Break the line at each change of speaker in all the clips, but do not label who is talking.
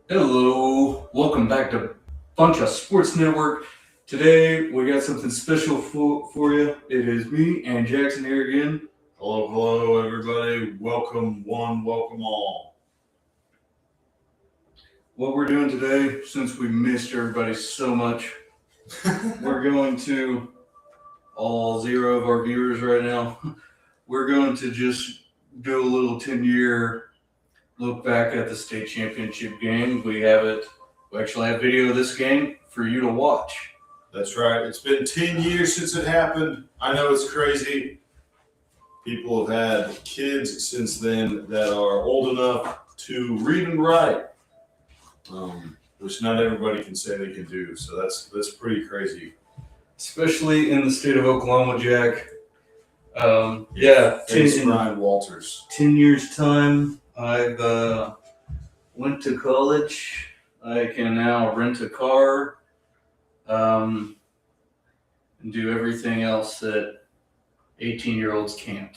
Hello, welcome back to Buncha Sports Network. Today we got something special for you. It is me and Jackson here again.
Hello, everybody. Welcome one, welcome all.
What we're doing today, since we missed everybody so much, we're going to, all zero of our viewers right now, we're going to just do a little 10-year look back at the state championship game. We actually have video of this game for you to watch.
That's right. It's been 10 years since it happened. I know it's crazy. People have had kids since then that are old enough to read and write, which not everybody can say they can do. So that's pretty crazy.
Especially in the state of Oklahoma, Jack.
Thanks, Ryan Walters.
10 years time, I've went to college. I can now rent a car, and do everything else that 18-year-olds can't.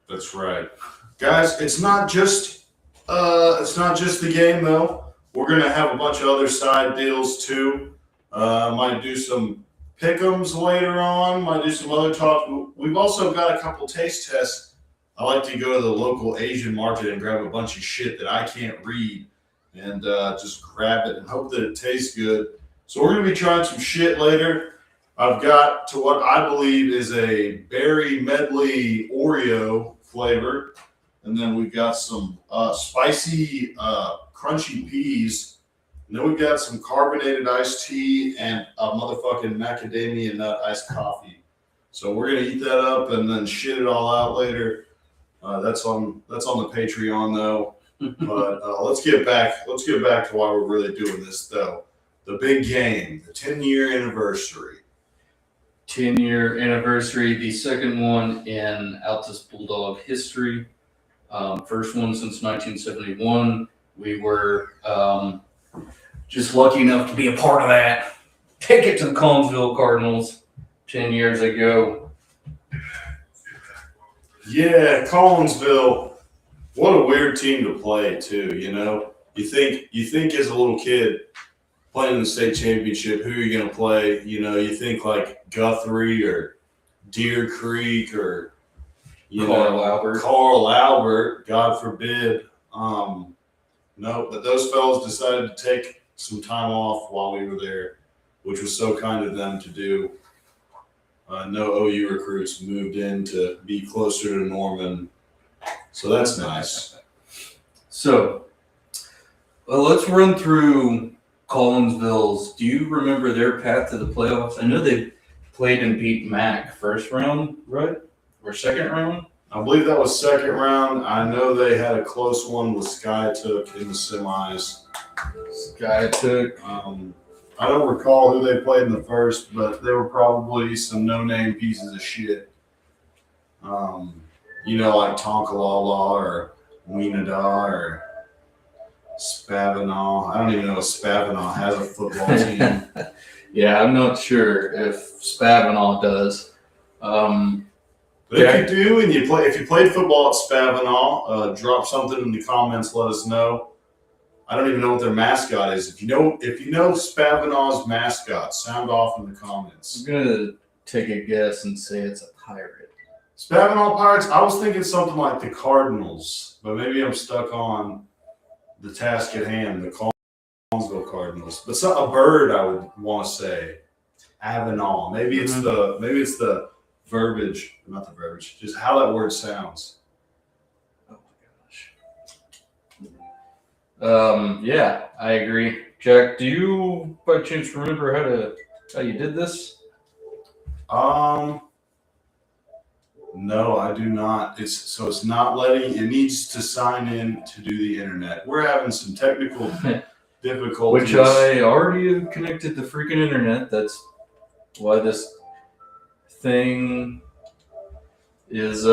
That's right, guys. It's not just the game though. We're gonna have a bunch of other side deals too. Might do some pick'ems later on. Might do some other talk. We've also got a couple taste tests. I like to go to the local Asian market and grab a bunch of shit that I can't read and just grab it and hope that it tastes good. So we're going to be trying some shit later. I've got to what I believe is a berry medley Oreo flavor. And then we've got some spicy crunchy peas. And then we've got some carbonated iced tea and a motherfucking macadamia nut iced coffee. So we're going to eat that up and then shit it all out later. That's on the Patreon though. But let's get back to why we're really doing this though. The big game, the 10-year anniversary.
10-year anniversary, the second one in Altus Bulldog history. First one since 1971. We were just lucky enough to be a part of that. Take it to the Collinsville Cardinals 10 years ago.
Yeah, Collinsville. What a weird team to play too, you know. You think as a little kid playing in the state championship, who are you gonna play? You know, you think like Guthrie or Deer Creek or Carl Albert, God forbid. No, but those fellas decided to take some time off while we were there, which was so kind of them to do. No OU recruits moved in to be closer to Norman. So that's nice.
So, let's run through Collinsville's. Do you remember their path to the playoffs? I know they played and beat Mac first round, right? Or second round?
I believe that was second round. I know they had a close one with Sky Took in the semis.
Sky Took.
I don't recall who they played in the first, but they were probably some no-name pieces of shit. Like Tonkalala or Weenada or Spavinaw. I don't even know if Spavinaw has a football team.
Yeah, I'm not sure if Spavinaw does.
But if you do, and if you played football at Spavinaw, drop something in the comments. Let us know. I don't even know what their mascot is. If you know Spavinaw's mascot, sound off in the comments.
I'm gonna take a guess and say it's a pirate.
Spavinaw Pirates. I was thinking something like the Cardinals, but maybe I'm stuck on the task at hand, the Collinsville Cardinals. But a bird, I would want to say Avenal. Maybe it's the verbiage, not the verbiage, just how that word sounds.
Oh my gosh. Yeah, I agree. Jack, do you by chance remember how you did this?
No, I do not. It's not letting. It needs to sign in to do the internet. We're having some technical difficulties.
Which I already have connected to freaking internet. That's why this thing is.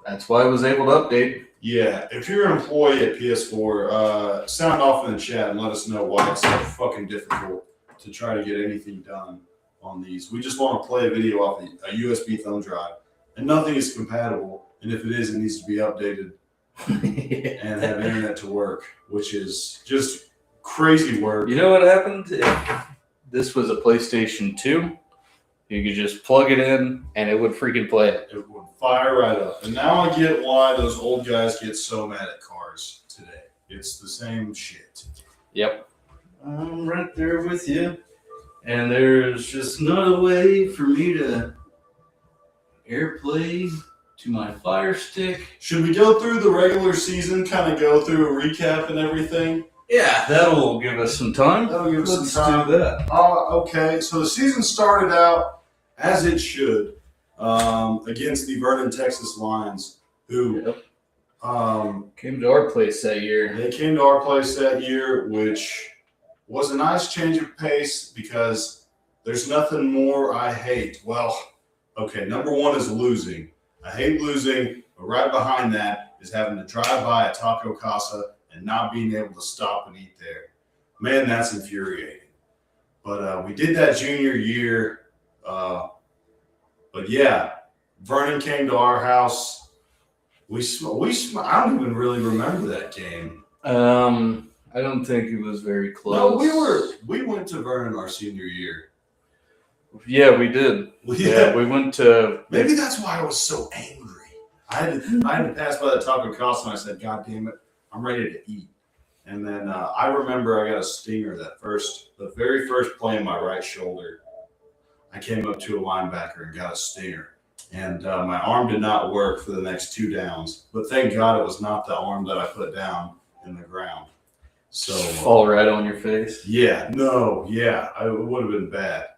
That's why I was able to update.
Yeah, if you're an employee at PS4, sound off in the chat and let us know why it's so fucking difficult to try to get anything done on these. We just want to play a video off a USB thumb drive, and nothing is compatible. And if it is, it needs to be updated and have internet to work, which is just crazy work.
You know what happened? If this was a PlayStation 2, you could just plug it in and it would freaking play it.
It would fire right up. And now I get why those old guys get so mad at cars today. It's the same shit.
Yep. I'm right there with you. And there's just not a way for me to AirPlay to my Fire Stick.
Should we go through the regular season, kind of go through a recap and everything?
Yeah, that'll give us some time.
That'll give us
Let's
some time.
do that.
Okay, so the season started out as it should against the Vernon, Texas Lions, who
came to our place that year.
They came to our place that year, which was a nice change of pace because there's nothing more I hate. Well, okay, number one is losing. I hate losing, but right behind that is having to drive by a taco casa and not being able to stop and eat there. Man, that's infuriating. But we did that junior year. But yeah, Vernon came to our house. I don't even really remember that game.
I don't think it was very close.
No, we went to Vernon our senior year.
Yeah, we did. Yeah, we went to.
Maybe that's why I was so angry. I had to pass by the taco casa and I said, "God damn it, I'm ready to eat." And then I remember I got a stinger the very first play in my right shoulder. I came up to a linebacker and got a stinger. And my arm did not work for the next 2 downs. But thank God it was not the arm that I put down in the ground. So
fall right on your face.
Yeah, it would have been bad.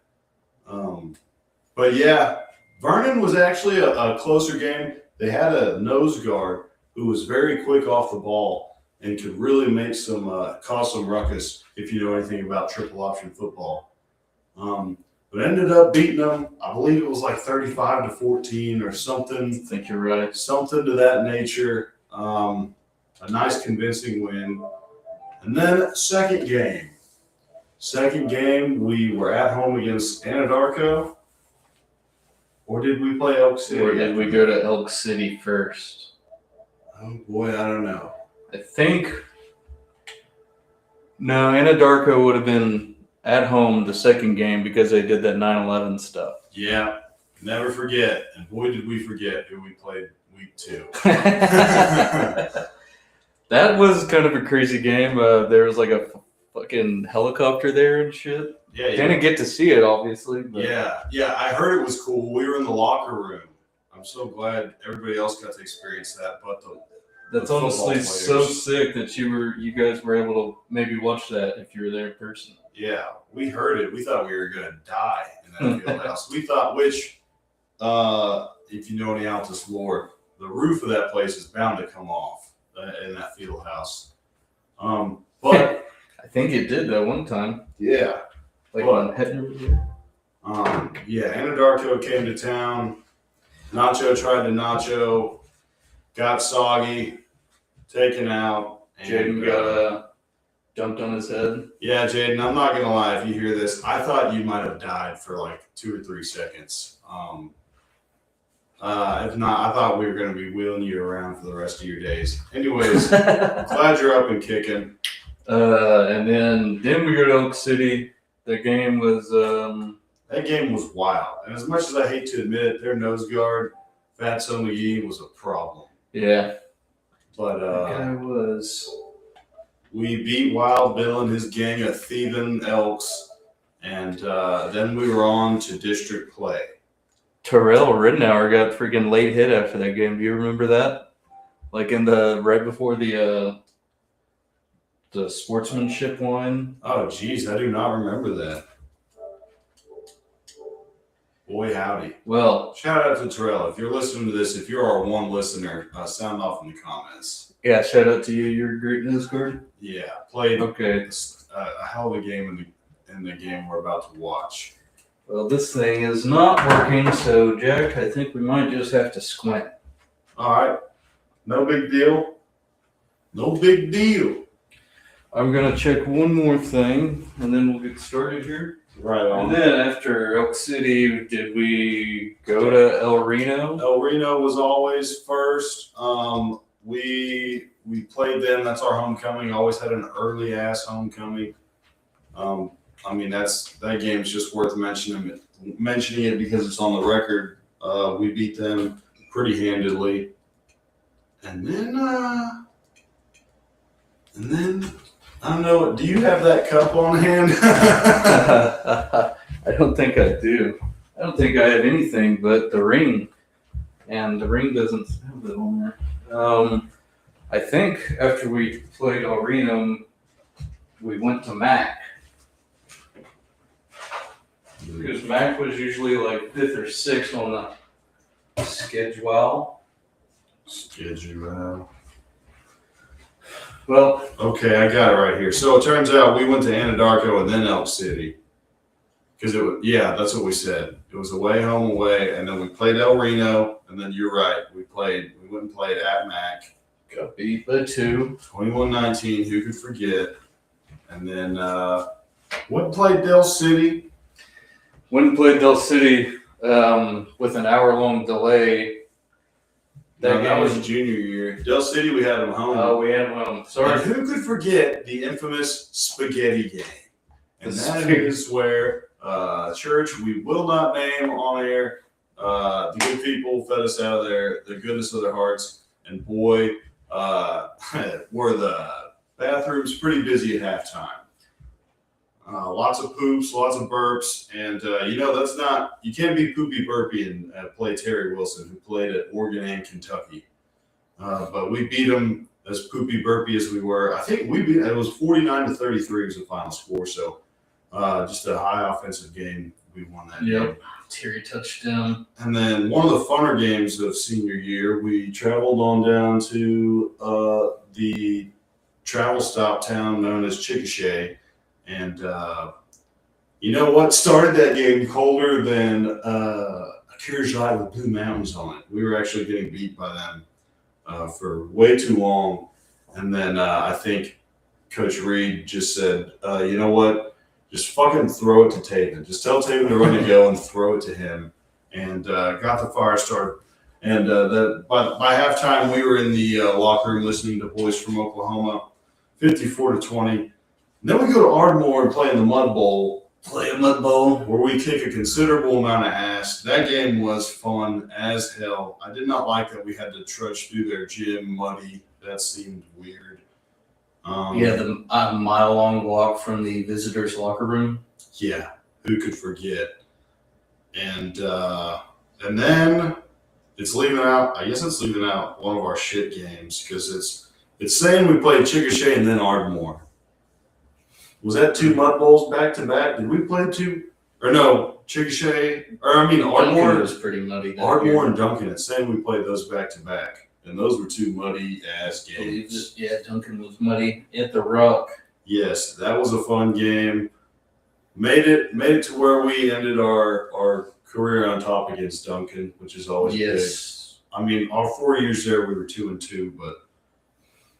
But yeah, Vernon was actually a closer game. They had a nose guard who was very quick off the ball and could really make cause some ruckus if you know anything about triple option football. But ended up beating them. I believe it was like 35-14 or something.
I think you're right.
Something to that nature. A nice convincing win. And then second game. We were at home against Anadarko. Or did we play Elk City?
Or did we go to Elk City first?
Oh boy, I don't know.
I think. No, Anadarko would have been at home the second game because they did that 9/11 stuff.
Yeah, never forget. And boy, did we forget who we played week 2.
That was kind of a crazy game. There was like a fucking helicopter there and shit.
Yeah.
Didn't get to see it, obviously. But.
Yeah. I heard it was cool. We were in the locker room. I'm so glad everybody else got to experience that. But
that's honestly so sick that you guys were able to maybe watch that if you were there in person.
Yeah, we heard it. We thought we were going to die in that field house. We thought, if you know any Altus lore, the roof of that place is bound to come off in that field house. But
I think it did that one time.
Yeah.
On Hetner was there.
Anadarko came to town. Nacho tried to nacho, got soggy, taken out.
Jaden got dumped on his head.
Yeah, Jaden, I'm not going to lie. If you hear this, I thought you might have died for like 2 or 3 seconds. If not, I thought we were going to be wheeling you around for the rest of your days. Anyways, glad you're up and kicking.
And then we go to Elk City. The game was
that game was wild. And as much as I hate to admit it, their nose guard, Fatso McGee, was a problem.
Yeah.
But
that guy was.
We beat Wild Bill and his gang of thieving Elks, and then we were on to district play.
Terrell Ridnour got freaking late hit after that game. Do you remember that? Like right before the sportsmanship line.
Oh, geez, I do not remember that. Boy, howdy.
Well,
shout out to Terrell. If you're listening to this, if you're our one listener, sound off in the comments.
Yeah, shout out to you. You're a great nose guard.
Yeah, played
a
hell of a game in the game we're about to watch.
Well, this thing is not working, so Jack, I think we might just have to squint.
All right. No big deal. No big deal.
I'm going to check one more thing, and then we'll get started here.
Right on.
And then after Elk City, did we go to El Reno?
El Reno was always first. we played them. That's our homecoming. Always had an early ass homecoming. I mean, that game's just worth mentioning it because it's on the record. We beat them pretty handedly, and then I don't know. Do you have that cup on hand?
I don't think I do. I don't think I have anything but the ring, and the ring doesn't have it on there. I think after we played Reno, we went to Mac. Because Mac was usually like 5th or 6th on the schedule. Well,
okay, I got it right here. So it turns out we went to Anadarko and then Elk City. Because that's what we said. It was away, home, away, and then we played El Reno, and then you're right. We went and played at Mac.
Got beat by 2.
21-19, who could forget? And then what played Del City?
Went and played Del City with an hour-long delay.
That was junior year. Del City, we had them home.
Oh, we had them home. Sorry.
And who could forget the infamous spaghetti game? And that is where church we will not name on air. The good people fed us out of the goodness of their hearts. And boy, were the bathrooms pretty busy at halftime. Lots of poops, lots of burps, and you can't be poopy burpy and play Terry Wilson, who played at Oregon and Kentucky. But we beat them as poopy burpy as we were. I think it was 49-33 was the final score. So just a high offensive game. We won that game.
Terry touchdown.
And then one of the funner games of senior year, we traveled on down to the travel stop town known as Chickasha. And you know what started that game colder than a Coors Light with Blue Mountains on it? We were actually getting beat by them for way too long. And then I think Coach Reed just said, you know what? Just fucking throw it to Taven. Just tell Taven to run to go and throw it to him. And got the fire started. And by halftime, we were in the locker room listening to Boys from Oklahoma, 54-20. Then we go to Ardmore and play in the Mud Bowl. Where we kick a considerable amount of ass. That game was fun as hell. I did not like that we had to trudge through their gym muddy. That seemed weird.
The mile-long walk from the visitors' locker room.
Yeah, who could forget? And then it's leaving out. I guess it's leaving out one of our shit games because it's saying we played Chickasha and then Ardmore. Was that 2 Mud Bowls back to back? Did we play 2? Or no, Chickasha, Ardmore
was pretty muddy.
Ardmore and Duncan. It's saying we played those back to back. And those were 2 muddy ass games.
Yeah, Duncan was muddy at the Rock.
Yes, that was a fun game. Made it to where we ended our career on top against Duncan, which is always big. I mean, our 4 years there, we were 2-2, but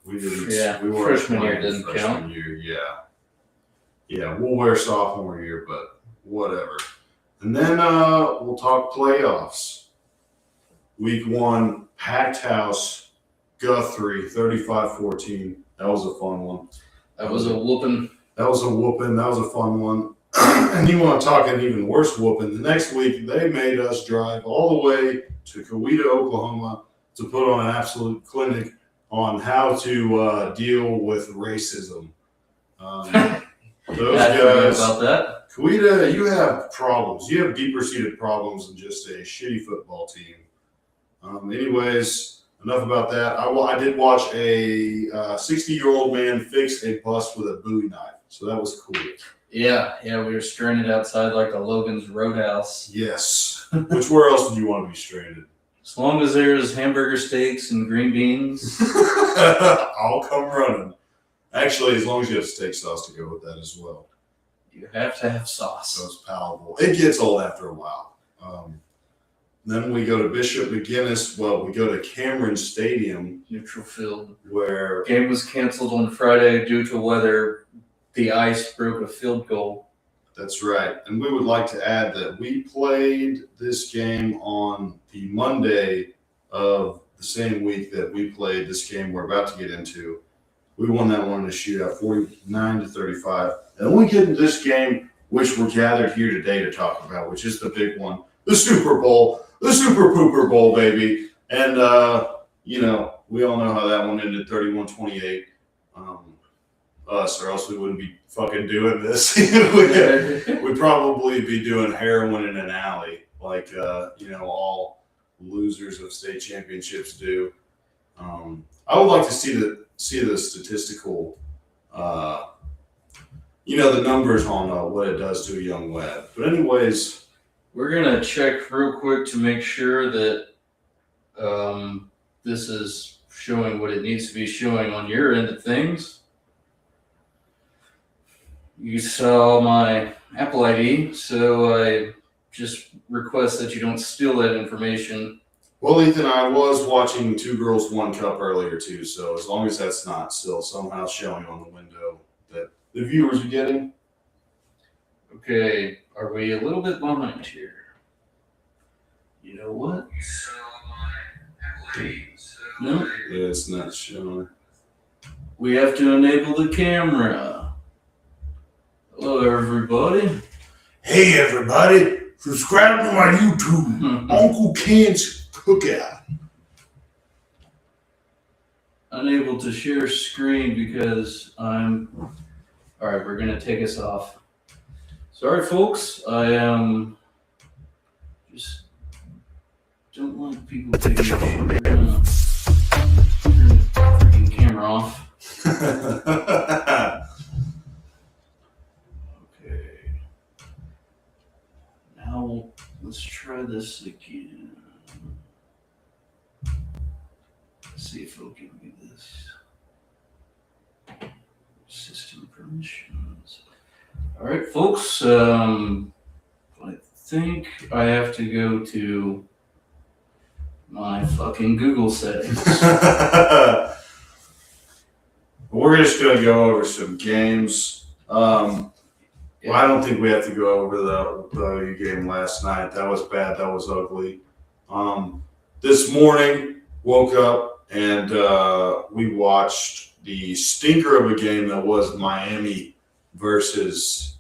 we didn't.
Yeah,
we weren't
freshman year didn't
freshman
count.
Year, yeah, we'll wear sophomore year, but whatever. And then we'll talk playoffs. Week 1, packed house, Guthrie, 35-14. That was a fun one.
That was a whooping.
That was a fun one. And you want to talk an even worse whooping. The next week, they made us drive all the way to Coweta, Oklahoma to put on an absolute clinic on how to deal with racism. Those guys,
about that.
Coweta, you have problems. You have deeper-seated problems than just a shitty football team. Anyways, enough about that. I did watch a 60-year-old man fix a bus with a Bowie knife, so that was cool.
Yeah, we were stranded outside like a Logan's Roadhouse.
Yes. Where else would you want to be stranded?
As long as there's hamburger steaks and green beans.
I'll come running. Actually, as long as you have steak sauce to go with that as well.
You have to have sauce.
So it's palatable. It gets old after a while. Then we go to Bishop McGinnis. Well, we go to Cameron Stadium.
Neutral field.
Where
game was canceled on Friday due to weather. The ice broke a field goal.
That's right. And we would like to add that we played this game on the Monday of the same week that we played this game we're about to get into. We won that one in a shootout, 49-35. And then we get into this game, which we're gathered here today to talk about, which is the big one, the Super Bowl, the Super Pooper Bowl, baby. And, we all know how that one ended, 31-28. Us, or else we wouldn't be fucking doing this. We'd probably be doing heroin in an alley, like all losers of state championships do. I would like to see the statistical, the numbers on what it does to a young lad. But anyways,
we're gonna check real quick to make sure that this is showing what it needs to be showing on your end of things. You saw my Apple ID, so I just request that you don't steal that information.
Well, Ethan, I was watching Two Girls, One Cup earlier too, so as long as that's not still somehow showing on the window that the viewers are getting.
Okay, are we a little bit behind here? You know what? No,
Yeah, it's not showing.
we have to enable the camera. Hello, everybody.
Hey, everybody! Subscribe to my YouTube, Uncle Ken's Cookout.
Unable to share screen because I'm. All right, we're gonna take us off. Sorry, folks. I just don't like people taking shit. We're gonna turn the freaking camera off. Okay. Now let's try this again. Let's see if it'll give me this. System permissions. All right, folks. I think I have to go to my fucking Google settings.
We're just going to go over some games. Well, I don't think we have to go over the game last night. That was bad. That was ugly. This morning, woke up and we watched the stinker of a game that was Miami versus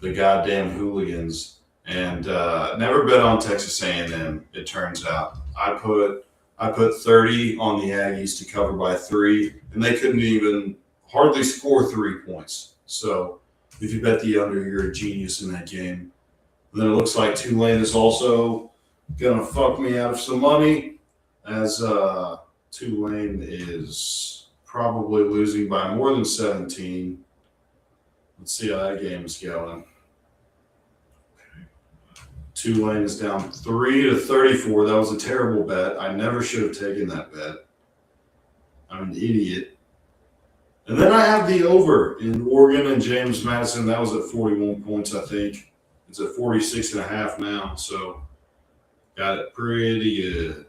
the goddamn Hooligans. And never bet on Texas A&M, it turns out. I put 30 on the Aggies to cover by 3, and they couldn't even hardly score 3 points. So if you bet the under, you're a genius in that game. And then it looks like Tulane is also going to fuck me out of some money, as Tulane is probably losing by more than 17. Let's see how that game is going. Tulane is down 3-34. That was a terrible bet. I never should have taken that bet. I'm an idiot. And then I have the over in Oregon and James Madison. That was at 41 points, I think. It's at 46.5 now. So got it pretty good.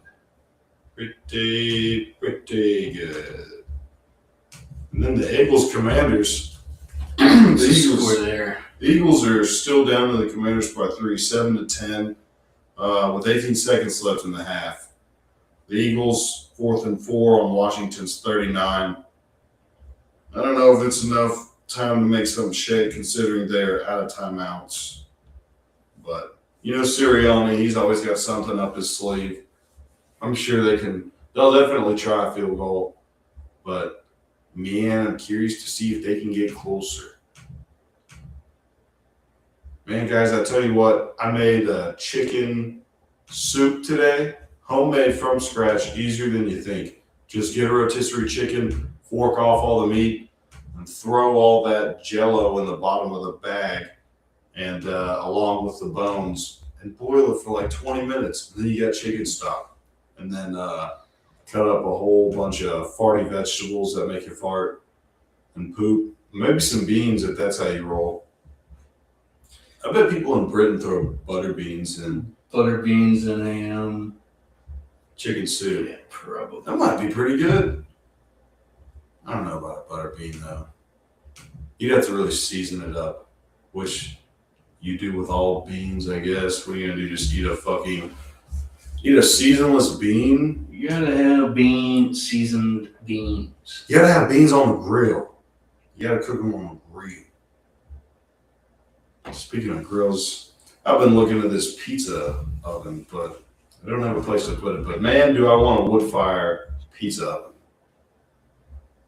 Pretty good. And then the Eagles Commanders. The Eagles are still down to the Commanders by 3, 7-10, with 18 seconds left in the half. The Eagles 4th and 4 on Washington's 39. I don't know if it's enough time to make something shake considering they're out of timeouts. But Sirianni, he's always got something up his sleeve. I'm sure they'll definitely try a field goal. But man, I'm curious to see if they can get closer. Man, guys, I tell you what, I made chicken soup today, homemade from scratch, easier than you think. Just get a rotisserie chicken, fork off all the meat, and throw all that Jell-O in the bottom of the bag, and along with the bones, and boil it for like 20 minutes. And then you got chicken stock, and then cut up a whole bunch of farty vegetables that make you fart and poop. Maybe some beans if that's how you roll. I bet people in Britain throw butter beans in.
Butter beans and
Chicken soup.
yeah, probably.
That might be pretty good. I don't know about a butter bean though. You'd have to really season it up, which you do with all beans, I guess. What are you gonna do? Just eat Eat a seasonless bean.
You gotta have seasoned beans.
You gotta have beans on the grill. You gotta cook them on the grill. Speaking of grills, I've been looking at this pizza oven, but I don't have a place to put it. But man, do I want a wood fire pizza oven.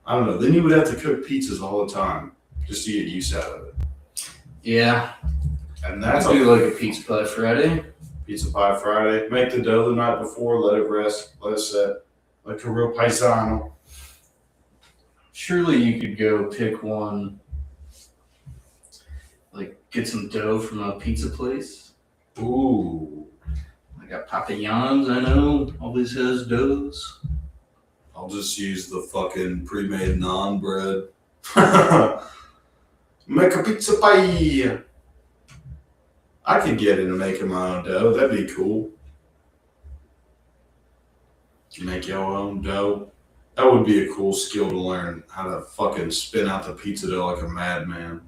I don't know. Then you would have to cook pizzas all the time just to get use out of it.
Yeah.
And that's
I do like a pizza pie Friday.
Pizza pie Friday. Make the dough the night before, let it rest, let it set, like a real paisano.
Surely you could go pick one, like get some dough from a pizza place.
Ooh.
I got Papillons, I know, always has doughs.
I'll just use the fucking pre-made naan bread. Make a pizza pie. I could get into making my own dough. That'd be cool. Make your own dough. That would be a cool skill to learn, how to fucking spin out the pizza dough like a madman.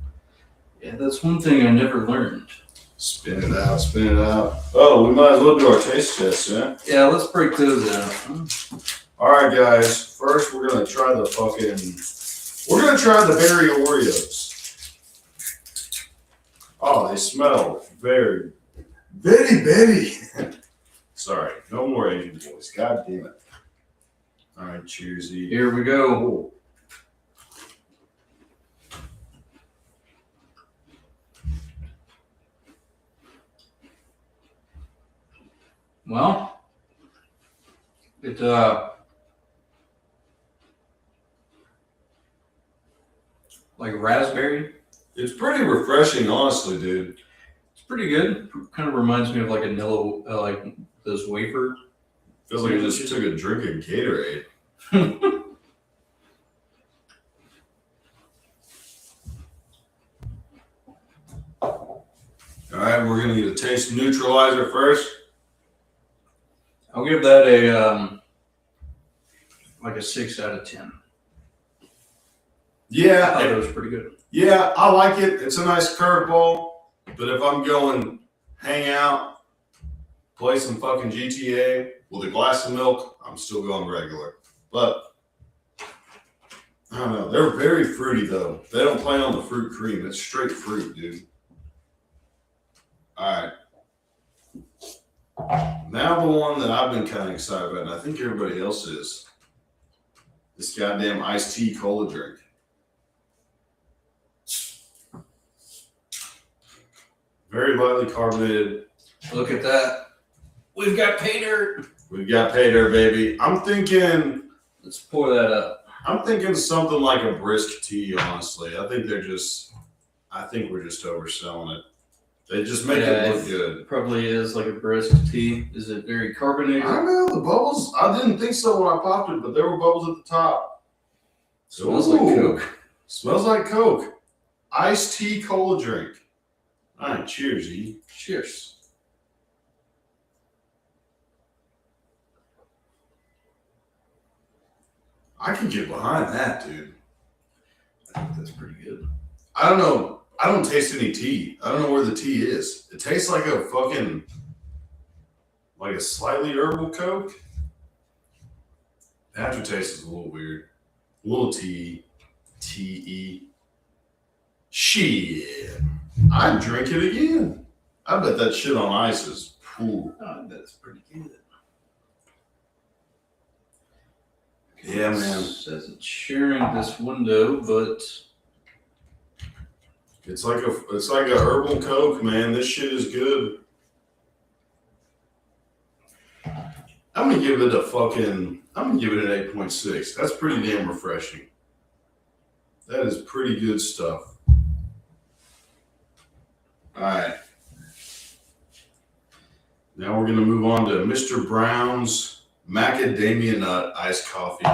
Yeah, that's one thing I never learned.
Spin it out, spin it out. Oh, we might as well do our taste test, yeah?
Yeah, let's break those out.
All right, guys. First, we're gonna try the berry Oreos. Oh, they smell very, very, very. Sorry, no more Asian boys. God damn it. All right, cheersy.
Here we go. Well, it like raspberry.
It's pretty refreshing, honestly, dude.
It's pretty good. Kind of reminds me of like a Nilla, like those wafer.
Feels like I just took a drink of Gatorade. All right, we're gonna get a taste neutralizer first.
I'll give that a like a 6 out of 10.
Yeah,
I thought it was pretty good.
Yeah, I like it. It's a nice curveball. But if I'm going hang out, play some fucking GTA with a glass of milk, I'm still going regular. But I don't know. They're very fruity though. They don't play on the fruit cream. It's straight fruit, dude. All right. Now the one that I've been kind of excited about, and I think everybody else is, this goddamn iced tea cola drink. Very lightly carbonated.
Look at that. We've got pay dirt.
We've got pay dirt, baby. I'm thinking
Let's pour that up.
I'm thinking something like a brisk tea, honestly. I think we're just overselling it. They just make it look good.
It probably is like a brisk tea. Is it very carbonated?
I know the bubbles. I didn't think so when I popped it, but there were bubbles at the top.
Smells like Coke.
Smells like Coke. Iced tea cola drink. All right, cheers, E.
Cheers.
I can get behind that, dude.
I think that's pretty good.
I don't know. I don't taste any tea. I don't know where the tea is. It tastes like a fucking, like a slightly herbal Coke. The aftertaste is a little weird. A little tea. Tea. Shit. I'd drink it again. I bet that shit on ice is cool.
Oh, that's pretty good.
Yeah, man.
It says it's sharing this window, but
It's like a herbal Coke, man. This shit is good. I'm gonna give it an 8.6. That's pretty damn refreshing. That is pretty good stuff. All right. Now we're gonna move on to Mr. Brown's Macadamia Nut Iced Coffee.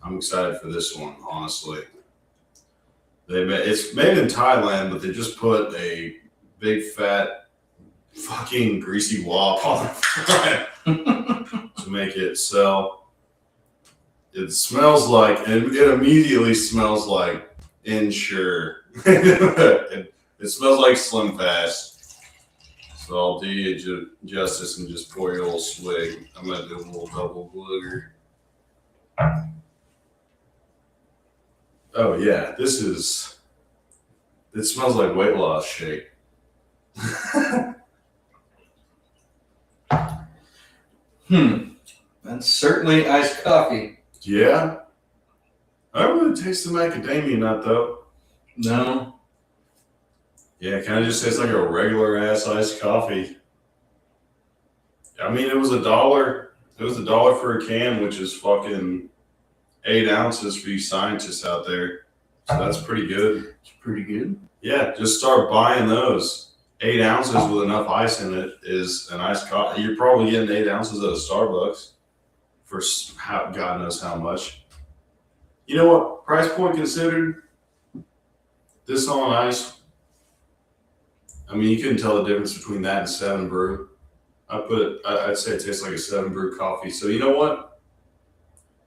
I'm excited for this one, honestly. It's made in Thailand, but they just put a big fat fucking greasy wop on the front to make it sell. It smells like, and it immediately smells like Ensure. It smells like Slim Fast. So I'll do you justice and just pour you a little swig. I'm going to do a little double glugger. Oh, yeah. It smells like weight loss shake.
That's certainly iced coffee.
Yeah. I don't really taste the macadamia nut, though.
No.
Yeah, it kind of just tastes like a regular ass iced coffee. I mean, it was $1. It was $1 for a can, which is fucking 8 ounces for you scientists out there. So that's pretty good.
It's pretty good.
Yeah, just start buying those. 8 ounces with enough ice in it is an iced coffee. You're probably getting 8 ounces at a Starbucks for God knows how much. You know what? Price point considered, this on ice. I mean, you couldn't tell the difference between that and 7 Brew. I'd say it tastes like a 7 Brew coffee. So you know what?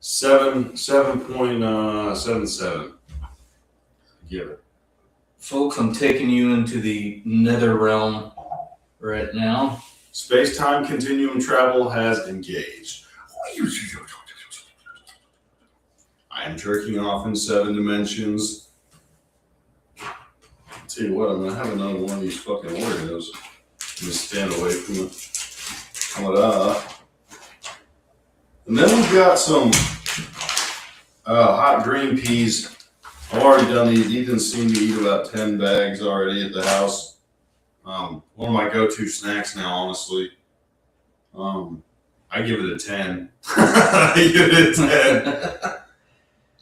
7.77. Give it.
Folks, I'm taking you into the nether realm right now.
Space-time continuum travel has engaged. I am jerking off in 7 dimensions. I'll tell you what, I'm gonna have another one of these fucking Oreos. I'm gonna stand away from it. And then we've got some hot green peas. I've already done these. Ethan's seen me eat about 10 bags already at the house. One of my go-to snacks now, honestly. I give it a 10. I give it a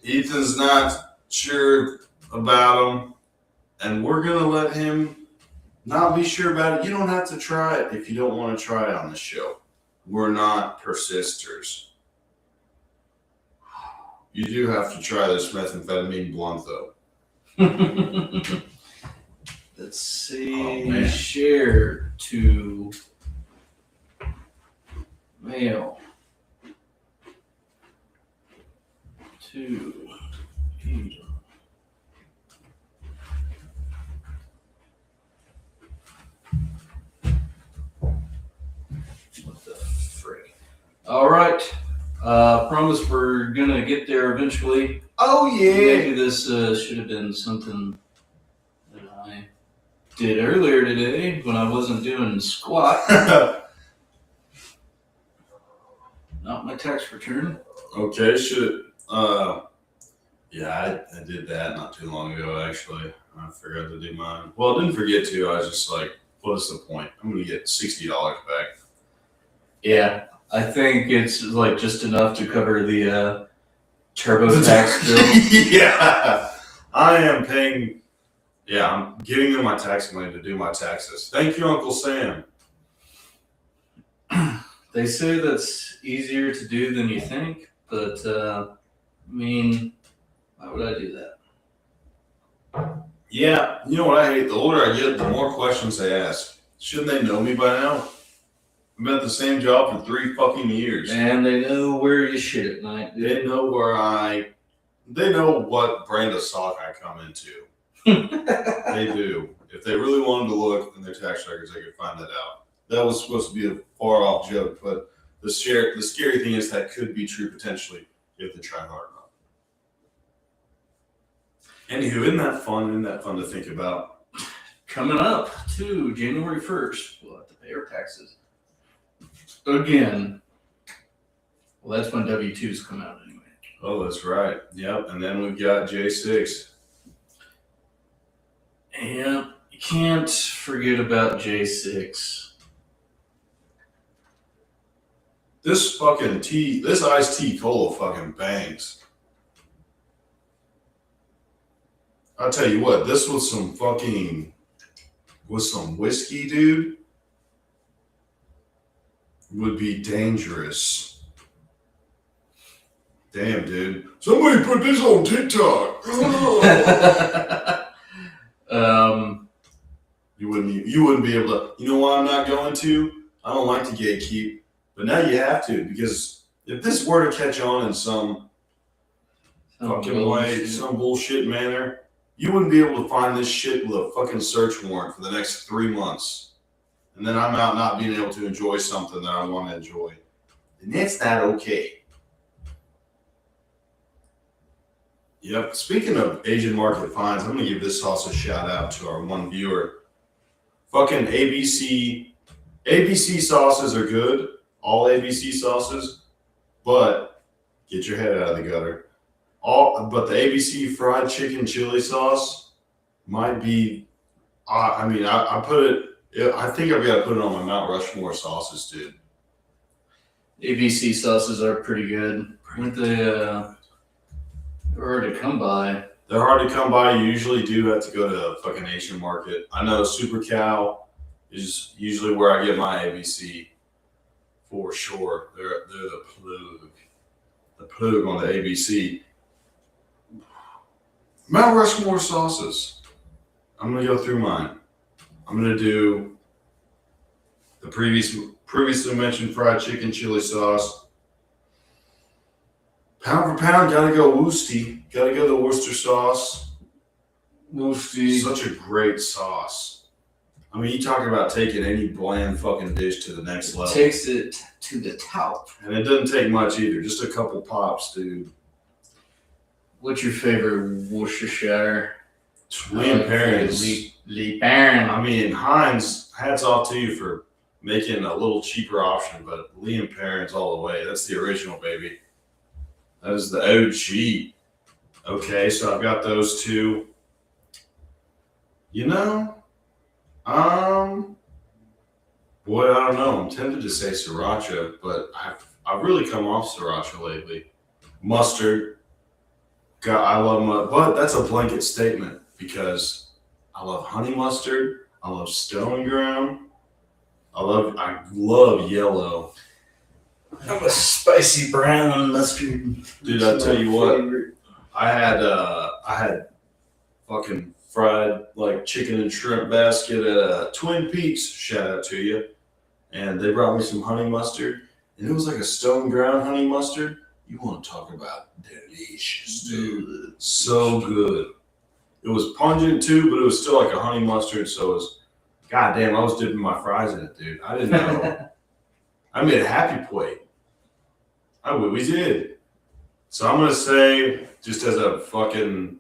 10. Ethan's not sure about them, and we're going to let him not be sure about it. You don't have to try it if you don't want to try it on the show. We're not persisters. You do have to try this methamphetamine blunt, though.
Let's see. Share to mail to Peter. What the frick? All right. Promise we're gonna get there eventually.
Oh, yeah.
Maybe this should have been something that I did earlier today when I wasn't doing squat. Not my tax return.
Okay, yeah, I did that not too long ago, actually. I forgot to do mine. Well, I didn't forget to. I was just like, what's the point? I'm going to get $60 back.
Yeah, I think it's like just enough to cover the TurboTax bill.
Yeah, I am paying. Yeah, I'm giving them my tax money to do my taxes. Thank you, Uncle Sam.
They say that's easier to do than you think, but I mean, why would I do that?
Yeah, you know what I hate? The older I get, the more questions they ask. Shouldn't they know me by now? I've been at the same job for 3 fucking years.
And they know where you shit at night. Dude.
They know they know what brand of sock I come into. They do. If they really wanted to look in their tax records, they could find that out. That was supposed to be a far off joke, but the scary thing is that could be true potentially if they try hard enough. Anywho, isn't that fun? Isn't that fun to think about?
Coming up to January 1st, we'll have to pay our taxes. Again. Well, that's when W-2s come out anyway.
Oh, that's right. Yep. And then we've got J6.
Yeah, you can't forget about J6.
This iced tea cola fucking bangs. I'll tell you what, this with some whiskey, dude, would be dangerous. Damn, dude. Somebody put this on TikTok. You wouldn't be able to. You know why I'm not going to? I don't like to gatekeep, but now you have to, because if this were to catch on in some fucking way, some bullshit manner, you wouldn't be able to find this shit with a fucking search warrant for the next 3 months. and then I'm out not being able to enjoy something that I want to enjoy. And that's not okay. Yep. Speaking of Asian market finds, I'm going to give this sauce a shout out to our one viewer. Fucking ABC. ABC sauces are good. All ABC sauces. But get your head out of the gutter. But the ABC fried chicken chili sauce might be, I put it, I think I've got to put it on my Mount Rushmore sauces, dude.
ABC sauces are pretty good. Aren't they, they're hard to come by.
They're hard to come by. You usually do have to go to a fucking Asian market. I know Super Cow is usually where I get my ABC for sure. They're the plug. The plug on the ABC. Mount Rushmore sauces. I'm going to go through mine. I'm going to do the previously mentioned fried chicken chili sauce. Pound for pound, gotta go Worcester. Gotta go the Worcester sauce.
Worcester.
Such a great sauce. I mean, you talk about taking any bland fucking dish to the next level.
Takes it to the top.
And it doesn't take much either. Just a couple pops, dude.
What's your favorite Worcestershire?
Lee and Perrins.
Lee Perrins.
I mean, Heinz, hats off to you for making a little cheaper option, but Lee and Perrins all the way. That's the original, baby. That is the OG. Okay, so I've got those two. You know, boy, I don't know. I'm tempted to say sriracha, but I've really come off sriracha lately. Mustard. God, I love mustard, but that's a blanket statement because I love honey mustard. I love stone ground. I love yellow.
I'm a spicy brown mustard.
Dude, I tell you what, I had fucking fried like chicken and shrimp basket at Twin Peaks. Shout out to you. And they brought me some honey mustard, and it was like a stone ground honey mustard. You want to talk about delicious, dude? So good. It was pungent too, but it was still like a honey mustard. So it was, goddamn, I was dipping my fries in it, dude. I didn't know. I made a happy plate. We did. So I'm gonna say, just as a fucking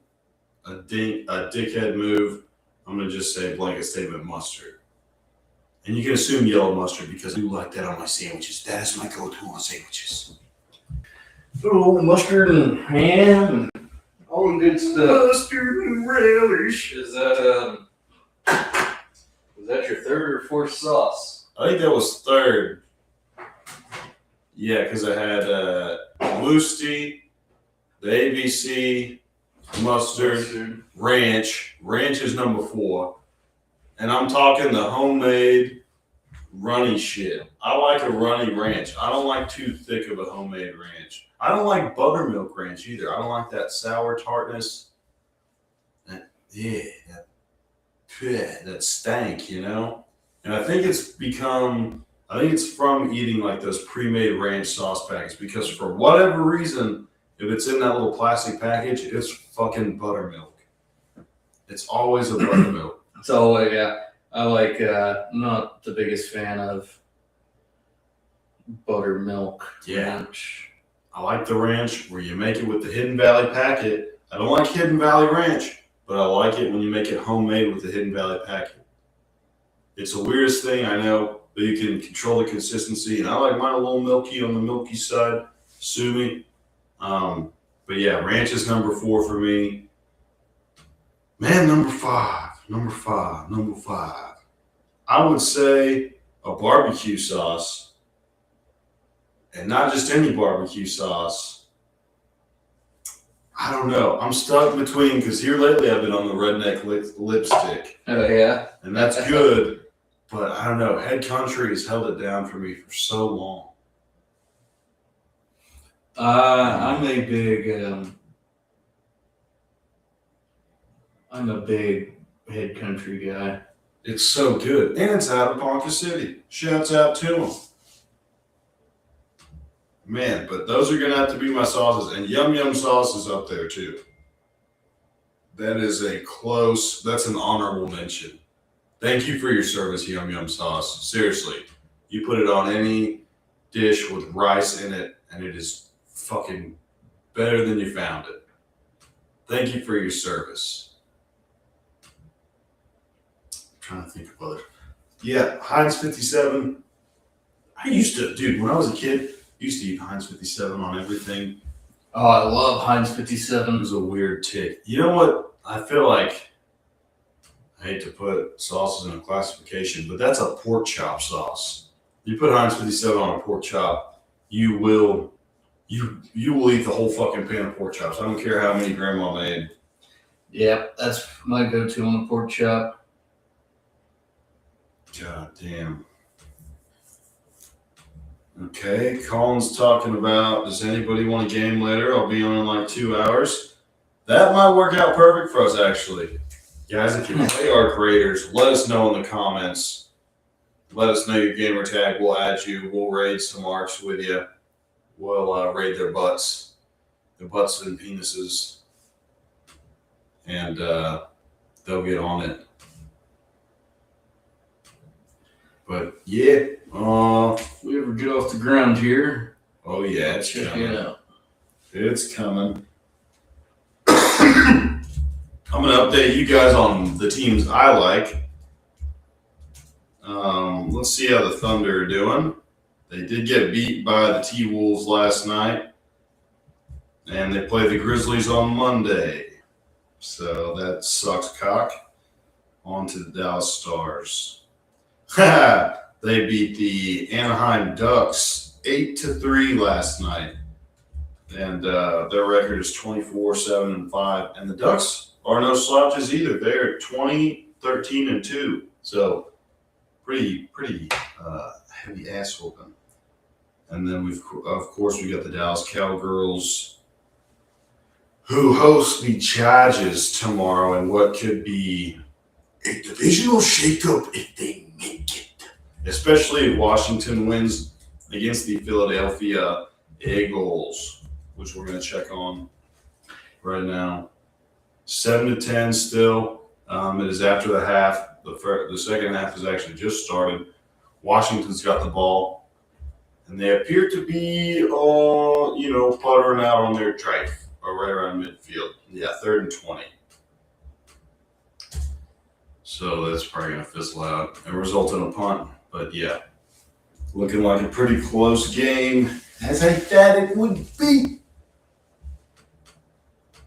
a dickhead move, I'm gonna just say blanket statement mustard. And you can assume yellow mustard because I do like that on my sandwiches. That is my go-to on sandwiches.
Oh, mustard and ham and all the good stuff.
Mustard and relish.
Is that your third or fourth sauce?
I think that was third. Yeah, because I had Worcester, the ABC, mustard, ranch. Ranch is number 4. And I'm talking the homemade runny shit. I like a runny ranch. I don't like too thick of a homemade ranch. I don't like buttermilk ranch either. I don't like that sour tartness. That stank, you know? And I think it's from eating like those pre-made ranch sauce packets because for whatever reason, if it's in that little plastic package, it's fucking buttermilk. It's always a buttermilk.
It's always, yeah. I like, not the biggest fan of buttermilk ranch.
I like the ranch where you make it with the Hidden Valley packet. I don't like Hidden Valley ranch, but I like it when you make it homemade with the Hidden Valley packet. It's the weirdest thing, I know, but you can control the consistency. And I like mine a little milky on the milky side. Sue me. But yeah, ranch is number 4 for me. Man, number five. I would say a barbecue sauce. And not just any barbecue sauce. I don't know. I'm stuck between, because here lately I've been on the redneck lipstick.
Oh, yeah?
And that's good. But I don't know. Head Country has held it down for me for so long.
I'm a big Head Country guy.
It's so good. And it's out of Ponca City. Shouts out to them. Man, but those are going to have to be my sauces. And Yum Yum sauce is up there too. That's an honorable mention. Thank you for your service, Yum Yum Sauce. Seriously, you put it on any dish with rice in it, and it is fucking better than you found it. Thank you for your service. I'm trying to think of other. Yeah, Heinz 57. I used to, dude, when I was a kid, I used to eat Heinz 57 on everything.
Oh, I love Heinz
It
57.
was a weird tick. You know what? I feel like I hate to put sauces in a classification, but that's a pork chop sauce. You put Heinz 57 on a pork chop, you will eat the whole fucking pan of pork chops. I don't care how many grandma made.
Yeah, that's my go-to on the pork chop.
God damn. Okay, Colin's talking about, does anybody want a game later? I'll be on in like 2 hours. That might work out perfect for us, actually. Guys, if you play Arc Raiders, let us know in the comments. Let us know your gamer tag. We'll add you. We'll raid some Arcs with you. We'll raid their butts and penises. And they'll get on it. But yeah,
If we ever get off the ground here,
oh yeah, it's
check
coming.
it out.
It's coming. I'm gonna update you guys on the teams I like. Let's see how the Thunder are doing. They did get beat by the T-Wolves last night, and they play the Grizzlies on Monday. So that sucks cock. On to the Dallas Stars. They beat the Anaheim Ducks 8-3 last night. And their record is 24-7-5. And the Ducks are no slouches either. They're 20-13-2. So pretty heavy ass whooping. And then we got the Dallas Cowgirls, who host the Chargers tomorrow in what could be a divisional shakeup if they make it. Especially if Washington wins against the Philadelphia Eagles, which we're going to check on right now. 7-10 still. It is after the half. The second half has actually just started. Washington's got the ball, and they appear to be, puttering out on their drive, or right around midfield. Yeah, 3rd and 20. So that's probably going to fizzle out and result in a punt. But yeah, looking like a pretty close game, as I thought it would be.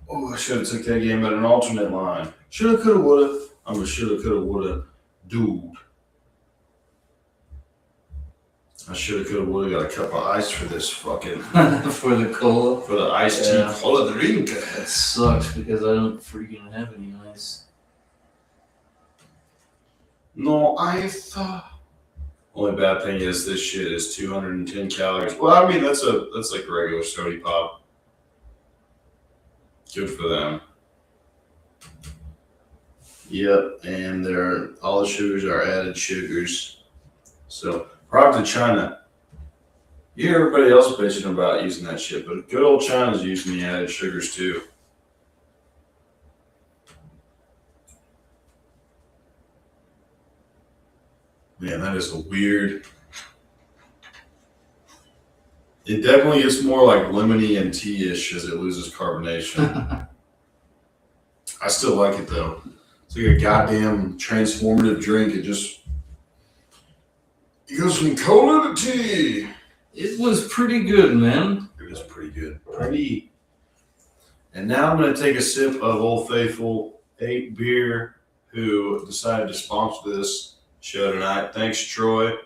Oh, I should have took that game at an alternate line. Shoulda, coulda, woulda. I'm a shoulda, coulda, woulda dude. I shoulda, coulda, woulda got a cup of ice for this fucking
For the cola.
for the iced tea cola drink.
That sucks because I don't freaking have any ice.
No ice. Only bad thing is this shit is 210 calories. Well, I mean that's like regular soda pop. Good for them. Yep, and all the sugars are added sugars. So product to China. You hear everybody else bitching about using that shit, but good old China's using the added sugars too. Man, that is a weird. It definitely gets more like lemony and tea-ish as it loses carbonation. I still like it though. It's like a goddamn transformative drink. It goes from cola to tea.
It was pretty good, man.
It was pretty good. And now I'm going to take a sip of Old Faithful 8 beer, who decided to sponsor this show tonight. Thanks, Troy.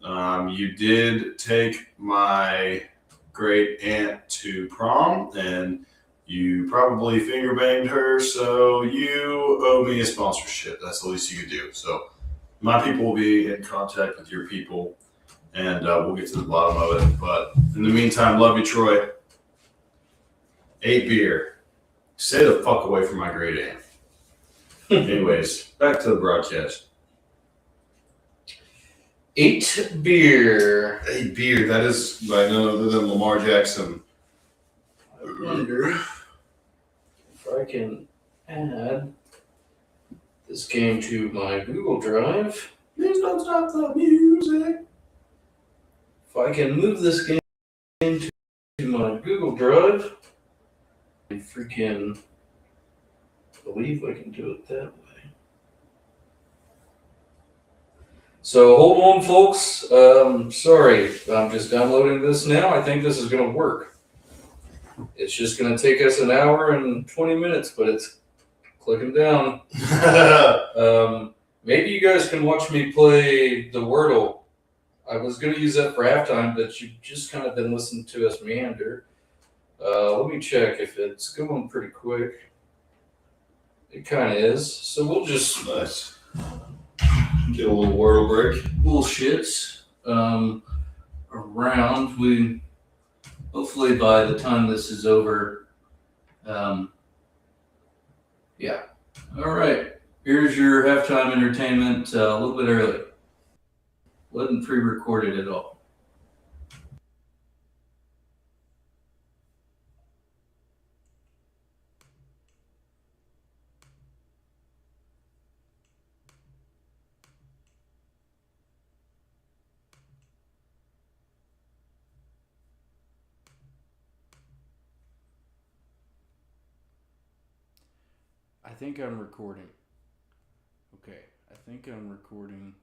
You did take my great aunt to prom, and you probably finger banged her, so you owe me a sponsorship. That's the least you could do. So my people will be in contact with your people, and we'll get to the bottom of it. But in the meantime, love you, Troy. 8 beer. Stay the fuck away from my great aunt. Anyways, back to the broadcast.
8 beer.
8 beer. That is by none other than Lamar Jackson.
I wonder if I can add this game to my Google Drive.
Please don't stop the music.
If I can move this game into my Google Drive, I freaking believe I can do it that way. So hold on, folks. Sorry, I'm just downloading this now. I think this is going to work. It's just going to take us an hour and 20 minutes, but it's clicking down. Maybe you guys can watch me play the Wordle. I was going to use that for halftime, but you've just kind of been listening to us meander. Let me check if it's going pretty quick. It kind of is. So we'll just
Nice. Get a little Wordle break.
bullshits around. We hopefully by the time this is over. Yeah. All right. Here's your halftime entertainment a little bit early. Wasn't pre-recorded at all. I think I'm recording. Okay, I think I'm recording.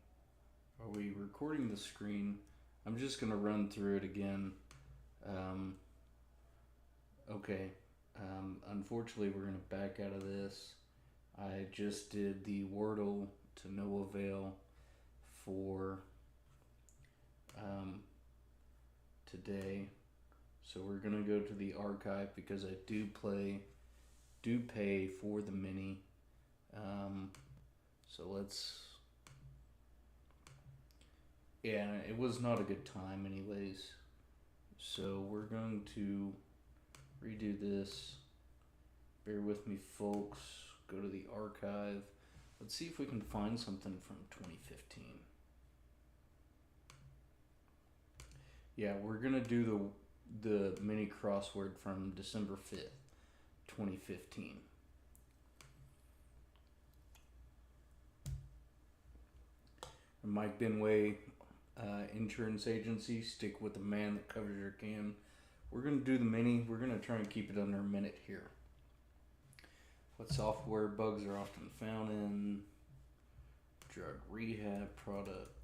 Are we recording the screen? I'm just going to run through it again. Okay, unfortunately we're going to back out of this. I just did the Wordle to no avail for today. So we're going to go to the archive because I do pay for the mini. So let's, yeah, it was not a good time anyways. So we're going to redo this. Bear with me, folks. Go to the archive. Let's see if we can find something from 2015. Yeah, we're gonna do the mini crossword from December 5th, 2015. Mike Benway, insurance agency, stick with the man that covers your can. We're going to do the mini. We're going to try and keep it under a minute here. What software bugs are often found in drug rehab, product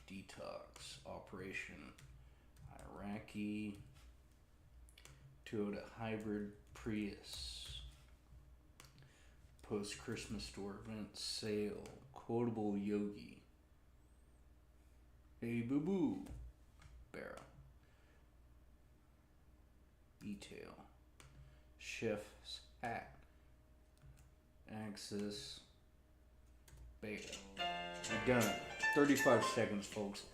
detox, operation, Iraqi, Toyota hybrid, Prius, post-Christmas store event, sale, quotable yogi, hey boo boo, barrel, detail, chef's hat, axis, beta. You're done. 35 seconds, folks.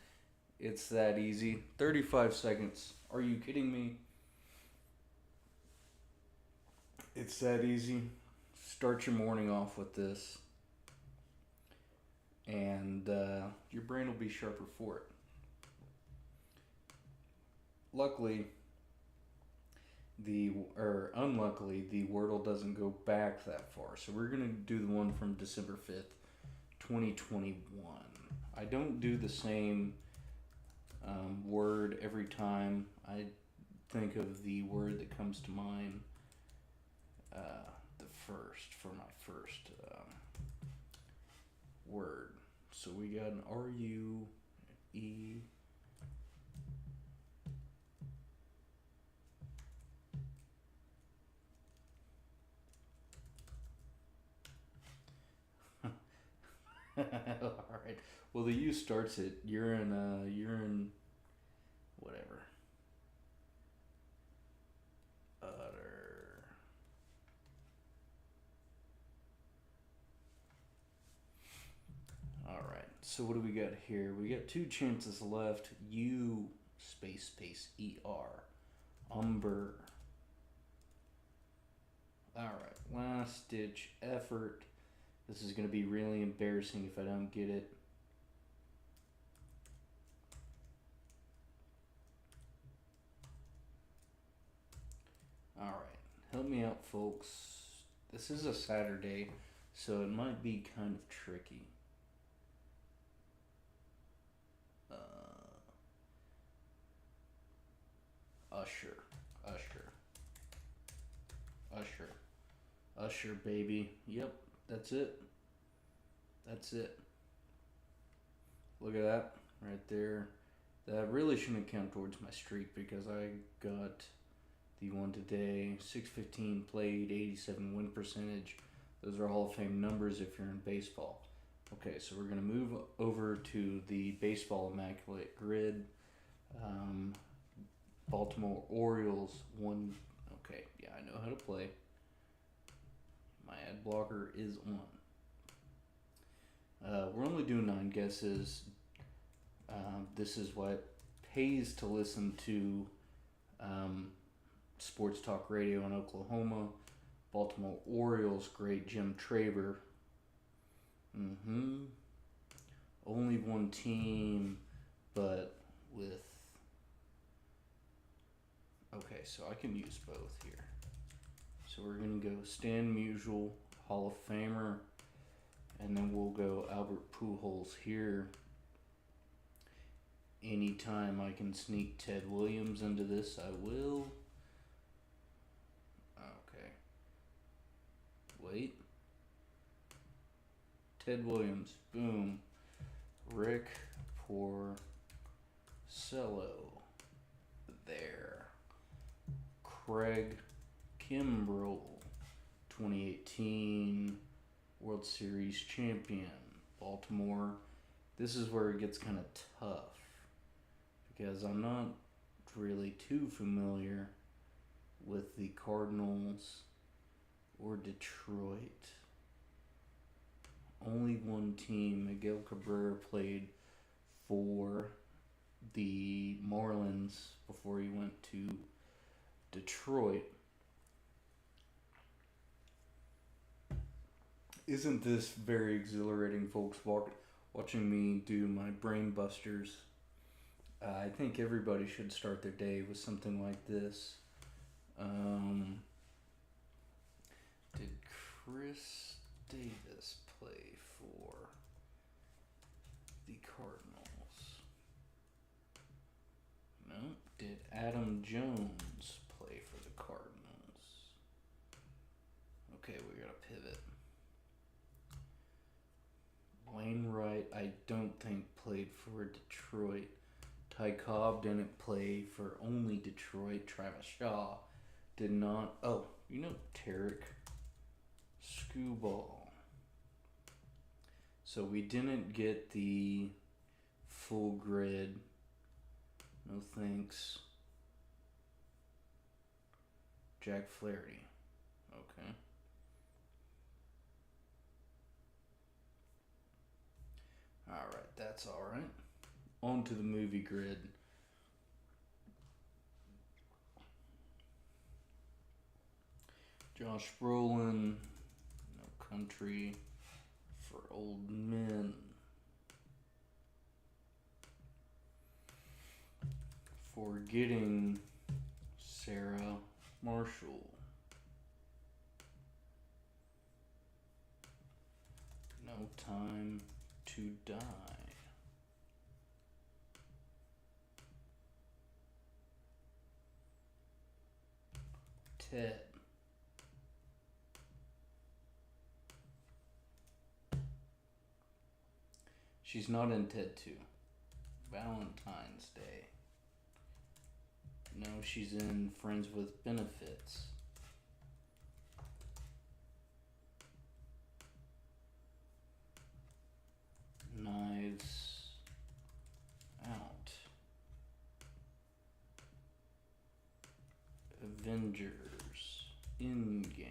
It's that easy. 35 seconds. Are you kidding me? It's that easy. Start your morning off with this, and your brain will be sharper for it. Luckily, unluckily, the Wordle doesn't go back that far. So we're going to do the one from December 5th, 2021. I don't do the same word every time. I think of the word that comes to mind for my first word. So we got an R-U-E. Alright. Well, the U starts it. Urine, whatever. Utter. Alright. So what do we got here? We got 2 chances left. U space ER. Umber. Alright. Last ditch effort. This is going to be really embarrassing if I don't get it. Alright, help me out, folks. This is a Saturday, So it might be kind of tricky. Usher. Usher, baby. Yep, that's it. Look at that right there. That really shouldn't count towards my streak because I got the one today. 615 played, 87 win percentage. Those are Hall of Fame numbers if you're in baseball. Okay, so we're going to move over to the baseball immaculate grid. Baltimore Orioles won. Okay, yeah, I know how to play. My ad blocker is on. We're only doing 9 guesses. This is what pays to listen to sports talk radio in Oklahoma. Baltimore Orioles great Jim Traver. Only one team, but with... Okay, so I can use both here. So we're going to go Stan Musial, Hall of Famer, and then we'll go Albert Pujols here. Anytime I can sneak Ted Williams into this, I will. Okay. Wait. Ted Williams. Boom. Rick Porcello. There. Craig Kimbrell. 2018 World Series champion. Baltimore. This is where it gets kind of tough because I'm not really too familiar with the Cardinals or Detroit. Only one team. Miguel Cabrera played for the Marlins before he went to Detroit. Isn't this very exhilarating, folks, watching me do my brain busters? I think everybody should start their day with something like this. Did Chris Davis play for the Cardinals? No. Did Adam Jones play for the Cardinals? Okay, we gotta pivot. Wainwright, I don't think played for Detroit. Ty Cobb didn't play for only Detroit. Travis Shaw did not. Oh, you know Tarek Skubal. So we didn't get the full grid. No thanks. Jack Flaherty. Okay. Alright, that's alright. On to the movie grid. Josh Brolin, No Country for Old Men. Forgetting Sarah Marshall. No Time to Die. Ted. She's not in Ted 2. Valentine's Day. No, she's in Friends with Benefits. Knives Out. Avengers. Endgame.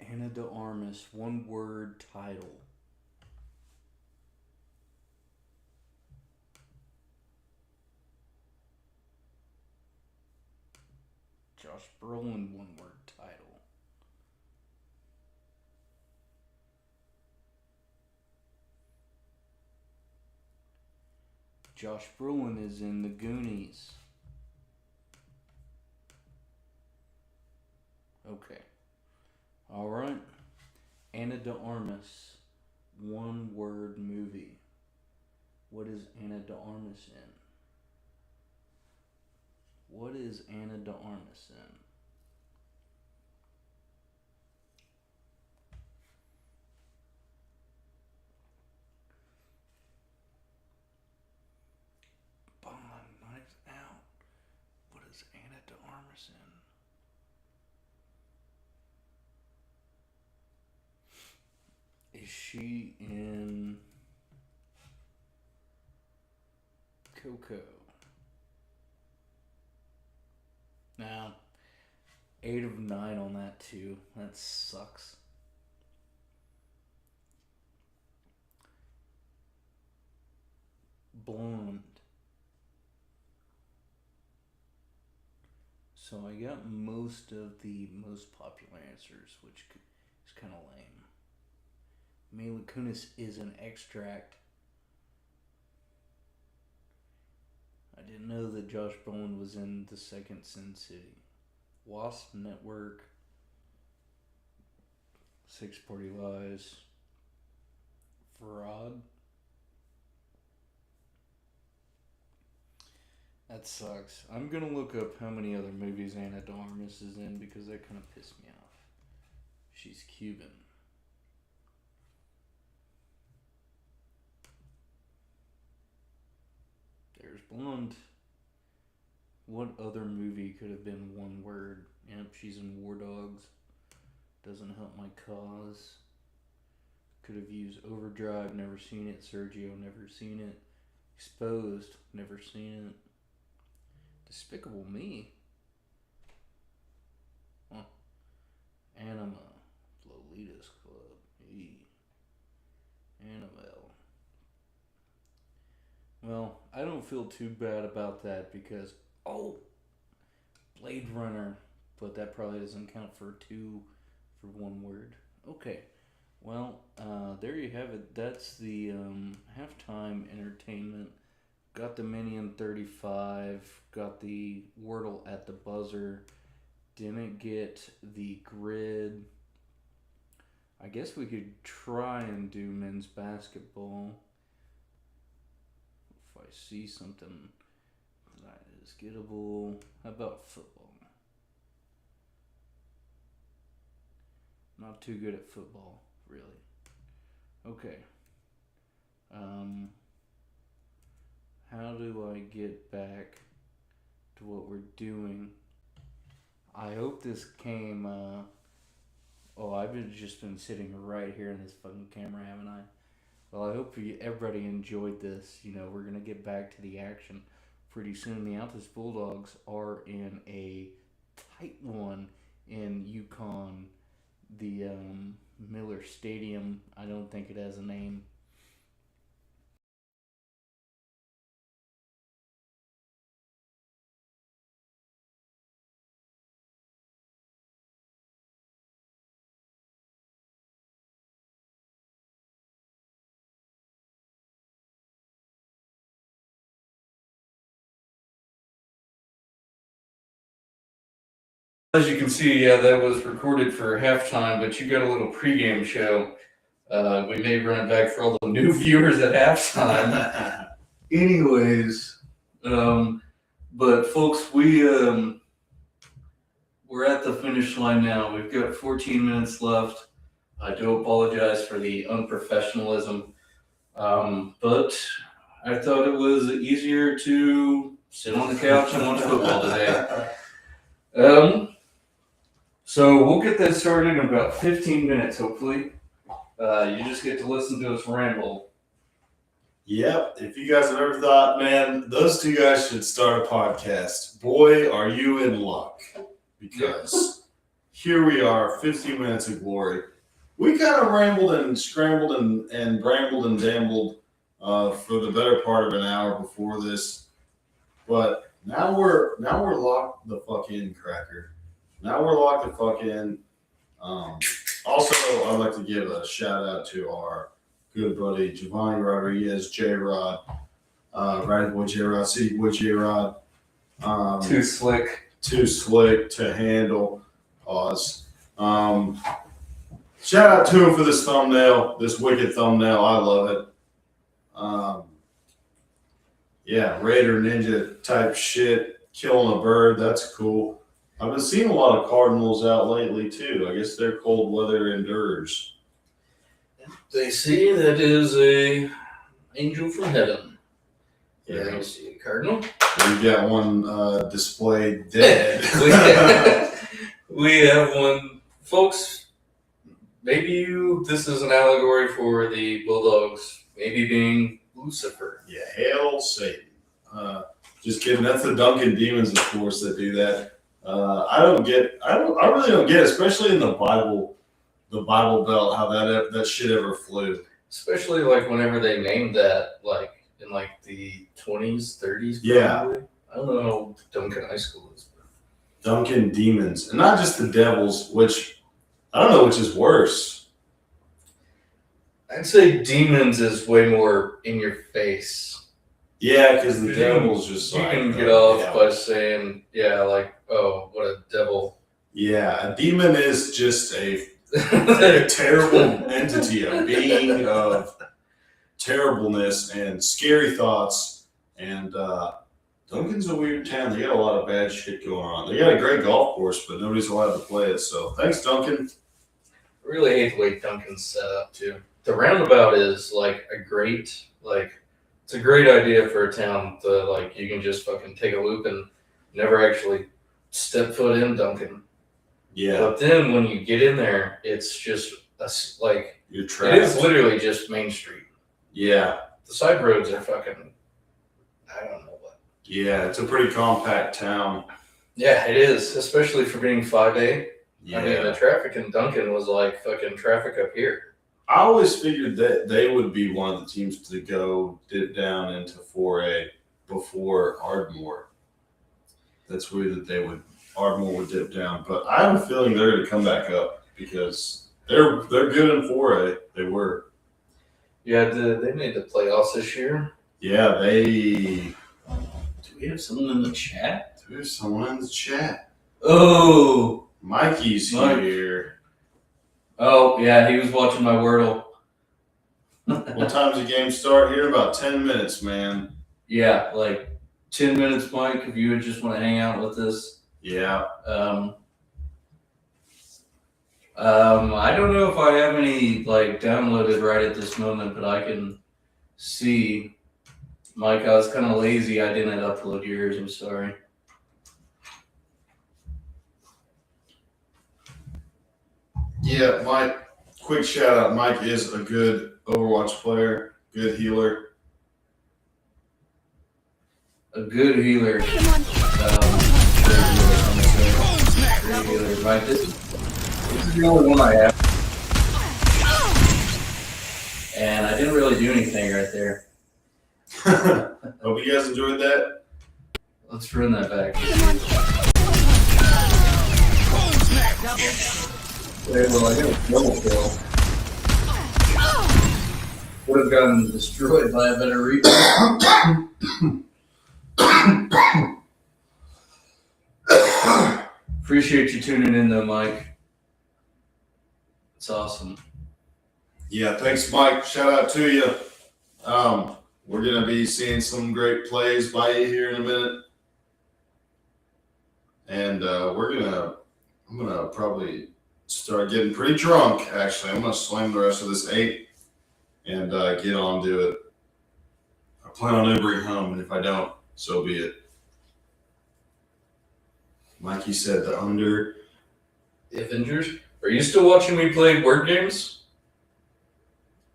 Anna de Armas, one word title. Josh Brolin, one word title. Josh Brolin is in The Goonies. Okay. All right. Anna de Armas, one-word movie. What is Anna de Armas in? What is Anna de Armas in? Bond, Knives Out. What is Anna de Armas in? Is she in Coco? Nah. 8 of 9 on that too. That sucks. Blonde. So I got most of the most popular answers, which is kind of lame. Mila Kunis is an extract. I didn't know that Josh Brolin was in the second Sin City. Wasp Network. 640 Lies. Fraud. That sucks. I'm gonna look up how many other movies Anna de Armas is in because that kind of pissed me off. She's Cuban. There's Blonde. What other movie could have been one word? Yep, she's in War Dogs. Doesn't help my cause. Could have used Overdrive, never seen it. Sergio, never seen it. Exposed, never seen it. Despicable Me. Huh. Anima. Lolita's Club. Annabelle. Well, I don't feel too bad about that because, Blade Runner. But that probably doesn't count for one word. Okay. Well, there you have it. That's the halftime entertainment. Got the Minion 35. Got the Wordle at the buzzer. Didn't get the grid. I guess we could try and do men's basketball. If I see something that is gettable. How about football? Not too good at football, really. Okay. How do I get back to what we're doing? I hope this came, I've just been sitting right here in this fucking camera, haven't I? Well, I hope everybody enjoyed this. We're going to get back to the action pretty soon. The Altus Bulldogs are in a tight one in Yukon. The Miller Stadium, I don't think it has a name. As you can see, that was recorded for halftime, but you got a little pregame show. We may run it back for all the new viewers at halftime. Anyways, but folks, we're at the finish line now. We've got 14 minutes left. I do apologize for the unprofessionalism, but I thought it was easier to sit on the couch and watch football today. So we'll get that started in about 15 minutes, hopefully. You just get to listen to us ramble.
Yep. If you guys have ever thought, man, those two guys should start a podcast, boy, are you in luck. Because here we are, 15 minutes of glory. We kind of rambled and scrambled and brambled and dambled for the better part of an hour before this. But now we're locked the fuck in, Cracker. Now we're locked the fuck in. Also, I'd like to give a shout out to our good buddy Giovanni Rodriguez, J-Rod. Riding Boy J-Rod, City Boy J-Rod.
Too slick.
Too slick to handle. Pause. Shout out to him for this thumbnail, this wicked thumbnail. I love it. Yeah, Raider Ninja type shit, killing a bird. That's cool. I've been seeing a lot of cardinals out lately too. I guess they're cold weather endurers.
They see that is a angel from heaven.
Yeah.
You see a cardinal.
We got one displayed dead.
we have one, folks. Maybe this is an allegory for the Bulldogs, maybe being Lucifer.
Yeah, hail Satan. Just kidding. That's the Duncan Demons, of course, that do that. I really don't get, especially in the Bible Belt, how that shit ever flew.
Especially like whenever they named that, like in like the 20s, 30s.
Yeah.
Probably. I don't know how Duncan High School is.
Duncan Demons, and not just the Devils, which I don't know which is worse.
I'd say Demons is way more in your face.
Yeah, because the
You
Devils just
You
like
can get off
yeah.
by saying, yeah, like, oh, what a devil.
Yeah, a demon is just a terrible entity, a being of terribleness and scary thoughts. And Duncan's a weird town. They got a lot of bad shit going on. They got a great golf course, but nobody's allowed to play it. So thanks, Duncan.
I really hate the way Duncan's set up, too. The roundabout is, like, it's a great idea for a town to, like, you can just fucking take a loop and never actually step foot in Duncan.
Yeah,
But then when you get in there, it's just, like,
you're trapped.
it is literally just Main Street.
Yeah,
The side roads are fucking, I don't know what.
yeah, it's a pretty compact town.
Yeah, it is, especially for being 5A.
Yeah.
I mean, the traffic in Duncan was like fucking traffic up here.
I always figured that they would be one of the teams to go dip down into 4A before Ardmore. That's weird that Ardmore would dip down, but I have a feeling they're going to come back up because they're good in 4A. They were.
Yeah, they made the playoffs this year.
Yeah,
Do we have someone in the chat?
There's someone in the chat.
Oh,
Mikey's
Mike.
here.
Oh, yeah, he was watching my Wordle.
What time does the game start? Here in about 10 minutes, man.
Yeah, like 10 minutes, Mike, if you would just want to hang out with us.
Yeah.
I don't know if I have any like downloaded right at this moment, but I can see. Mike, I was kind of lazy. I didn't upload yours. I'm sorry.
Yeah, Mike, quick shout out. Mike is a good Overwatch player, good healer.
A good healer. Great healer. Right, this is the only one I have. And I didn't really do anything right there.
Hope you guys enjoyed that.
Let's run that back. Okay, well, I got a double kill. Would have gotten destroyed by a better reach. Appreciate you tuning in, though, Mike. It's awesome.
Yeah, thanks, Mike. Shout out to you. We're gonna be seeing some great plays by you here in a minute, and I'm gonna probably start getting pretty drunk. Actually, I'm gonna slam the rest of this 8 and get on to it. I plan on Ubering home, and if I don't, so be it. Mikey said the under.
The Avengers? Are you still watching me play word games?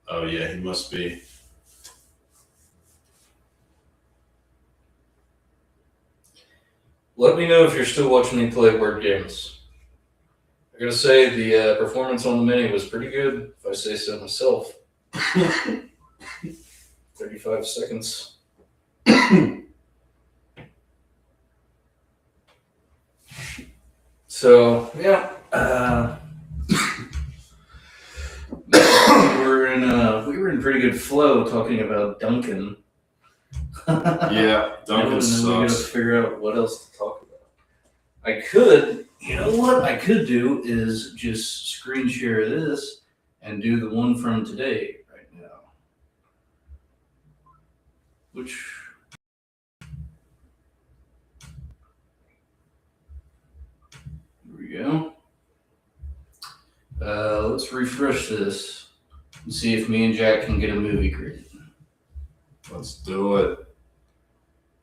Oh yeah, he must be.
Let me know if you're still watching me play word games. I gotta say, the performance on the mini was pretty good, if I say so myself. 35 seconds. So, yeah. We were in pretty good flow talking about Duncan.
Yeah, Duncan
and then we gotta
sucks.
figure out what else to talk about. I could, you know what I could do is just screen share this and do the one from today right now. Which here we go. Let's refresh this and see if me and Jack can get a movie created.
Let's do it.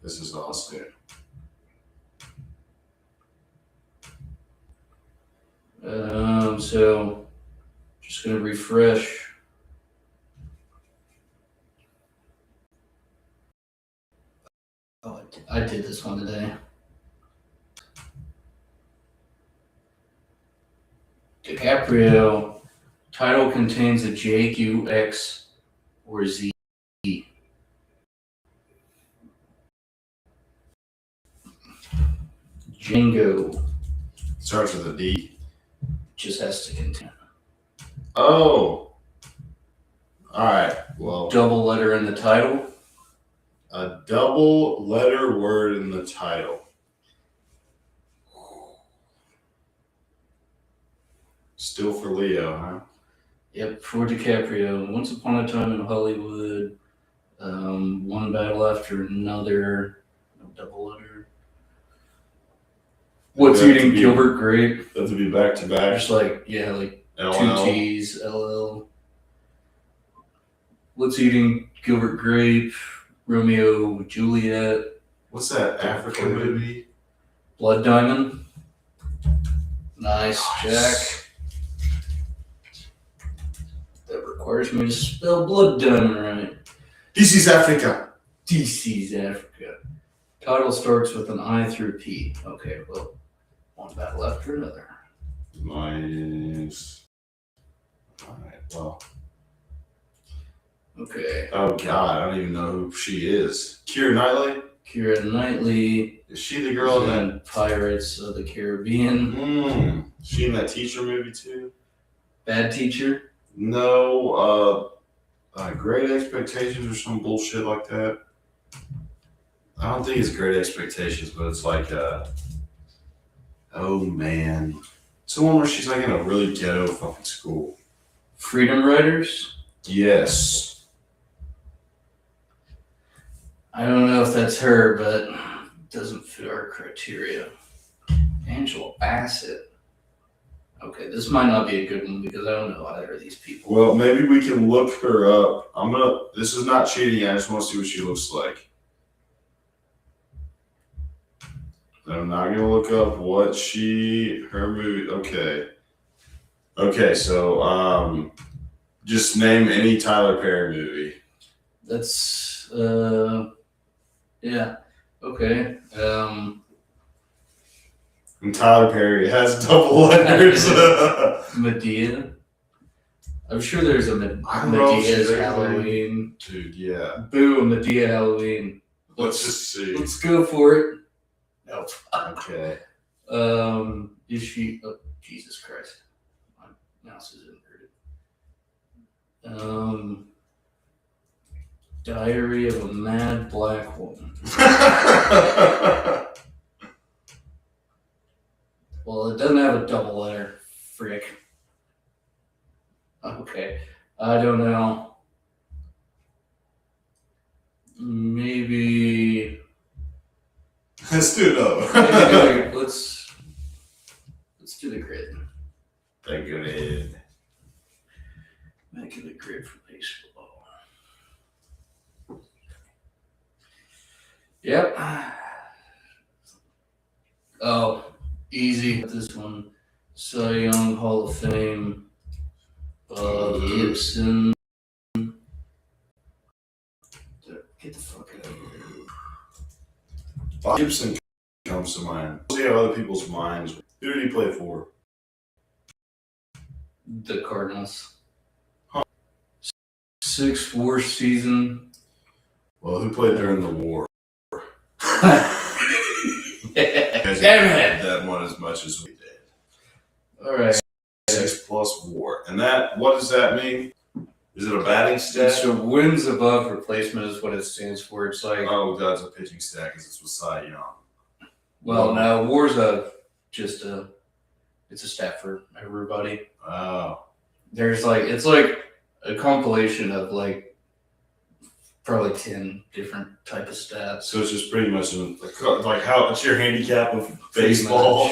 This is awesome.
So just gonna refresh. Oh, I did this one today. DiCaprio. Title contains a J, Q, X, or Z. Django
Starts with a D.
just has to contain
Oh. All right. Well,
double letter in the title.
a double letter word in the title. Still for Leo, huh?
Yep, for DiCaprio. Once Upon a Time in Hollywood. One battle after another. No double letter. What's
That'd
eating
be-
Gilbert Grape?
That would be back to back.
Just like, yeah, like two
LL.
T's, LL. What's eating Gilbert Grape? Romeo Juliet.
What's that African movie?
Blood Diamond. Nice, Jack. That requires me to spell Blood Diamond right.
This is Africa.
DC's Africa. Title starts with an I through P. Okay, well, one battle after another.
Nice. All right. Well.
Okay.
Oh God, I don't even know who she is. Keira Knightley.
Keira Knightley.
Is she the girl in that?
in Pirates of the Caribbean.
She in that teacher movie too?
Bad Teacher.
No. Great Expectations or some bullshit like that. I don't think it's Great Expectations, but it's like oh man. It's the one where she's like in a really ghetto fucking school.
Freedom Riders.
Yes.
I don't know if that's her, but it doesn't fit our criteria. Angela Bassett. Okay, this might not be a good one because I don't know either of these people.
Well, maybe we can look her up. This is not cheating. I just want to see what she looks like. I'm not gonna look up what her movie. Okay. So, just name any Tyler Perry movie.
That's yeah. Okay.
And Tyler Perry has double letters.
Medea. I'm sure there's a
I don't know if
Medea's
she's
Halloween.
Dude, yeah.
Boo, a Medea Halloween.
Let's just see.
Let's go for it. Nope.
Okay.
Is she? Oh, Jesus Christ. My mouse is inverted. Diary of a Mad Black Woman. Well, it doesn't have a double letter. Frick. Okay. I don't know. Maybe.
Let's do it up.
Let's do the grid.
The grid.
Make it a grid for baseball. Yep. Oh, easy. This one. Cy Young Hall of Fame. Gibson. Get the fuck out of here.
Bob Gibson comes to mind. We'll see how other people's minds. Who did he play for?
The Cardinals.
Huh.
6th worst season.
Well, who played during the war?
Damn it!
That one as much as we did.
All right.
6+ war. And that, what does that mean? Is it a batting stat?
So wins above replacement is what it stands for. It's like,
Oh, that's a pitching stat because it's with Cy Young.
well, no, WAR's it's a stat for everybody.
Oh.
There's like, it's like a compilation of like probably 10 different type of stats.
So it's just pretty much like how it's your handicap of baseball.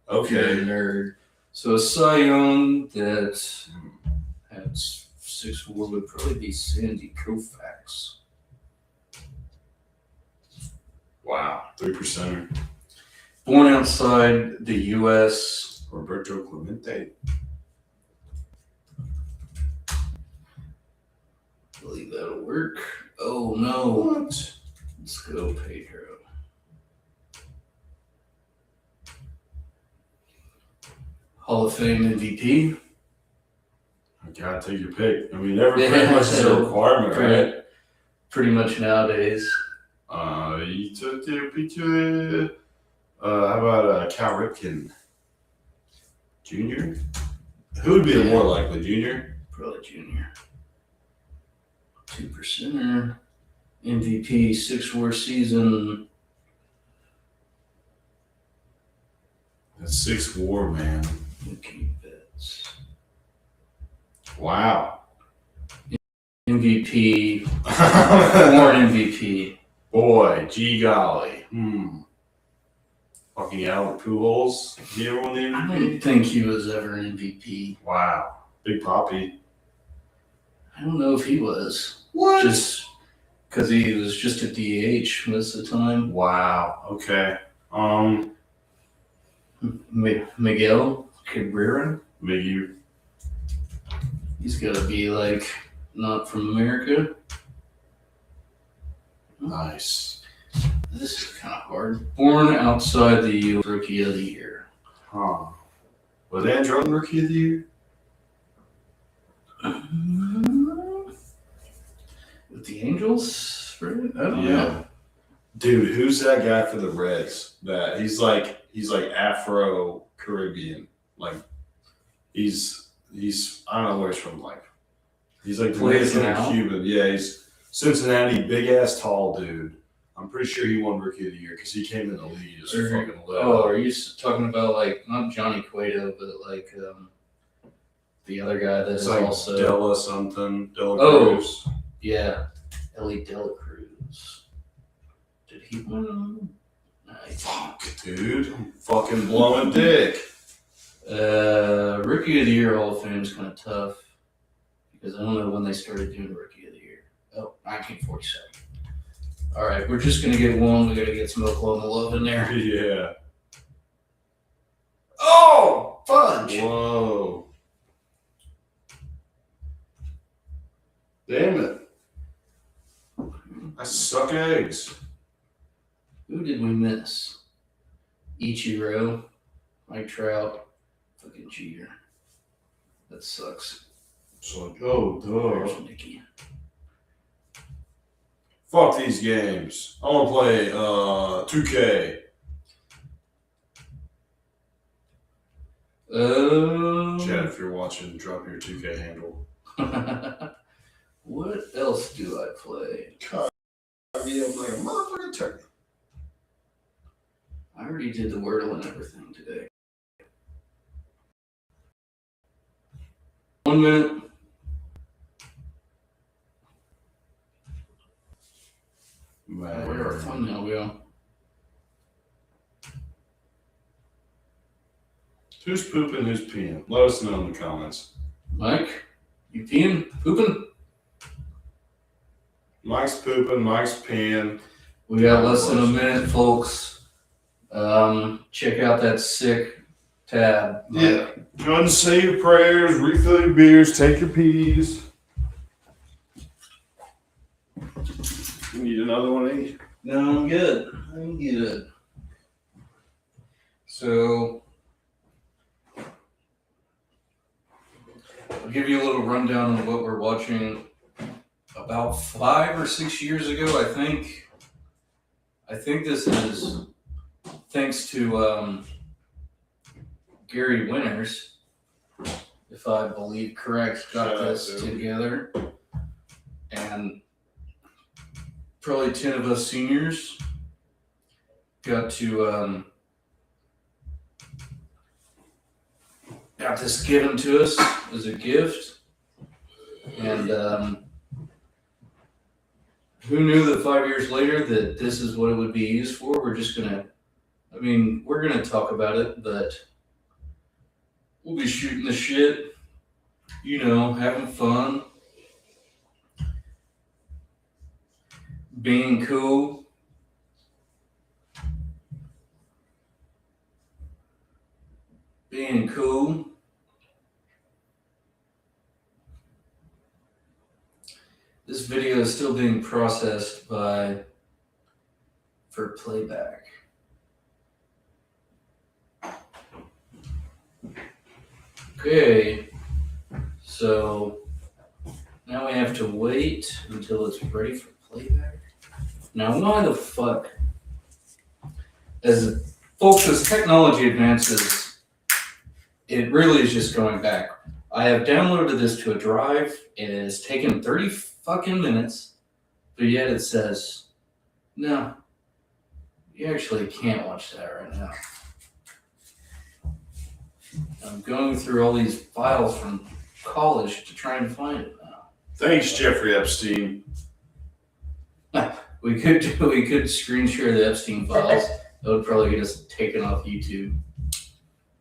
Okay.
Nerd. So a Cy Young that had 6 WAR would probably be Sandy Koufax.
Wow. 3%.
Born outside the U.S.
Roberto Clemente.
I believe that'll work. Oh no.
What?
Let's go, Pedro. Hall of Fame MVP.
I gotta take your pick. I mean, every pretty much is a requirement, right?
Pretty much nowadays.
You took your picture. How about Cal Ripken Jr.? Who would be the more likely, Junior?
Probably Junior. 2%er. MVP, 6 WAR season.
That's 6 WAR, man.
Looking bets.
Wow.
MVP. More MVP.
Boy, gee golly. Fucking Albert Pujols. He ever won the
I
MVP?
don't think he was ever an MVP.
Wow. Big Poppy.
I don't know if he was.
What?
Just because he was just a DH most of the time.
Wow. Okay.
Miguel Cabrera.
Maybe.
He's got to be like not from America.
Nice.
This is kind of hard. Born outside the U.S. Rookie of the Year.
Huh. Was Andron Rookie of the Year?
With the Angels, right? I don't know.
Dude, who's that guy for the Reds? That he's like Afro Caribbean. Like he's I don't know where he's from. Like he's like
Plays
Dominican
now?
or Cuban. Yeah, he's Cincinnati, big ass tall dude. I'm pretty sure he won Rookie of the Year because he came in the league just fucking lit.
Oh, are you talking about like not Johnny Cueto, but like the other guy that
It's
is
like
also
Della something. Dela
Oh.
Cruz.
yeah, Ellie Dela Cruz. Did he win? Nice.
Fuck, dude. I'm fucking blowing dick.
Rookie of the Year Hall of Fame is kind of tough because I don't know when they started doing Rookie of the Year. Oh, 1947. All right, we're just gonna get one. We gotta get some Oklahoma love in there.
Yeah.
Oh, fudge!
Whoa. Damn it. I suck eggs.
Who did we miss? Ichiro, Mike Trout, fucking Jeter. That sucks.
So, oh,
Where's
duh.
Mickey?
Fuck these games. I want to play 2K. Chad, if you're watching, drop your 2K handle.
What else do I play?
God, yeah, I'm like a motherfucking turkey.
I already did the Wordle and everything today. 1 minute. Where our thumbnail go?
Who's pooping, who's peeing? Let us know in the comments.
Mike, you peeing? Pooping?
Mike's pooping, Mike's peeing.
We got less than a minute, folks. Check out that sick tab. Mike.
Yeah. Go ahead and say your prayers, refill your beers, take your peas. You need another one of these?
No, I'm good. I'm good. So, I'll give you a little rundown on what we're watching. About 5 or 6 years ago, I think. I think this is thanks to Gary Winters.
if I believe correct, got
Shout out
this
to-
together. And probably 10 of us seniors got this given to us as a gift. And who knew that 5 years later that this is what it would be used for? We're gonna talk about it, but we'll be shooting the shit, having fun, being cool. This video is still being processed for playback. Okay, so now we have to wait until it's ready for playback. Now, why the fuck? As technology advances, it really is just going back. I have downloaded this to a drive, and it has taken 30 fucking minutes, but yet it says, no, you actually can't watch that right now. I'm going through all these files from college to try and find it now.
Thanks, Jeffrey Epstein.
We could screen share the Epstein files. That would probably get us taken off YouTube.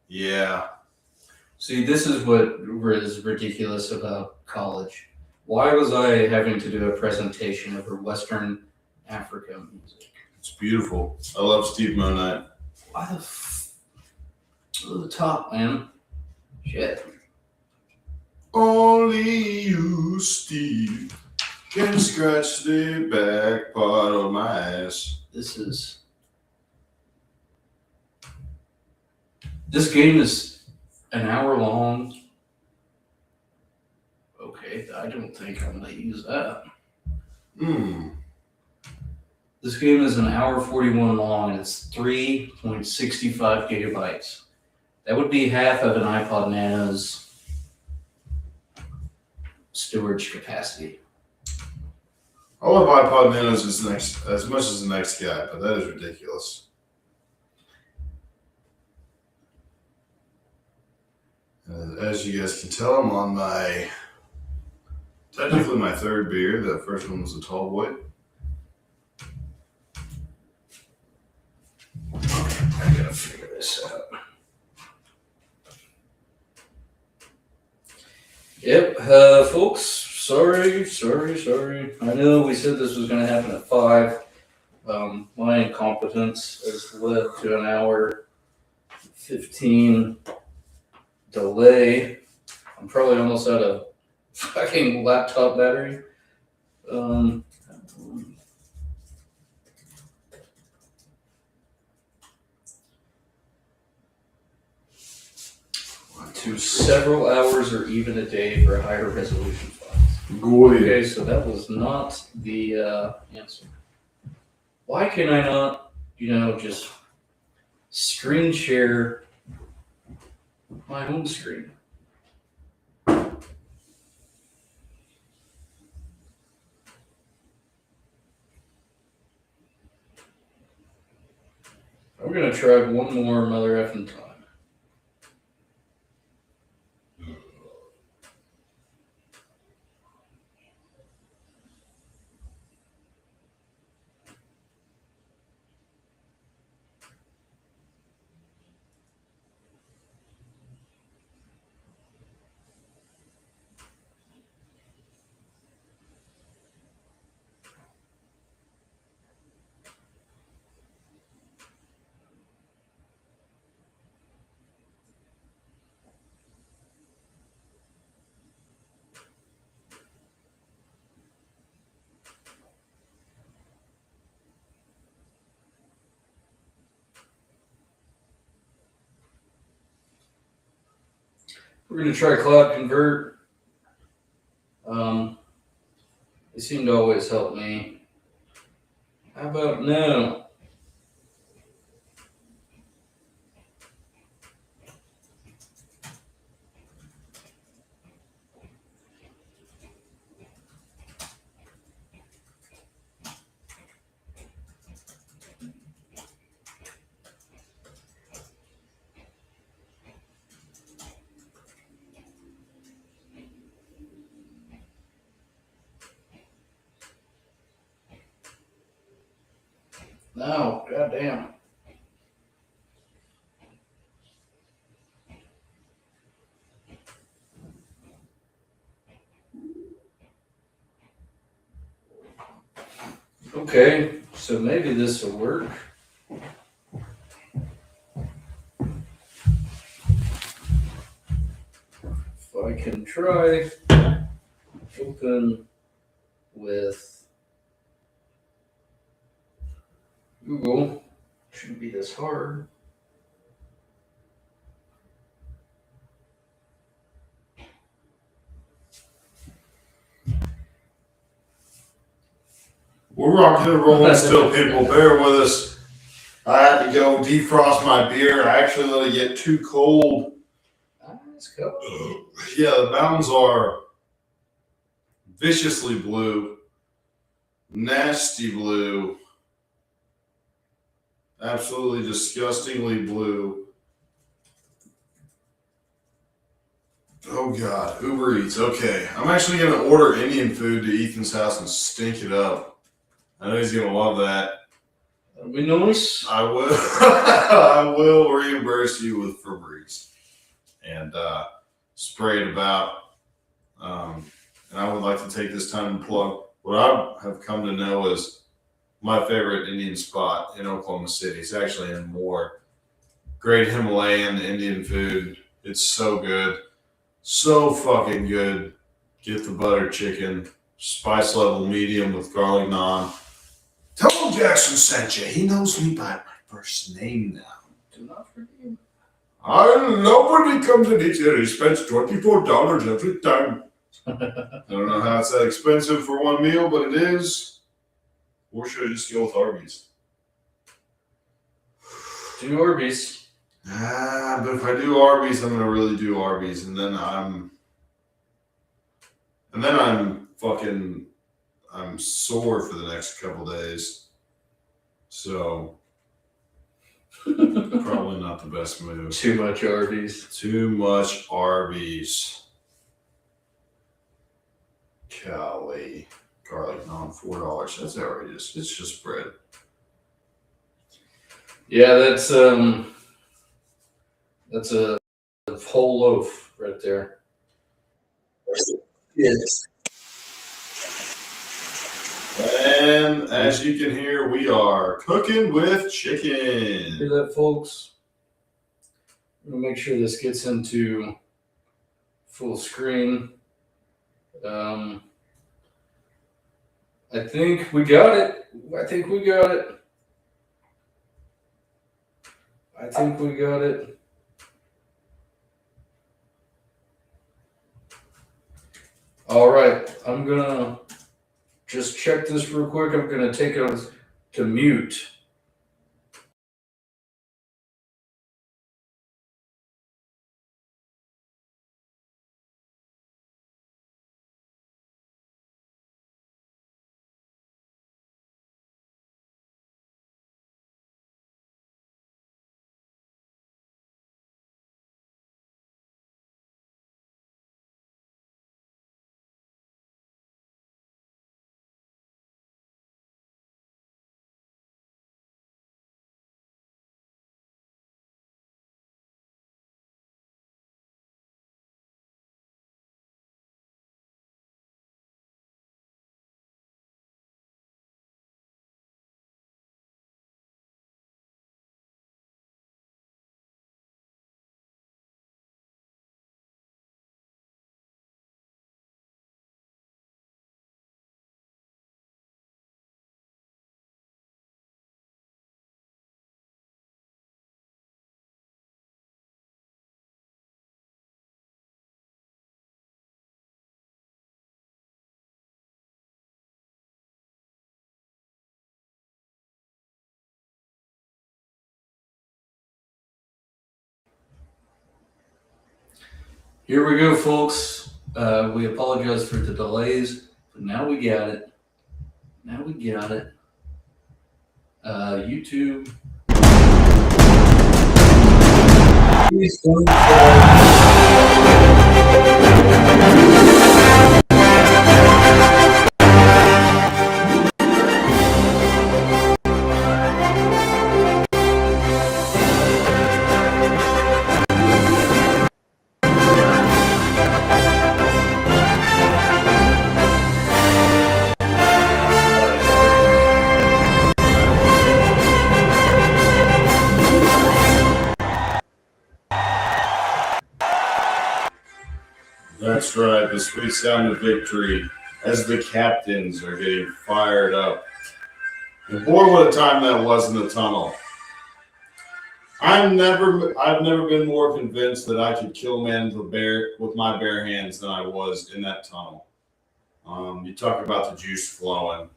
Yeah.
See, this is what is ridiculous about college. Why was I having to do a presentation over Western Africa music?
It's beautiful. I love Steve Monite.
Why go to the top, man. Shit.
Only you, Steve, can scratch the back part of my ass.
This game is an hour long. Okay, I don't think I'm gonna use that. This game is an hour 41 long, and it's 3.65 gigabytes. That would be half of an iPod Nano's storage capacity.
I love iPod Nanos as much as the next guy, but that is ridiculous. As you guys can tell, I'm on technically my third beer. The first one was a tall boy.
I gotta figure this out. Yep, folks, sorry. I know we said this was going to happen at 5. My incompetence has led to an hour 15 delay. I'm probably almost out of fucking laptop battery. To several hours or even a day for higher resolution files. Okay, so that was not the answer. Why can I not, just screen share my home screen? I'm gonna try one more mother effing time. We're going to try Cloud Convert. They seem to always help me. How about no? No, goddamn. Okay, so maybe this will work. If I can try open with Google, shouldn't be this hard.
We're rocking and rolling still, people. Bear with us. I had to go defrost my beer. I actually let it get too cold.
Let's go.
Yeah, the mountains are viciously blue, nasty blue, absolutely disgustingly blue. Oh God, Uber Eats. Okay, I'm actually gonna order Indian food to Ethan's house and stink it up. I know he's gonna love that.
That'll be nice.
I will. I will reimburse you with Febreze and spray it about. And I would like to take this time to plug what I have come to know is my favorite Indian spot in Oklahoma City. It's actually in Moore. Great Himalayan Indian food. It's so good. So fucking good. Get the butter chicken, spice level medium with garlic naan. Tell him Jackson sent you. He knows me by my first name now.
Do not forget.
I love when he comes in here. He spends $24 every time. I don't know how it's that expensive for one meal, but it is. Or should I just go with Arby's?
Do Arby's.
But if I do Arby's, I'm gonna really do Arby's, and then I'm sore for the next couple days. So probably not the best move.
Too much Arby's.
Too much Arby's. Golly. Garlic naan, $4. That's outrageous. It's just bread.
Yeah, that's a whole loaf right there. Yes.
And as you can hear, we are cooking with chicken.
Hear that, folks? I'm gonna make sure this gets into full screen. I think we got it. I think we got it. All right, I'm gonna just check this real quick. I'm gonna take it to mute. Here we go, folks. We apologize for the delays, but now we got it. YouTube. Please don't
the sweet sound of victory as the captains are getting fired up. And boy, what a time that was in the tunnel. I've never been more convinced that I could kill man with my bare hands than I was in that tunnel. You talk about the juice flowing.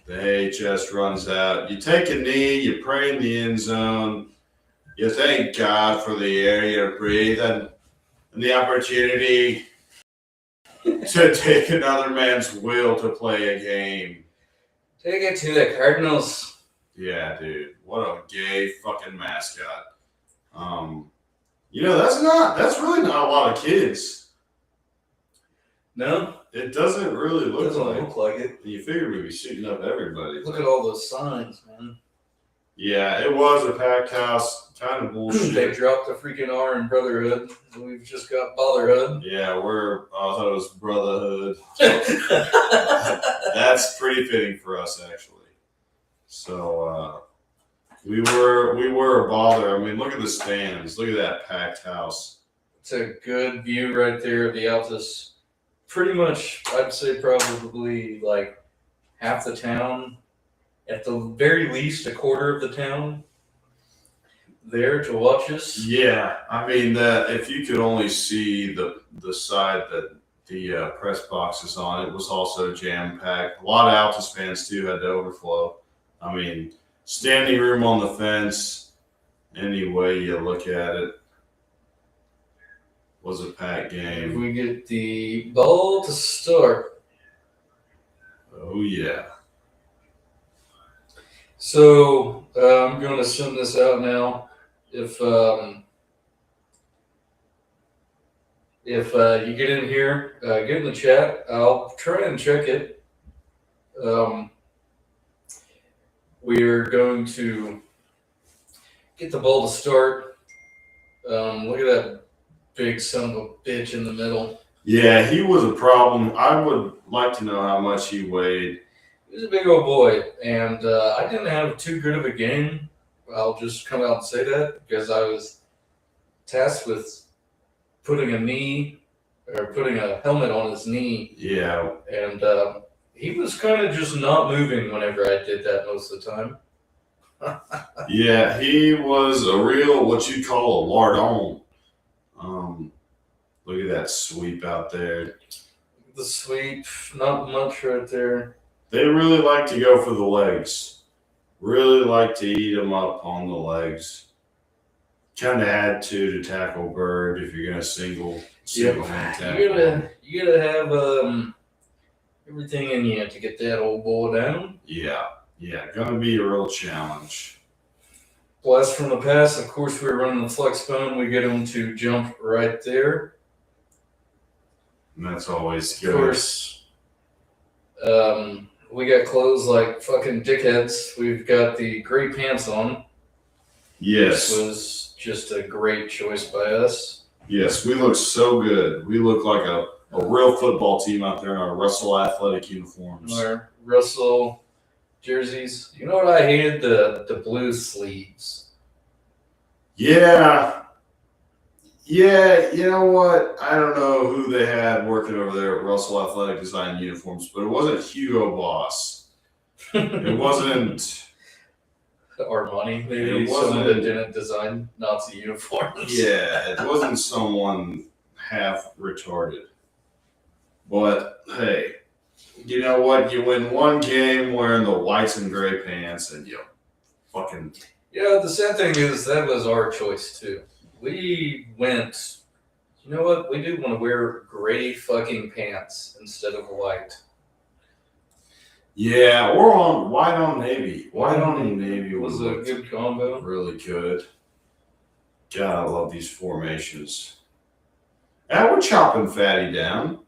The HS runs out. You take a knee, you pray in the end zone. You thank God for the air you breathe and the opportunity to take another man's will to play a game.
Take it to the Cardinals.
Yeah, dude. What a gay fucking mascot. That's really not a lot of kids.
No?
It doesn't really
It
look
doesn't
like.
look like it.
You figure we'd be shooting up everybody.
Look at all those signs, man.
Yeah, it was a packed house. Kind of bullshit.
They dropped the freaking R in Brotherhood. We've just got Botherhood.
Yeah, I thought it was Brotherhood. That's pretty fitting for us, actually. So we were a bother. I mean, look at the stands. Look at that packed house.
It's a good view right there of the Altus. Pretty much, I'd say probably like half the town, at the very least a quarter of the town there to watch us.
Yeah, I mean that if you could only see the side that the press box is on, it was also jam packed. A lot of Altus fans too had to overflow. I mean, standing room on the fence. Any way you look at it, was a packed
If
game.
we get the ball to start.
Oh yeah.
So I'm going to send this out now. If you get in here, get in the chat. I'll try and check it. We're going to get the ball to start. Look at that big son of a bitch in the middle.
Yeah, he was a problem. I would like to know how much he weighed.
He was a big old boy, and I didn't have too good of a game. I'll just come out and say that because I was tasked with putting a helmet on his knee.
Yeah.
And he was kind of just not moving whenever I did that most of the time.
Yeah, he was a real, what you'd call a lardon. Look at that sweep out there.
The sweep, not much right there.
They really like to go for the legs. Really like to eat them up on the legs. Kind of had to tackle Bird if you're gonna single hand tackle.
You gotta have everything in you to get that old boy down.
Yeah, gonna be a real challenge.
Blast from the pass. Of course, we're running the flex bone. We get him to jump right there.
And that's always
Of
good.
course, we got clothes like fucking dickheads. We've got the gray pants on.
Yes.
This was just a great choice by us.
Yes, we look so good. We look like a real football team out there in our Russell athletic uniforms.
Our Russell jerseys. You know what I hated? The blue sleeves.
Yeah, you know what? I don't know who they had working over there at Russell Athletic Design Uniforms, but it wasn't Hugo Boss. It wasn't.
Armani, maybe
It
someone
wasn't-
that didn't design Nazi uniforms.
Yeah, it wasn't someone half retarded. But hey, you know what? You win one game wearing the whites and gray pants, and you fucking.
Yeah, the sad thing is that was our choice too. We went, you know what? We do want to wear gray fucking pants instead of white.
Yeah, or on white on navy. White on navy
Was a good combo.
really good. God, I love these formations. And we're chopping Fatty down.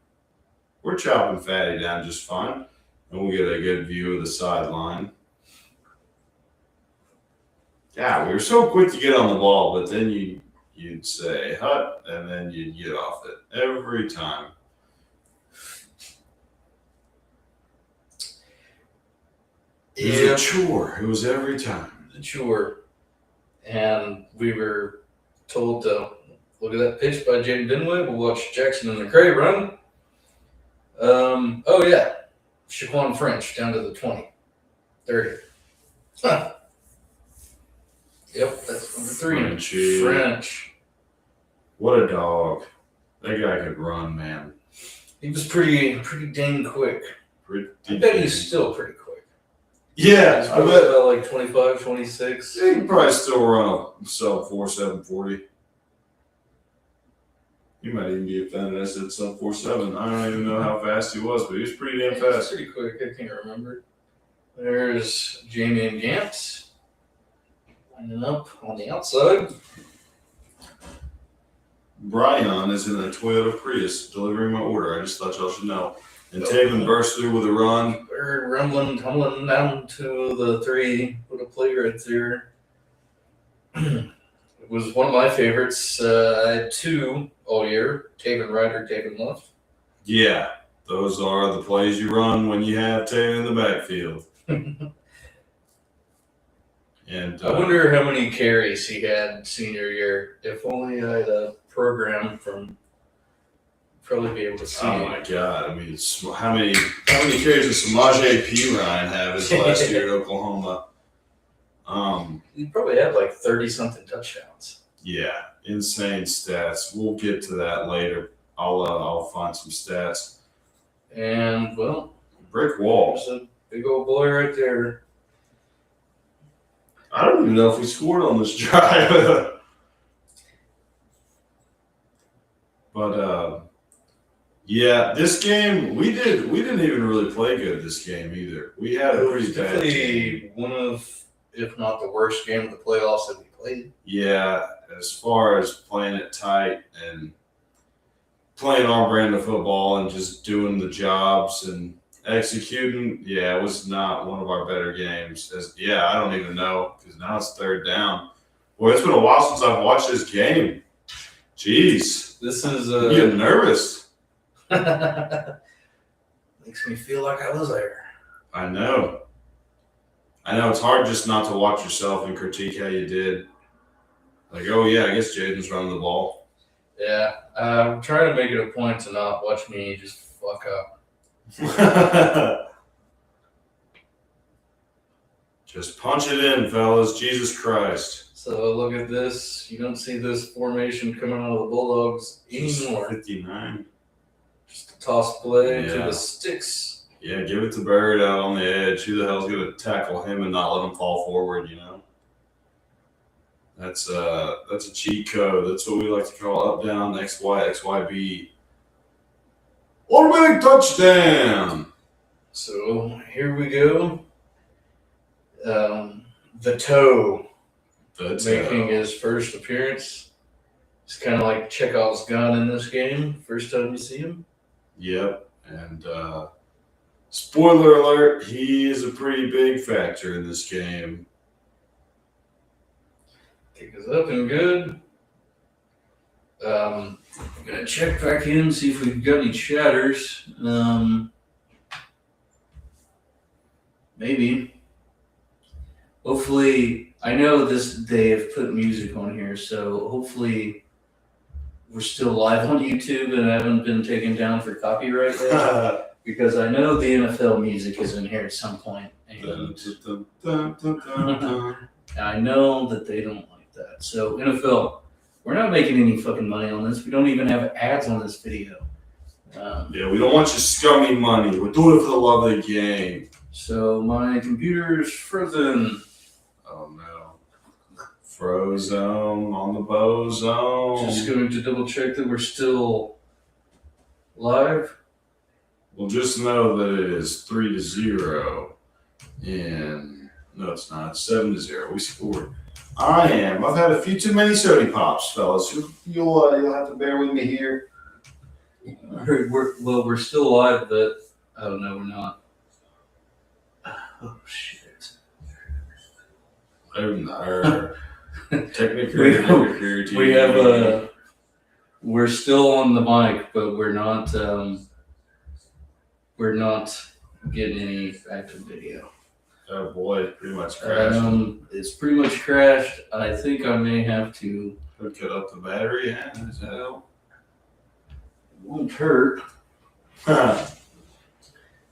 We're chopping Fatty down just fine. And we'll get a good view of the sideline. Yeah, we were so quick to get on the ball, but then you'd say hut, and then you'd get off it every time. It was a chore. It was every time.
Sure. And we were told to Look at that pitch by Jaden Dinwiddie. We'll watch Jackson and McCray run. Oh, yeah. Shaquan French down to the 20. 30. Huh. Yep, that's number 3.
Frenchie.
French.
What a dog. That guy could run, man.
He was pretty dang quick.
Pretty
I bet he's still pretty quick.
Yeah,
He's
I
probably
bet.
about like 25, 26.
He can probably still run a sub 4.740. He might even be offended I said sub 4.7. I don't even know how fast he was, but he was pretty damn
He's
fast.
pretty quick. I can't remember. There's Jamie and Gant lining up on the outside.
Brian is in a Toyota Prius delivering my order. I just thought y'all should know. And Taven burst through with a run.
They're rumbling, tumbling down to the 3. Put a play right there. It was one of my favorites. I had 2 all year. Taven right or Taven left.
Yeah, those are the plays you run when you have Taven in the backfield. And
I wonder how many carries he had senior year. If only I had a program from probably be able to see.
oh my God! I mean, how many carries does Samaje P. Ryan have his last year at Oklahoma?
He probably had like 30-something touchdowns.
Yeah, insane stats. We'll get to that later. I'll find some stats.
And well,
Brick wall.
there's a big old boy right there.
I don't even know if we scored on this drive. But yeah, this game we didn't even really play good this game either. We had a
It
pretty
was
bad game.
definitely one of, if not the worst game of the playoffs that we played.
Yeah, as far as playing it tight and playing our brand of football and just doing the jobs and executing, yeah, it was not one of our better games. I don't even know because now it's 3rd down. Boy, it's been a while since I've watched this game. Jeez,
This is
I'm getting nervous.
makes me feel like I was there.
I know it's hard just not to watch yourself and critique how you did. Like, oh yeah, I guess Jaden's running the ball.
Yeah, I'm trying to make it a point to not watch me just fuck up.
Just punch it in, fellas. Jesus Christ.
So look at this. You don't see this formation coming out of the Bulldogs anymore.
59.
Just a toss play to
Yeah.
the sticks.
Yeah, give it to Bird out on the edge. Who the hell's going to tackle him and not let him fall forward, you know? That's a cheat code. That's what we like to call up, down, XY, XYB. Automatic touchdown.
So here we go. The toe making his first appearance. It's kind of like Chekhov's gun in this game. First time you see him.
Yep. And spoiler alert, he is a pretty big factor in this game.
Kick is up and good. I'm gonna check back in, see if we've got any shatters. Maybe. Hopefully, I know they have put music on here, so hopefully we're still live on YouTube and haven't been taken down for copyright yet. Because I know the NFL music is in here at some point. And I know that they don't like that. So NFL, we're not making any fucking money on this. We don't even have ads on this video.
Yeah, we don't want your scummy money. We're doing it for the love of the game.
So my computer's frozen.
Oh no. Frozone on the bozone.
Just going to double check that we're still live.
Well, just know that it is 3-0. And no, it's not. It's 7-0. We scored. I am. I've had a few too many soda pops, fellas. You'll have to bear with me here.
We're still live, but oh no, we're not. Oh shit.
Technically,
We have we're still on the mic, but we're not getting any active video.
Oh boy, pretty much crashed.
It's pretty much crashed. I think I may have to
Hook it up the battery. Yeah, that's hell.
It won't hurt.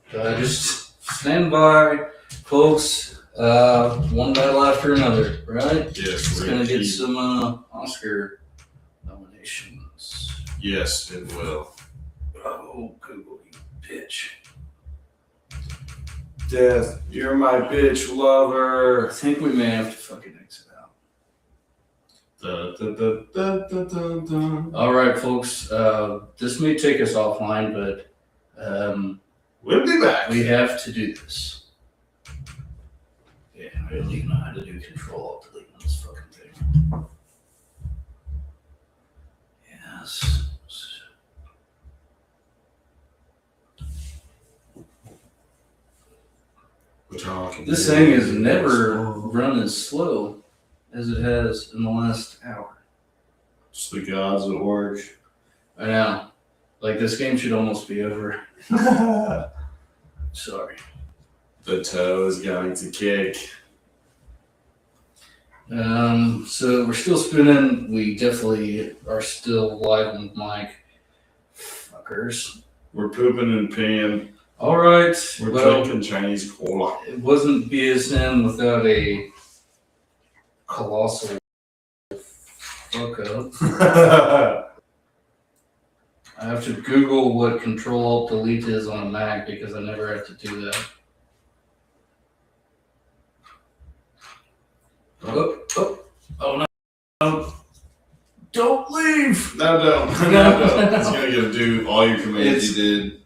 Just stand by, folks. One battle after another, right?
Yes,
It's
we're
gonna get
keep-
some Oscar nominations.
Yes, it will.
Oh, Google, you bitch!
Death, you're my bitch
I
lover.
think we may have to fucking exit out.
Da, da, da, da, da, da, da.
All right, folks. This may take us offline, but
We'll be back.
we have to do this. Yeah, I don't even know how to do Control-Alt-Delete on this fucking thing. Yes. This thing has never run as slow as it has in the last hour.
It's the gods at work.
I know. Like, this game should almost be over. Sorry.
The toe is going to kick.
So we're still spinning. We definitely are still live with Mike. Fuckers.
We're pooping and peeing.
All right.
We're
Well,
drinking Chinese cola.
it wasn't BSN without a colossal fuck up. I have to Google what Control-Alt-Delete is on a Mac because I never have to do that. Oh no. No. Don't leave!
No, don't. No, don't. It's going to do all your commands you did.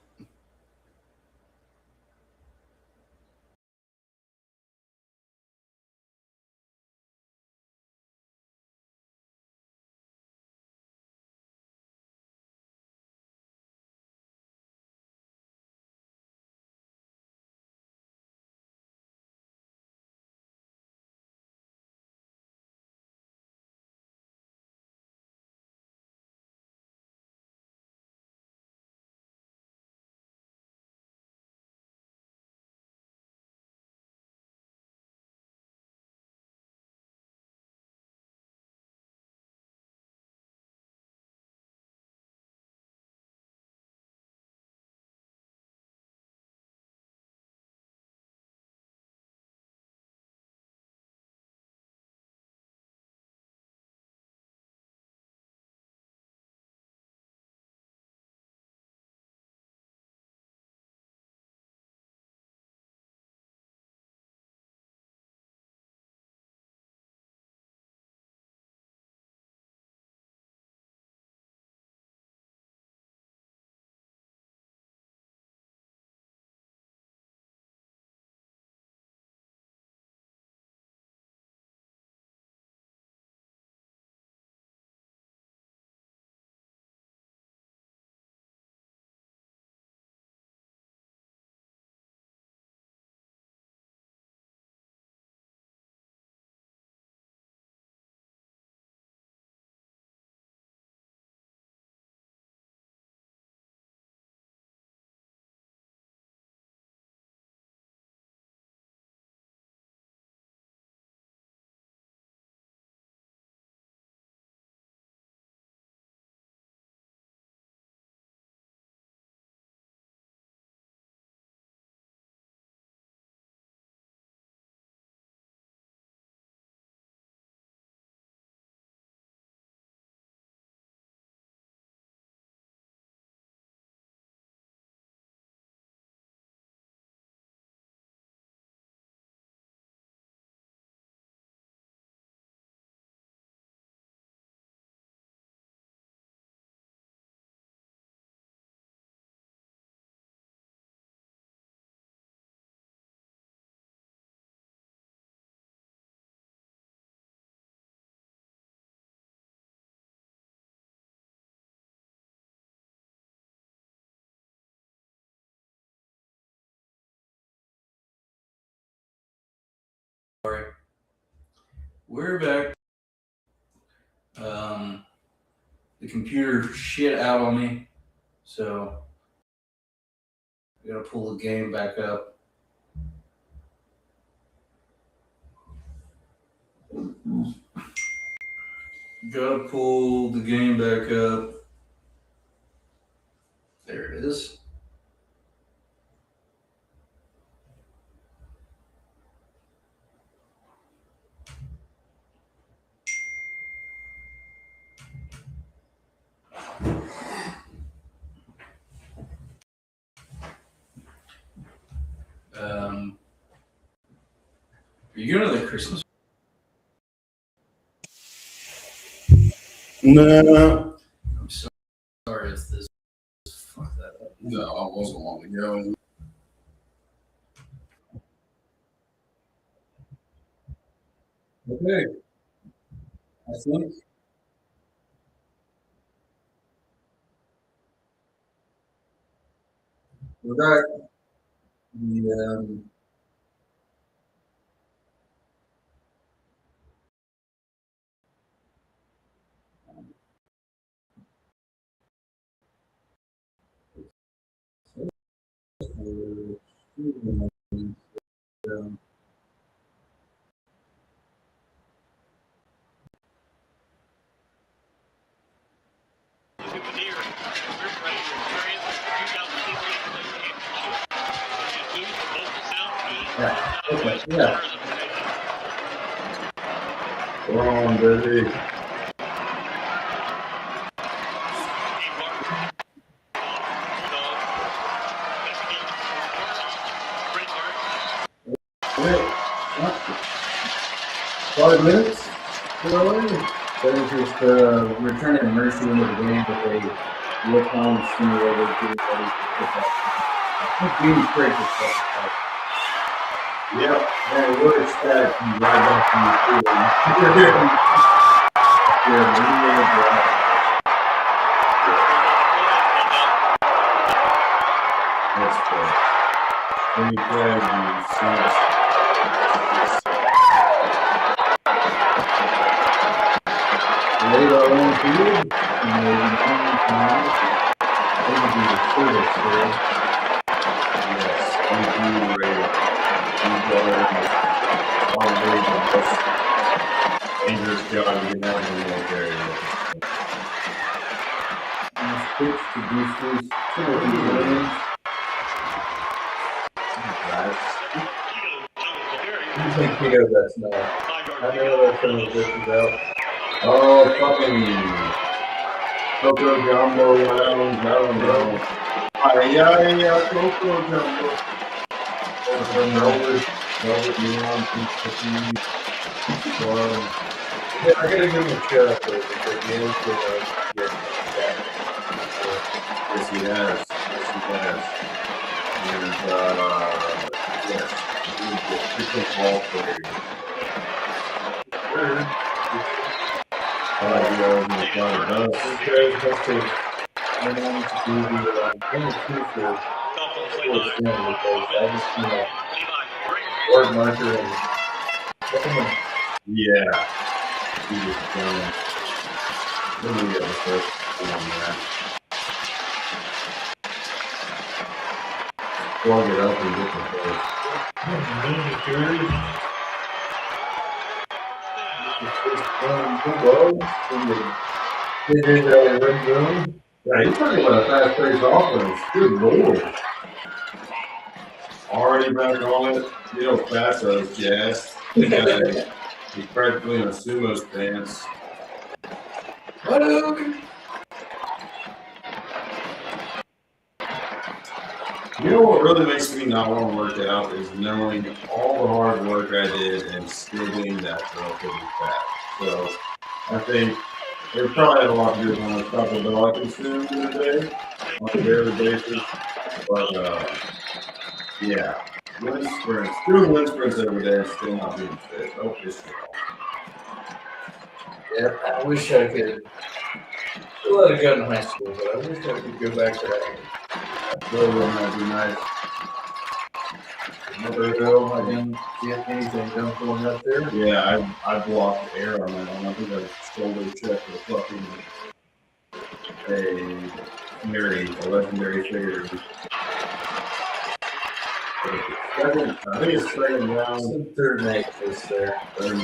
We're back. The computer shit out on me, so I gotta pull the game back up. Gotta pull the game back up.
There it is. Are you going to the Christmas?
No.
I'm sorry if this. Fuck that up.
No, I wasn't wanting to go.
Okay. I think we're back. The,
Yeah. Okay. Yeah. Come on, baby. Wait. 5 minutes?
That is just returning Mercy into the game with a look-on simulator to everybody. Being crazy.
Yeah. Man, we're ecstatic to be right back from the field. That's good. Very glad you see us.
Laid our own field, and they will be the service there.
Yes, thank you, Ray. Long days of this dangerous job you have in the military.
Nice pitch to Boosters. Timothy Williams.
You think he goes that's not. I know that's some of this is out.
Oh, fucking Coco Jumbo Lounge, I don't know. Ay, Coco Jumbo. Velvet Neon, Pizza.
Yeah, I gotta give him a shout out there because he is good.
Yes, he has. And, yes, he's a ball player. I like the old McDonald does.
I wanted to do the NXT for sports channel because I just word marker and
Yeah. He was done. Let me get the first one on that. Plug it up and get the first. Yeah, he's talking about a fast-paced offense. Good lord. Already back on it. You know, fast those jazz. He's practically in a sumo stance. You know what really makes me not want to work out is knowing all the hard work I did and still being that relatively fat. So I think it probably had a lot to do with how much Taco Bell I consumed in a day on a daily basis. But yeah, wind sprints, doing wind sprints every day and still not being fit. Oh, it's
yeah, I wish I could. Still had a gun in high school, but I wish I could go back to that.
really might be nice.
Another go, I didn't get anything done going up there.
Yeah, I blocked air on that one. I think I shoulder checked the fucking a legendary figure. Second, I think it's second down.
Third and 8 is there.
Third and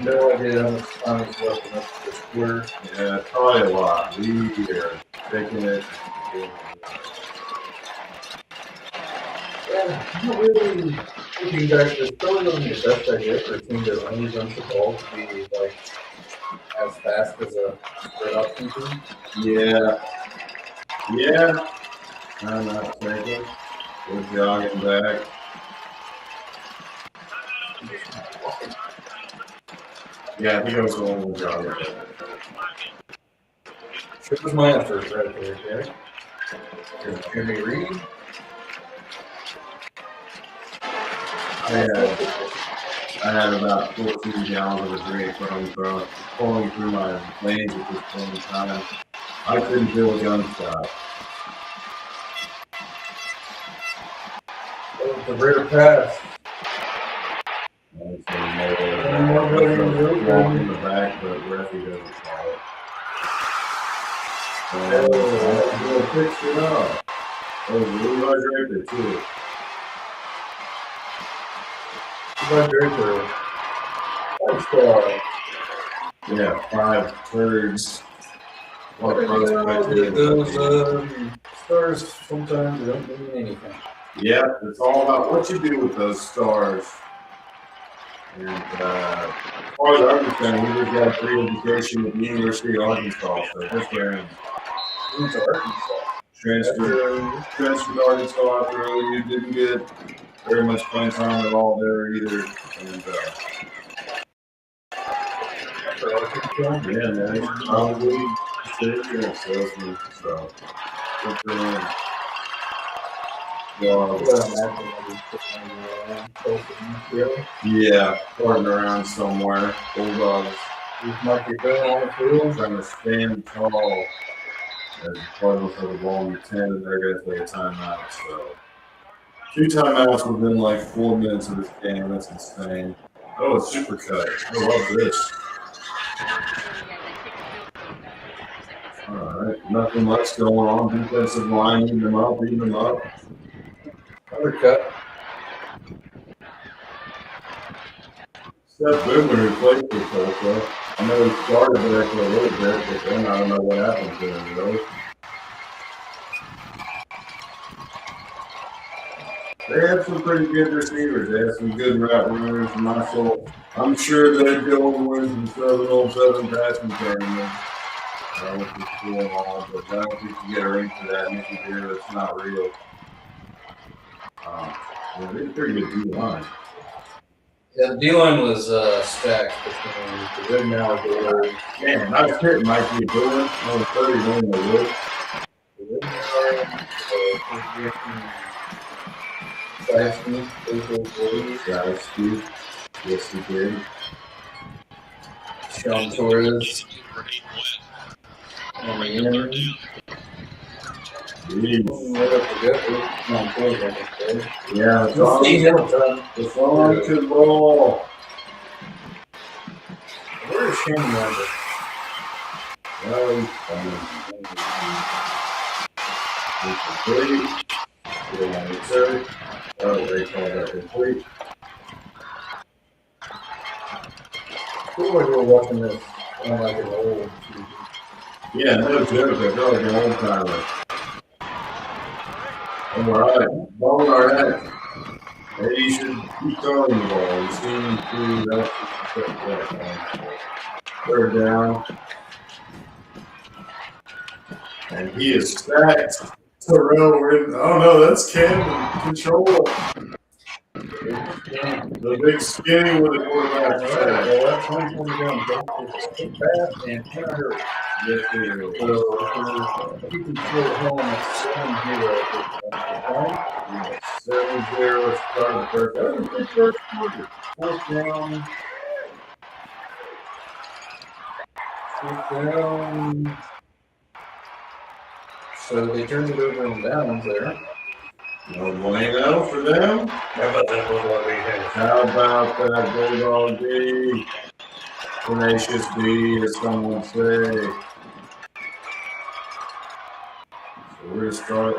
8.
No idea how much time is left in this quarter.
Yeah, probably a lot. We are taking it.
Yeah, not really looking back. There's probably not the best idea for a team that only runs the ball to be like as fast as a spread option team.
Yeah. Yeah. I'm not taking. We're jogging back. Yeah, I think I was going with jogging back.
Sure was my effort right there, Jack. Hear me read.
I had about 14 gallons of a drink flowing through my veins at this point in time. I couldn't feel a gunshot.
That was a rare pass.
Walk in the back, but referee doesn't call it. We'll fix it up. Oh, Levi's right there, too. Yeah, 5 turds.
Those stars sometimes don't mean anything.
Yeah, it's all about what you do with those stars. And as far as I'm concerned, we just got pre-education at the University of Arkansas, so that's where I'm.
Who's Arkansas?
Transferred to Arkansas after OU, didn't get very much playing time at all there either. And yeah, man, it's probably serious salesman, so good for him. Yeah, floating around somewhere. Bulldogs.
Might be going on the field.
Trying to stand tall as the Cardinals have the ball in the 10, and they're going to take a timeout. So, 2 timeouts within like 4 minutes of this game. That's insane. Oh, it's super cut. I love this. All right, nothing much going on. Defensive line eating them up.
Undercut.
Seth Goodwin replaced this also. I know he started there for a little bit, but then I don't know what happened to him, really. They have some pretty good receivers. They have some good route runners. I'm sure they'd go and win some Southern passing tournament. Which is cool and all, but I don't think you get a ring for that. And if you do, it's not real. Yeah, they're pretty good D-line.
Yeah, the D-line was stacked between the Red and Alligator.
Man, I was hitting Mike B. Dillon on the 30 going to wood.
The Red and
Yes, he did.
Sean Torres. On the end.
Yeah, the phone could roll.
Where is Shane Wonder?
Well, he's coming. Complete. Oh, they call that complete.
I feel like we're watching this on like an old TV.
Yeah, no joke. I feel like an old timer. All right. Maybe you should keep throwing the ball. You seem to that. Third down. And he is stacked. Terrell, oh no, that's Cam control. The big skinny with the quarterback.
Well, that's 20 down. Don't fast and can't hurt.
Yes, they do.
You can throw home at 7-0.
7-0 start the first. That was a good first quarter.
Fourth down. So they turned it over on downs there.
No bueno for them.
How about that Bulldog defense?
How about that Bulldog D? Tenacious D, as some would say. So we're going to start.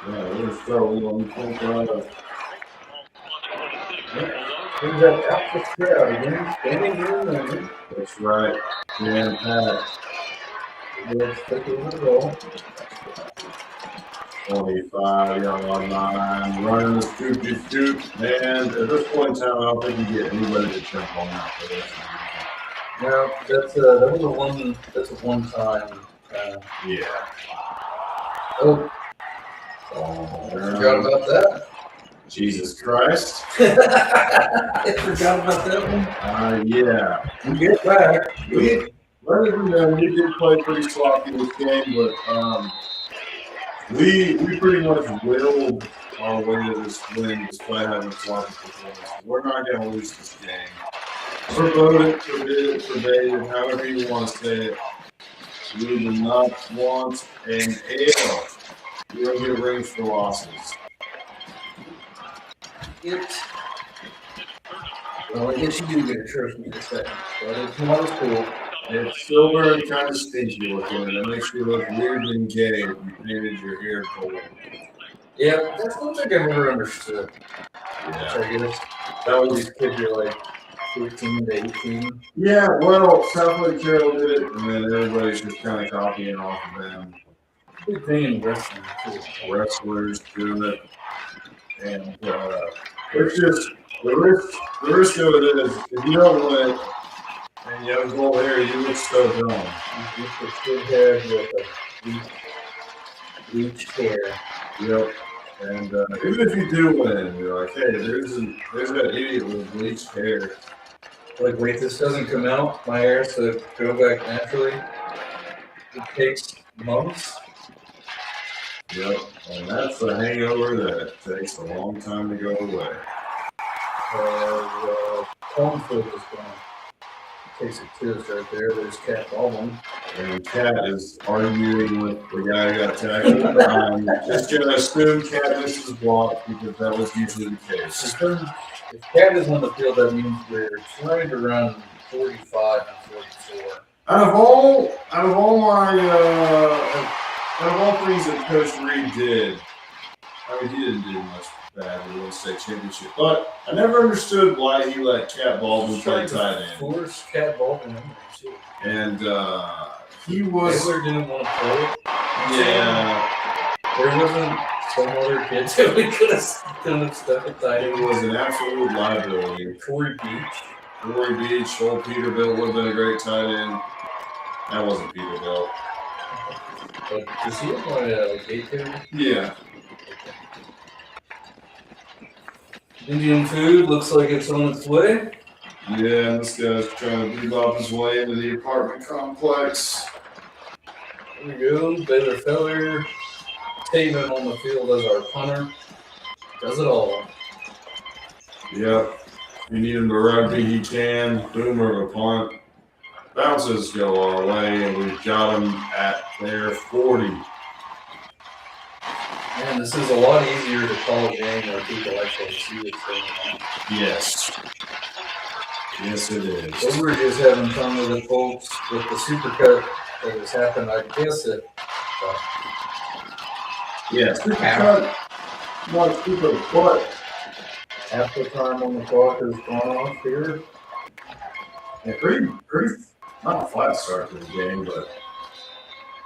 Yeah, we're going to start with 1.5.
Who's that Altus crowd again? Standing room.
That's right. Dan Pat.
Let's take it with a roll.
25-yard line, running the scoop, and at this point in time, I don't think you get anybody to jump on that for this.
No, that's a one-time.
Yeah.
Oh,
Oh,
forgot about that.
Jesus Christ.
I forgot about that one.
Yeah.
We get back.
Rather than we did play pretty sloppy this game, but we pretty much willed our way to this win despite having sloppy performance. We're not going to lose this game. Forbade it, however you want to say it. We do not want an L. We don't get rings for losses.
Well, I guess you do get a trust me in a second. But it's not as cool.
It's silver and kind of stinky looking, and it makes you look weird and gay if you painted your hair gold.
Yeah, that's one thing I've never understood.
Yeah.
I guess that was these kids are like 14 to 18.
Yeah, well, Southwood Carroll did it, and then everybody's just kind of copying off of them.
Big thing in wrestling too.
Wrestlers do it, and it's just the risk of it is if you don't win and you have gold hair, you look so dumb.
You get the kid head with a bleached hair.
Yep. And even if you do win, you're like, hey, there's that idiot with bleached hair.
Like, wait, this doesn't come out, my hair, so to go back naturally. It takes months.
Yep. And that's the hangover that takes a long time to go away.
Cornfield is gone. Takes it to us right there. There's Cat Baldwin.
And Cat is arguing with the guy who got tackled. I'm just going to assume Cat misses block because that was usually the case.
If Cat is on the field, that means we're trying to run 45 and 44.
Out of all things that Coach Reed did, I mean, he didn't do much bad in the World State Championship. But I never understood why he let Cat Baldwin play tight end.
Force Cat Baldwin in there too.
And he was.
Taylor didn't want to play it.
Yeah.
There wasn't some other kids that we could have stuck at tight
It
end.
was an absolute liability.
Corey Beach.
Old Peterbilt would have been a great tight end. That wasn't Peterbilt.
But does he have my gate there?
Yeah.
Indian food looks like it's on its way.
Yeah, and this guy's trying to bebop his way into the apartment complex.
There we go. Baylor Feller. Taven on the field as our punter. Does it all.
Yep. If you need him to rugby, he can. Boomer of a punt. Bounces go our way, and we've got him at their 40.
Man, this is a lot easier to call a game where people actually see what's going on.
Yes. Yes, it is.
So we're just having fun with it, folks, with the supercut that has happened. I guess it.
Yes. Supercut. Not super, but
Half the time on the clock has gone off here.
yeah, pretty, not a flat start to the game, but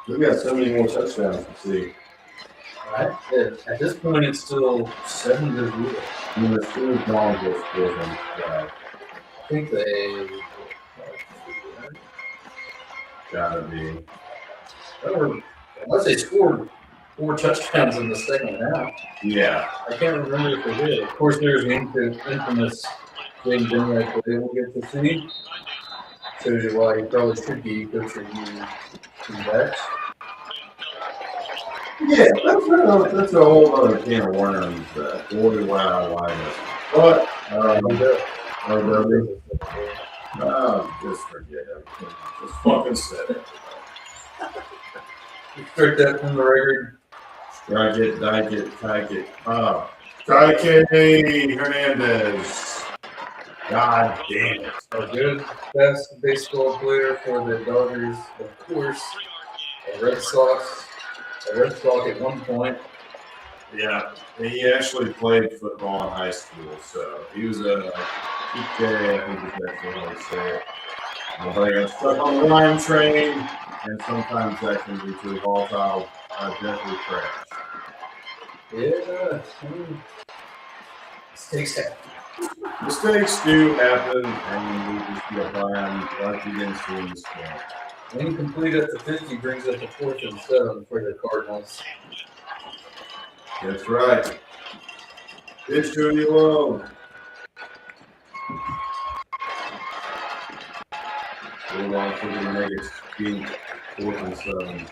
we've got so many more touchdowns to see.
Right. At this point, it's still 7-0.
I mean, as soon as Long gets given,
I think they.
gotta be.
Unless they scored 4 touchdowns in the second half.
Yeah.
I can't remember if they did. Of course, there's the infamous James Enright that they will get to see. Shows you why he probably should be coaching you backs.
Yeah, that's a whole other can of worms. Boy, wow, why not? But, just forget it. Just fucking said it.
Strike that from the record.
Strike it, dike it, kike it. Kike Hernandez. God damn it.
A good, best baseball player for the Dodgers, of course. The Red Sox. The Red Sox at one point.
Yeah, he actually played football in high school, so he was a Okay, I think it's actually how I say it. But I got stuck on the line train, and sometimes that can be too volatile. Definitely crash.
Yeah. Mistakes happen.
Mistakes do happen, and we just get by on like against doing this game.
Incomplete at the 50 brings up a 4th and 7 for the Cardinals.
That's right. Pitch to you low. Hold on for the negative speed. 4th and 7.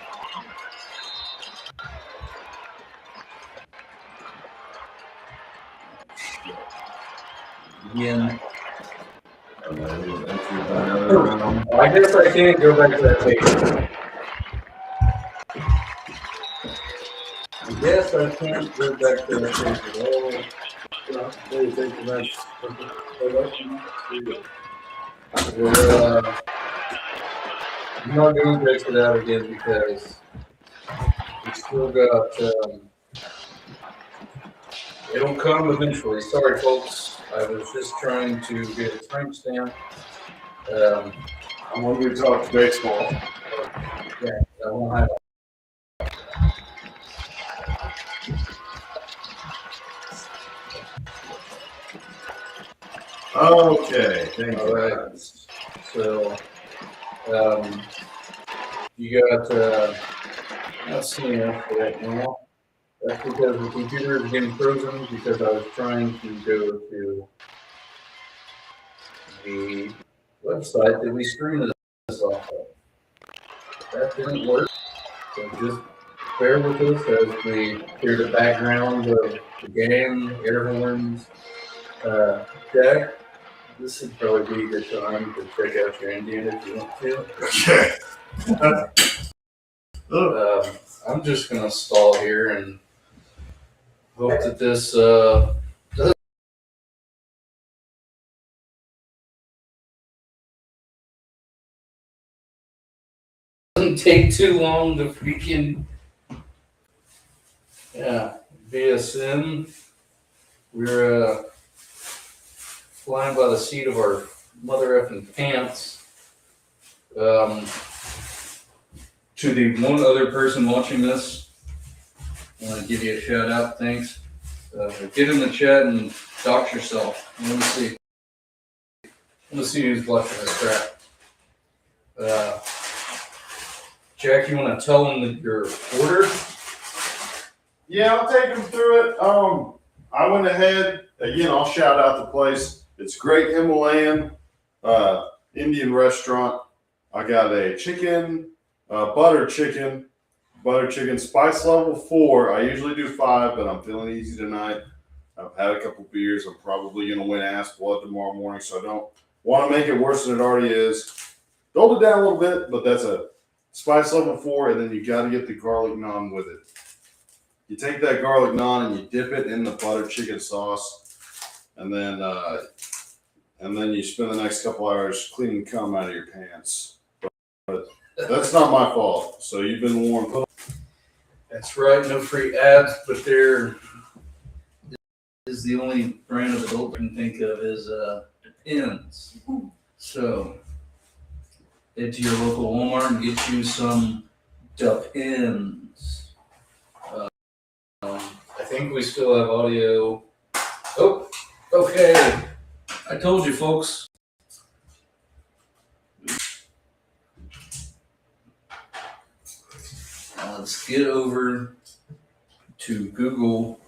Again.
Round.
I guess I can't go back to that page. I guess I can't go back to that page at all. I'm not going back to that again because we still got. It'll come eventually. Sorry, folks. I was just trying to get a timestamp.
I'm when we talk baseball.
Yeah, I won't have.
Okay, thank you.
All right. So, you got not seeing it right now. That's because the computer is getting frozen because I was trying to go to the website that we streamed this off of. That didn't work. So just bear with us as we hear the background of the game, air horns, Jack. This would probably be a good time to check out your Indian if you want to.
Okay.
I'm just going to stall here and hope that this doesn't take too long to freaking BSN. We're flying by the seat of our mother effing pants. To the one other person watching this, I want to give you a shout out. Thanks. Get in the chat and dox yourself. Let me see. Let me see who's watching this crap. Jack, you want to tell them your order?
Yeah, I'll take them through it. I went ahead again. I'll shout out the place. It's Great Himalayan Indian restaurant. I got a chicken, butter chicken spice level 4. I usually do 5, but I'm feeling easy tonight. I've had a couple beers. I'm probably gonna win ass blood tomorrow morning, so I don't want to make it worse than it already is. Dulled it down a little bit, but that's a spice level 4, and then you got to get the garlic naan with it. You take that garlic naan and you dip it in the butter chicken sauce, and then you spend the next couple hours cleaning cum out of your pants. But that's not my fault. So you've been warned.
That's right. No free ads, but there is the only brand of adult I can think of is Depends. So head to your local Walmart and get you some Depends. I think we still have audio. Oh, okay. I told you, folks. Let's get over to Google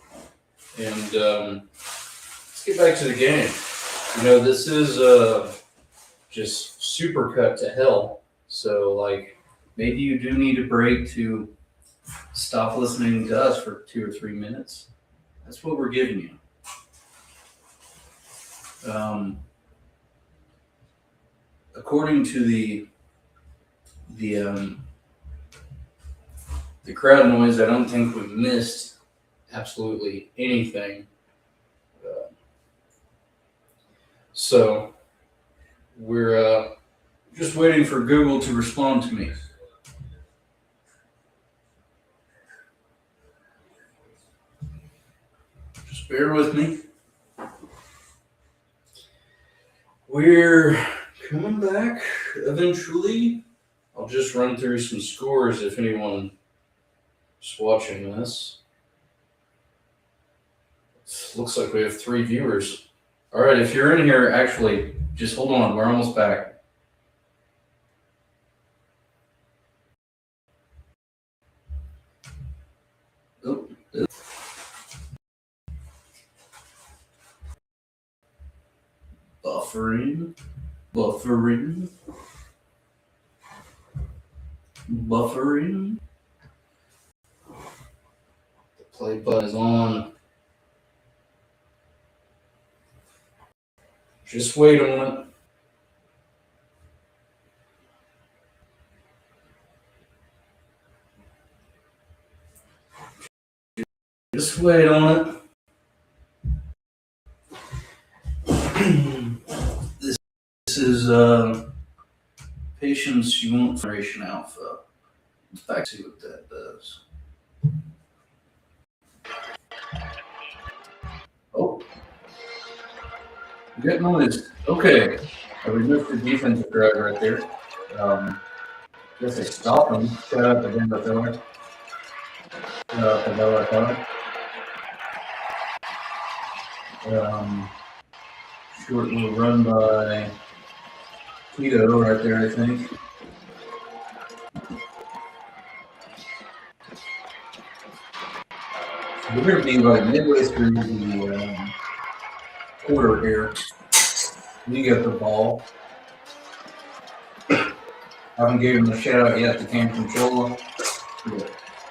and let's get back to the game. You know, this is just super cut to hell. So, like, maybe you do need a break to stop listening to us for 2 or 3 minutes. That's what we're giving you. According to the crowd noise, I don't think we've missed absolutely anything. So we're just waiting for Google to respond to me. Just bear with me. We're coming back eventually. I'll just run through some scores if anyone is watching this. Looks like we have 3 viewers. All right, if you're in here, actually, just hold on. We're almost back. Oh, buffering. The play button is on. Just wait on it. Just wait on it. This is patience you want generation alpha. Let's back see what that does. Oh, you got noise. Okay, we missed the defensive drive right there. Guess they stopped him. Shout out to Denver Filler. Shout out to Bella Filler. Short little run by Tito right there, I think. We're going to be like midway through the quarter here. We got the ball. Haven't given him a shout out yet to Cam Controller.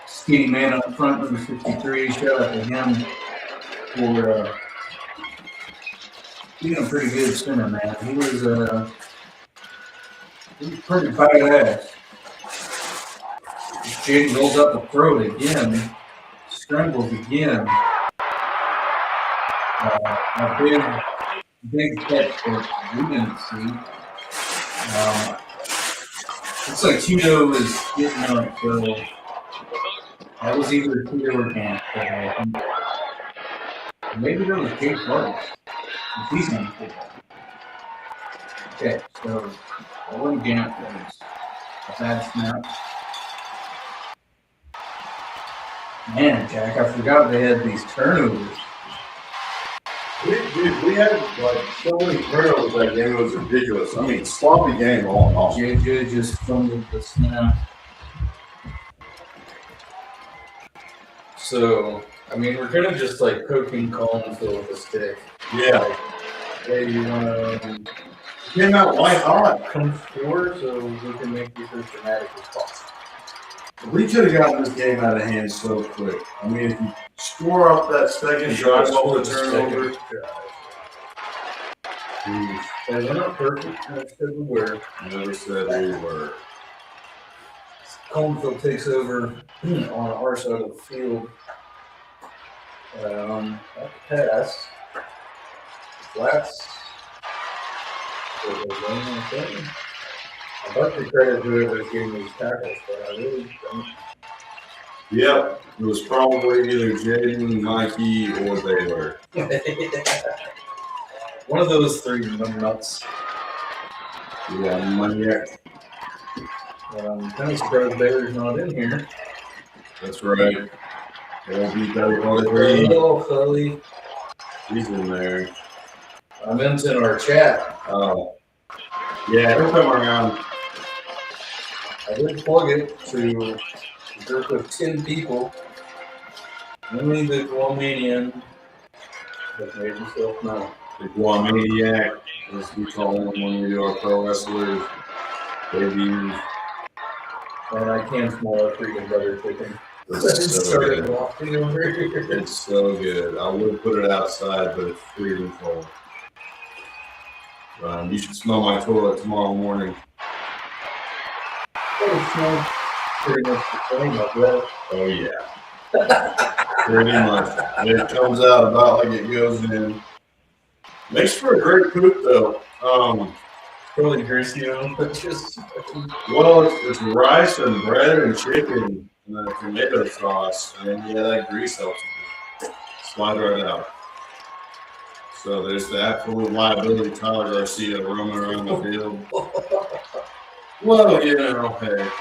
Skinny man up front, number 53. Shout out to him for being a pretty good center, man. He was pretty badass. Jaden rolls up the throat again. Scrambles again. A big catch that we didn't see. Looks like Tito is getting up, so that was either Tito or Camp. Maybe that was Jake Clark. He's on the football. Okay, so Owen Gant plays a bad snap. Man, Jack, I forgot they had these turnovers.
We had like so many turnovers that game. It was ridiculous. I mean, sloppy game all in all.
JJ just fumbled the snap. So, I mean, we're gonna just like poking Collinsville with a stick.
Yeah.
Like, hey, you wanna
Came out white hot.
come forward so we can make this as dramatic as possible?
We could have gotten this game out of hand so quick. I mean, if you score up that second drive off the turnover.
We're not perfect. That's because we were.
Never said we were.
Collinsville takes over on our side of the field. That pass. Flats. I'd like to credit whoever's giving these tackles, but I really don't.
Yep. It was probably either Jaden, Mikey, or Baylor.
One of those 3 nuts.
Yeah, maniac.
I'm kind of surprised Baylor's not in here.
That's right. They'll be better on the
Oh, Hully.
He's in there.
I meant in our chat.
Oh. Yeah, he'll come around.
I did plug it to a group of 10 people. Only the Guamanian has made himself known.
The Guamaniac, as we call him when we do our pro wrestlers. Babies.
And I can smell our freaking butter chicken.
It's so
Started
good.
walking over here.
It's so good. I would put it outside, but it's freezing cold. You should smell my toilet tomorrow morning.
It smells pretty much the same, I bet.
Oh, yeah. Pretty much. It comes out about like it goes in. Makes for a great poop, though.
Probably greasy on, but just.
Well, it's rice and bread and chicken and a tomato sauce. And yeah, that grease helps slide right out. So there's the absolute liability, Tyler Garcia, roaming around the field. Well, hey,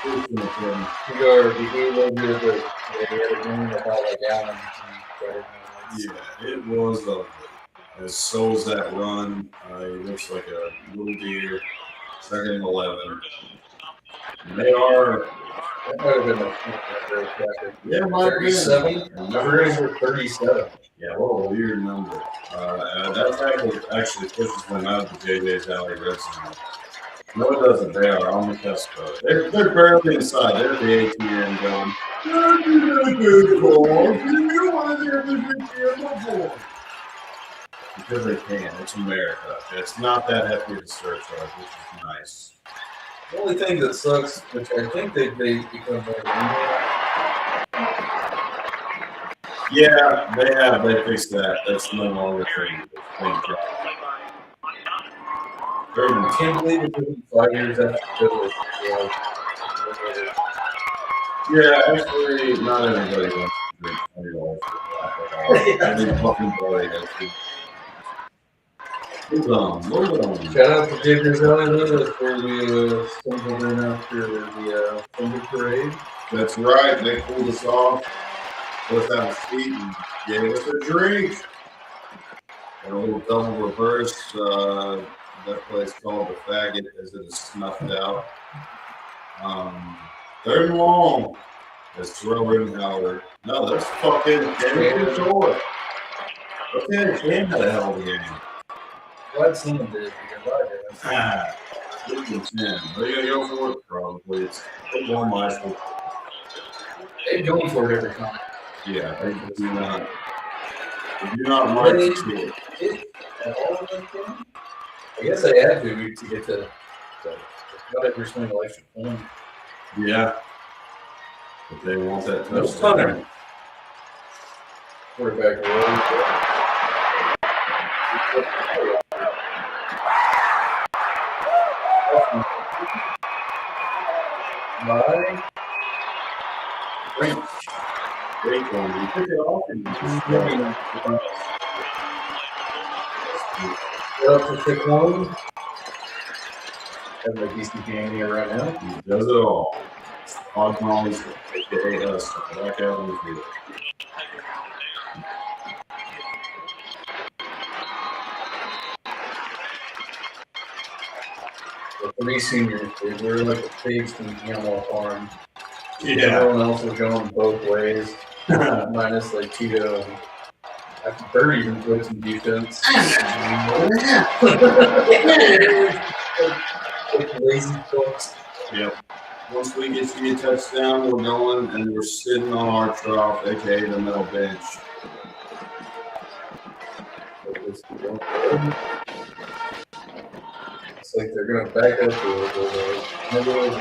who's gonna kill him?
We are a little bit of a game about like Allen.
Yeah, it was ugly. As so is that run. He looks like a little deer. 2nd and 11. They are.
That might have been a great record.
Yeah, might have been.
37. Never over 37.
Yeah, what a weird number. That actually pushes them out of the JJ's Alley Red Zone. No, it doesn't. They are on the cusp of it. They're barely inside. They're the ATM going. Because they can. It's America. It's not that hefty to surcharge, which is nice.
The only thing that sucks, which I think they become more
Yeah, they have. They fixed that. That's no longer thing.
I can't believe it took me 5 years after the
Yeah, actually, not everybody wants to drink $20 for that. Every fucking body has to. Move on.
Shout out to JJ's Alley. That's where we stumbled in after the Thunder Parade.
That's right. They pulled us off, put us out of feet, and gave us a drink. And a little double reverse. That place called the Faggot, as it is snuffed out. 3rd and long. That's Terrell Rittenhauer. No, that's fucking Kenny Short. Okay, Cam had a hell of a game.
Glad someone did because I did.
Look at 10. They're going to go for it, probably. It's football maestro.
They're going for it every time.
Yeah, they do not. They do not like to
it. At all of that game? I guess I had to get to not every single extra point.
Yeah. But they want that
No
touchdown.
stunner. Quarterback roll. Bye.
Great one. You took it off and you just throw it.
Up to pick one. Having a decent game here right now.
He does it all. Hog Molly's, aka us, back out on the field.
The 3 seniors, they were like the pigs from Animal Farm.
Yeah.
Everyone else was going both ways, minus like Tito. After Bird even played some defense. Like lazy folks.
Yep. Once we get to a touchdown, we're going and we're sitting on our trough, aka the middle bench.
It's like they're going to back up to it. Never was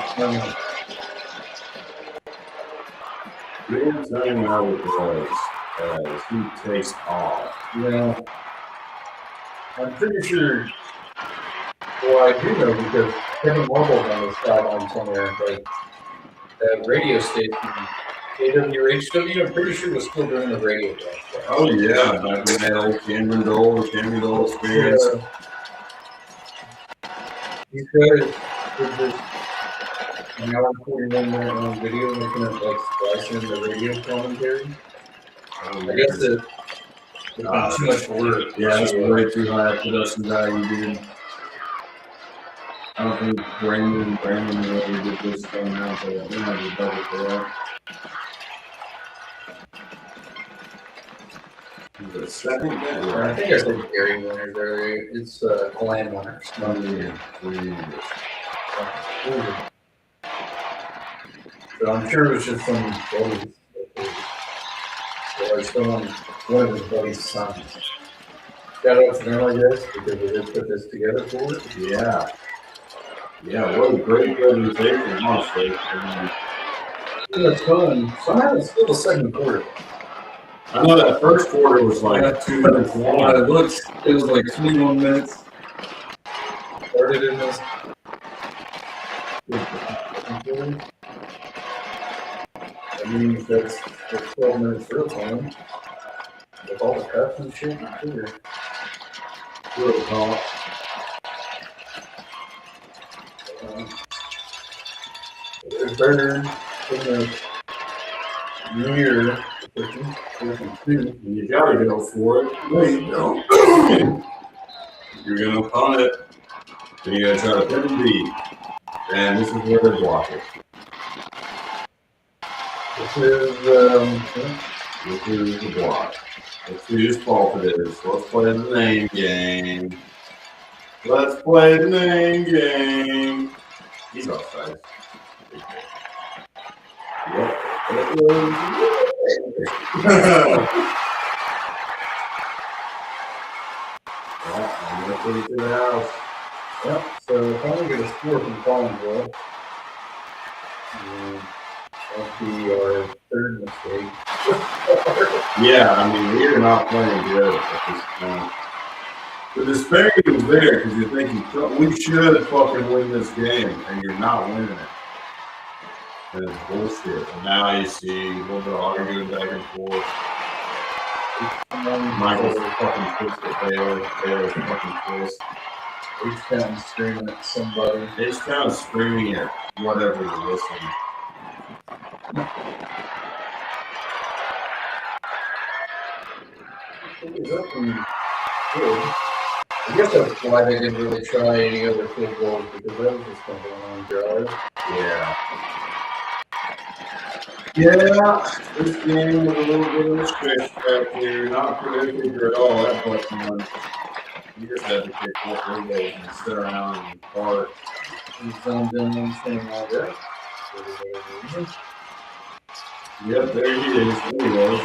We're telling how it was as he takes off.
Yeah. I'm pretty sure. Well, I do know because Kevin Marble's on the sideline somewhere, but that radio station, KWHW, I'm pretty sure was still doing the radio broadcast.
Oh, yeah. Back in that old Cameron Dole experience.
These guys did this an hour and 41 minute long video looking at like splicing the radio commentary. I guess it would be too much work.
Yeah, it's way too high production value, dude. I don't think Brandon really did this thing now, but I think I did double for that. The second
I think I said Gary winners earlier. It's Glenn winners. So I'm sure it was just some buddies. Or someone, one of his buddies' sons. Shout out to them, I guess, because they did put this together for it.
Yeah. Yeah, what a great presentation, honestly.
It's fun. Somehow it's still the second quarter.
I know that first quarter was like 2 minutes
When
long.
I looked, it was like 21 minutes. Started in this. That means that's 12 minutes real time. With all the cuts and shit, I'm sure.
Good call.
Third in the year.
You gotta go for it. No, you don't. You're gonna punt it. Then you gotta try to pin and beat. And this is where they block it.
This is
the block. Let's see whose fault it is. Let's play the name game. Let's play the name game. He's offside. Yep. I'm gonna put it to the house.
Yep, so if I'm going to get a score from Collinsville, that'll be our third mistake.
Yeah, I mean, we're not playing good at this point. The disparity was there because you're thinking, we should fucking win this game, and you're not winning it. And it's bullshit. And now you see a little bit of arguing back and forth. Michael's fucking pissed at Baylor. Baylor's fucking pissed.
H-Town screaming at somebody.
H-Town screaming at whatever you're listening.
I guess that's why they didn't really try any other field goals, because that was just going to be a long drive.
Yeah. Yeah, this game was a little bit of a stretch back here. Not predictable at all. That fucking one. You just had to kick 4 free goals and sit around and park.
He's done anything like that.
Yep, there he is. There he is.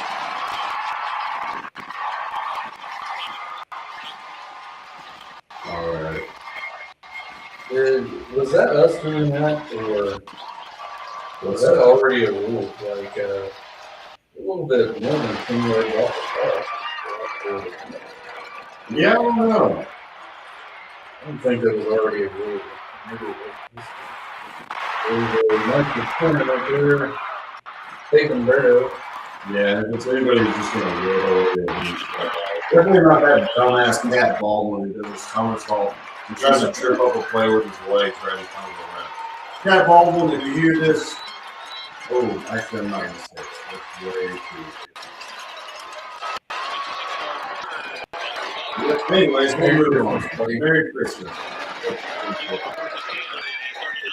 All right.
Was that us doing that, or was that already a rule? Like a little bit more than 10 yards off the ball.
Yeah, I don't know.
I don't think that was already a rule. Maybe it was. There's a nice corner up there. Taking Berto.
Yeah, if it's anybody who's just going to roll over and definitely not that dumbass Matt Baldwin who does his somersault. He tries to trip up a play with his legs right in front of the rim. Matt Baldwin, if you hear this, oh, actually, I'm not going to say it. That's way too easy. Anyways, we'll move on. Merry Christmas.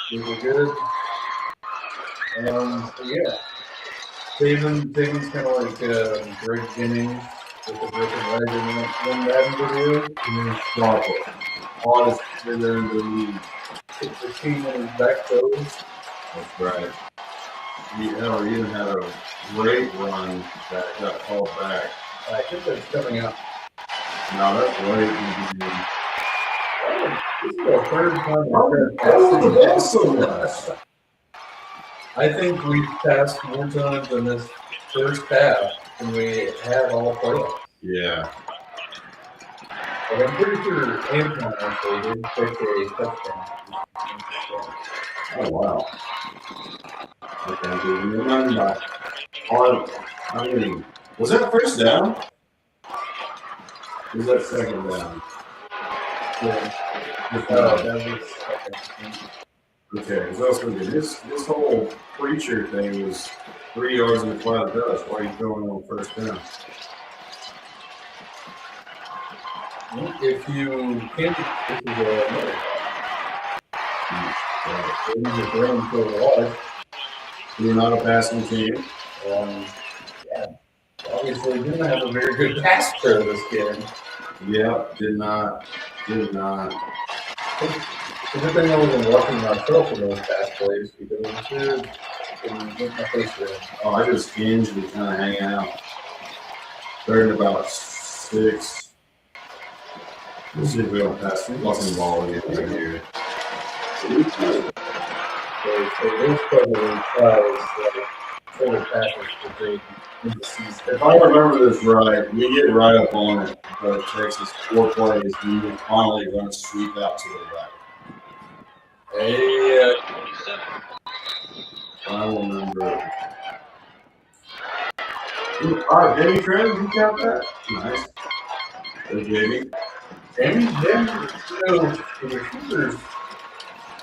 People good. Yeah. Saban's kind of like Greg Jennings with the broken leg in one Madden video.
Stop it. Hardest hitter in the league.
16 on his back toes.
That's right. He even had a great run that got called back.
I think that's coming up.
No, that's late.
This is the third time
That's so much.
I think we've passed more times in this first half than we have all playoffs.
Yeah.
But I'm pretty sure Anton actually did take a touchdown.
Oh, wow. Okay, I mean, was that first down? Or was that second down?
Yeah.
That
was
okay, because I was thinking, this whole preacher thing was 3 yards in the cloud dust. Why are you throwing on first down?
If you can't, this is a
You're not a passing team.
yeah. Obviously, didn't have a very good pass pro this game.
Yeah, did not.
The good thing I wasn't watching myself in those pass plays because it was good. And get my face red.
Oh, I just hinged and kind of hanging out. Third and about 6. Let's see if we don't pass the fucking ball again right here.
So those probably tries total passes for Jake in the season.
If I remember this right, we get right up on it, but it takes us 4 plays, and we finally run a sweep out to the right.
Hey,
Final number. All right, Jamie Trent, you got that? Nice. Hey, Jamie.
Jamie, the receivers.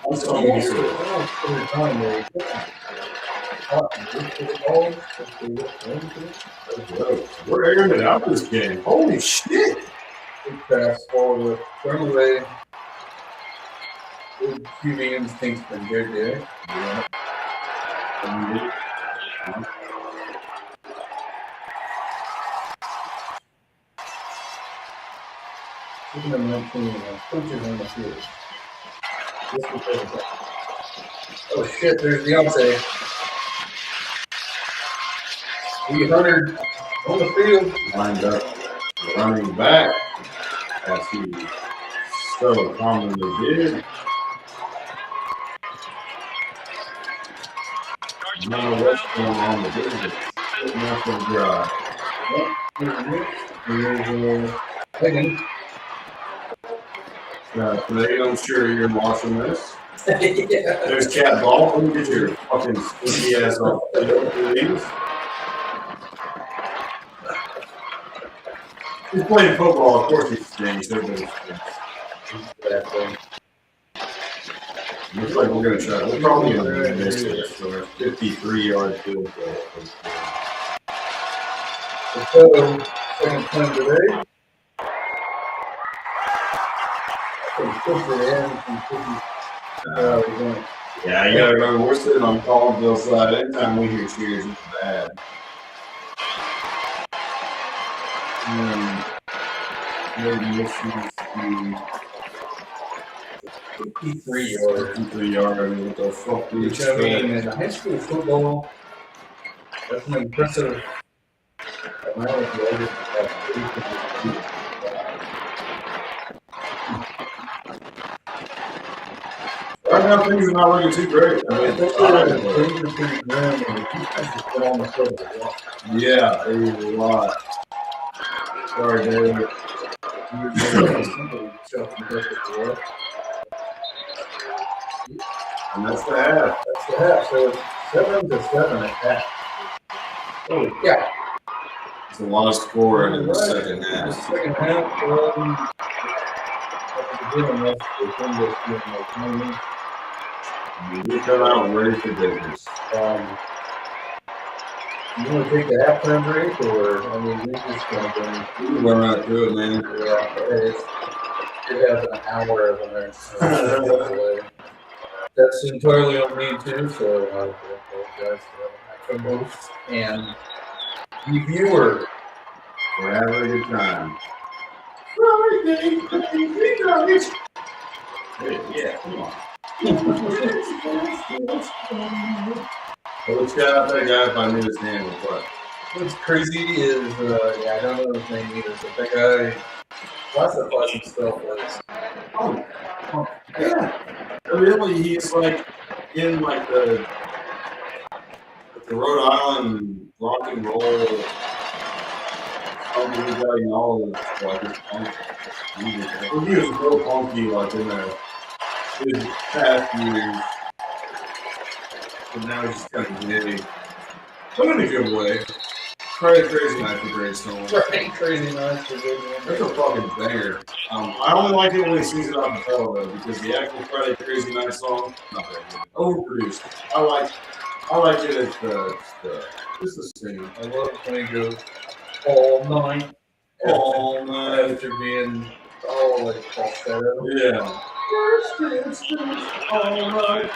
I'm sorry. We're airing it out this game. Holy shit!
Big pass forward, turn away. Good QB instinct's been good there.
Yeah.
Looking at my team, coaches on the field. Oh shit, there's Deontay. 300 on the field.
Lined up, running back, as he so commonly did. Now what's going on with this? Nothing dry.
Here's Higgins.
Today, I'm sure you're watching this.
Yeah.
There's Cat Ball. Let me get your fucking stinky ass off the field, please. He's playing football. Of course he stinks. Everybody stinks. Looks like we're going to try. We're probably going to miss it. So a 53-yard field goal.
So, second time today.
Yeah, you gotta remember, we're sitting on Collinsville side. Anytime we hear cheers, it's bad. Maybe issues
53 yards.
53 yard. I mean, what the fuck?
Which I mean, in high school football, that's an impressive amount of yards.
Right now, things are not looking too great. I mean, yeah, there's a lot. Sorry, David. And that's the half.
That's the half. So it's 7-7 at half. Oh, yeah.
It's a lot of score in the second
The
half.
second half,
We come out ready for business.
You want to take the halftime break, or I mean, we just going to
We run right through it, man.
it has an hour of an That's entirely on me too, so I apologize for the host and the viewer.
We're having a good time. Yeah, come on. Let's get out that guy if I knew his name was what.
What's crazy is, I don't know his name either, but that guy classifies himself as.
Oh, yeah. Really, he's like in like the Rhode Island rock and roll. All of this, like it's punk. He was real funky, like in his past years. But now he's just kind of giddy. But in a good way. Friday Crazy Night for great song.
Friday Crazy Night for good.
That's a fucking banger. I only like it when he sings it on the fellow though, because the actual Friday Crazy Night song, not very good. Overproduced. I like it as just the singing.
I love when he goes all night after being all like falsetto.
Yeah. All right.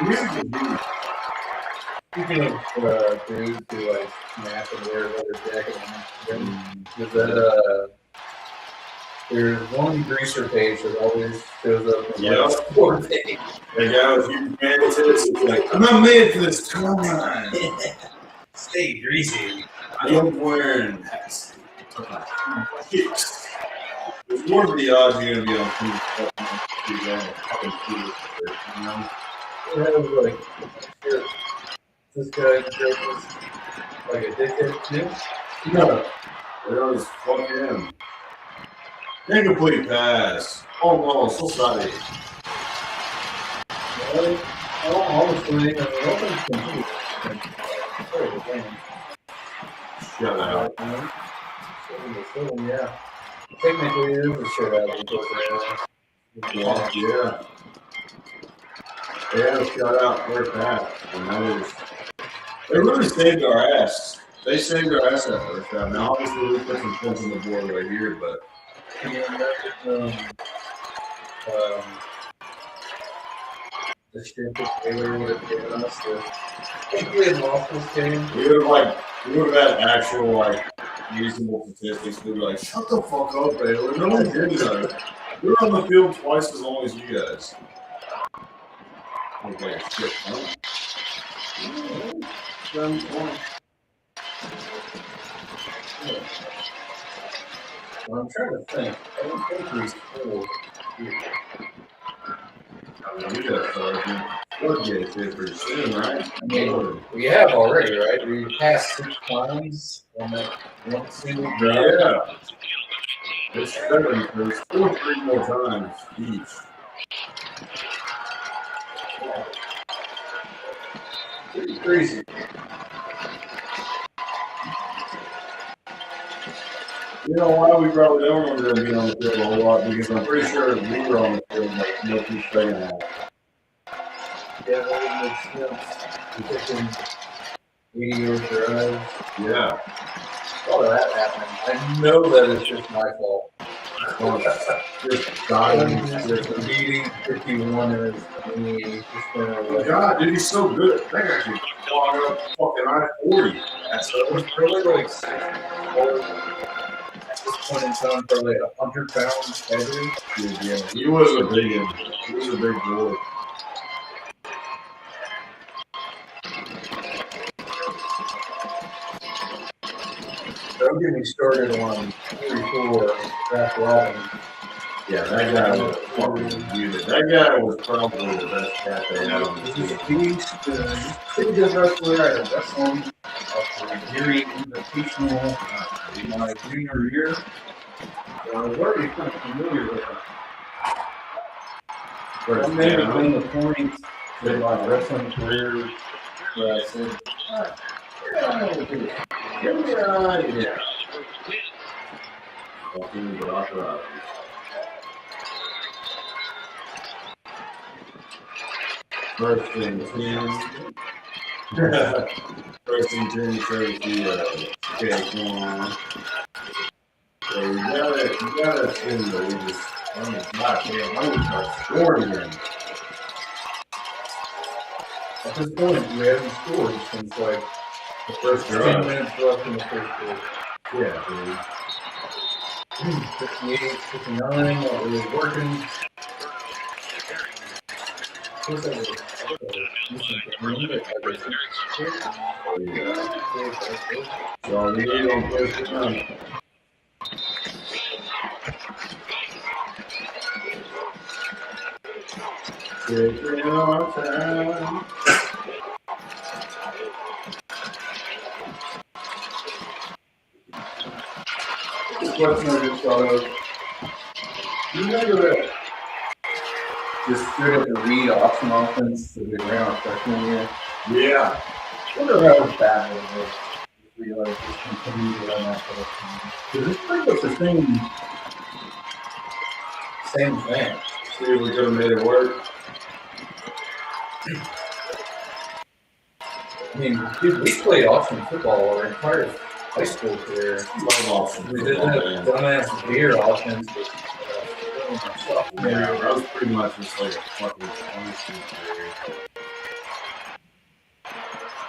Music is huge.
Speaking of dudes who like snap and wear a leather jacket, is that there's one greaser page that always shows up in
Yeah.
sport page.
That guy was huge man to this. It's like, I'm not made for this. Come on.
Stay greasy.
I love wearing hats. There's more of the odds you're gonna be on fucking you know?
It was like, this guy is like a dickhead too.
No. It was fuck him. Incomplete pass. Oh no, so sorry.
Honestly, offense can
Shut out.
yeah. Technically, it is a shutout because
Yeah. They had a shutout first half, and that was. They really saved our ass. They saved our ass that first half. Now, obviously, we put some points on the board right here, but.
The shit that Taylor would have given us. I think we had lost this game.
We would have had actual reasonable statistics. We'd be like, shut the fuck up, Baylor. No one did that. We were on the field twice as long as you guys. Okay, shit.
Well, I'm trying to think. I don't think we scored.
We got started. Floodgates here pretty soon, right?
I mean, we have already, right? We passed 6 times on that one single drive.
Yeah. It's 7. There's 3 more times each.
Pretty crazy.
You know why we probably don't remember them being on the field a whole lot? Because I'm pretty sure we were on the field like no 2 second half.
Yeah, that would make sense. We took in 80-yard drives.
Yeah.
All of that happening. I know that it's just my fault.
Just dying.
Just beating 51 is me.
Oh God, dude, he's so good. That guy can clog up fucking I-40.
So it was probably like 6 at this point in time, probably 100 pounds heavy.
Yeah, he was a big one. He was a big boy.
Don't get me started on 44 draft 11.
Yeah, that guy was fucking unit. That guy was probably the best cat they had on the team.
He's pretty good wrestler. I wrestled him for a very invitational my junior year. So I was already kind of familiar with him. But I made between the points in my wrestling career where I said,
Get me out of here. Fucking Brock Rodgers. First and 10. First and 10, courtesy Jake One. So you gotta assume that we just, not damn, I'm gonna start scoring again.
at this point, we haven't scored since like
The first
10
drive.
minutes left in the first quarter.
Yeah, dude.
58, 59, not really working.
So we need on first down. Sitting on time.
This question I just thought of,
You know that.
just straight up the read option offense that we ran our freshman year.
Yeah.
I wonder how bad it was if we like just continue to run that for the team. Because it's pretty much the same thing.
See if we could have made it work.
I mean, dude, we played option football our entire high school career.
Love option.
We did that dumbass beer offense with
Yeah, that was pretty much just like a fucking punishment period.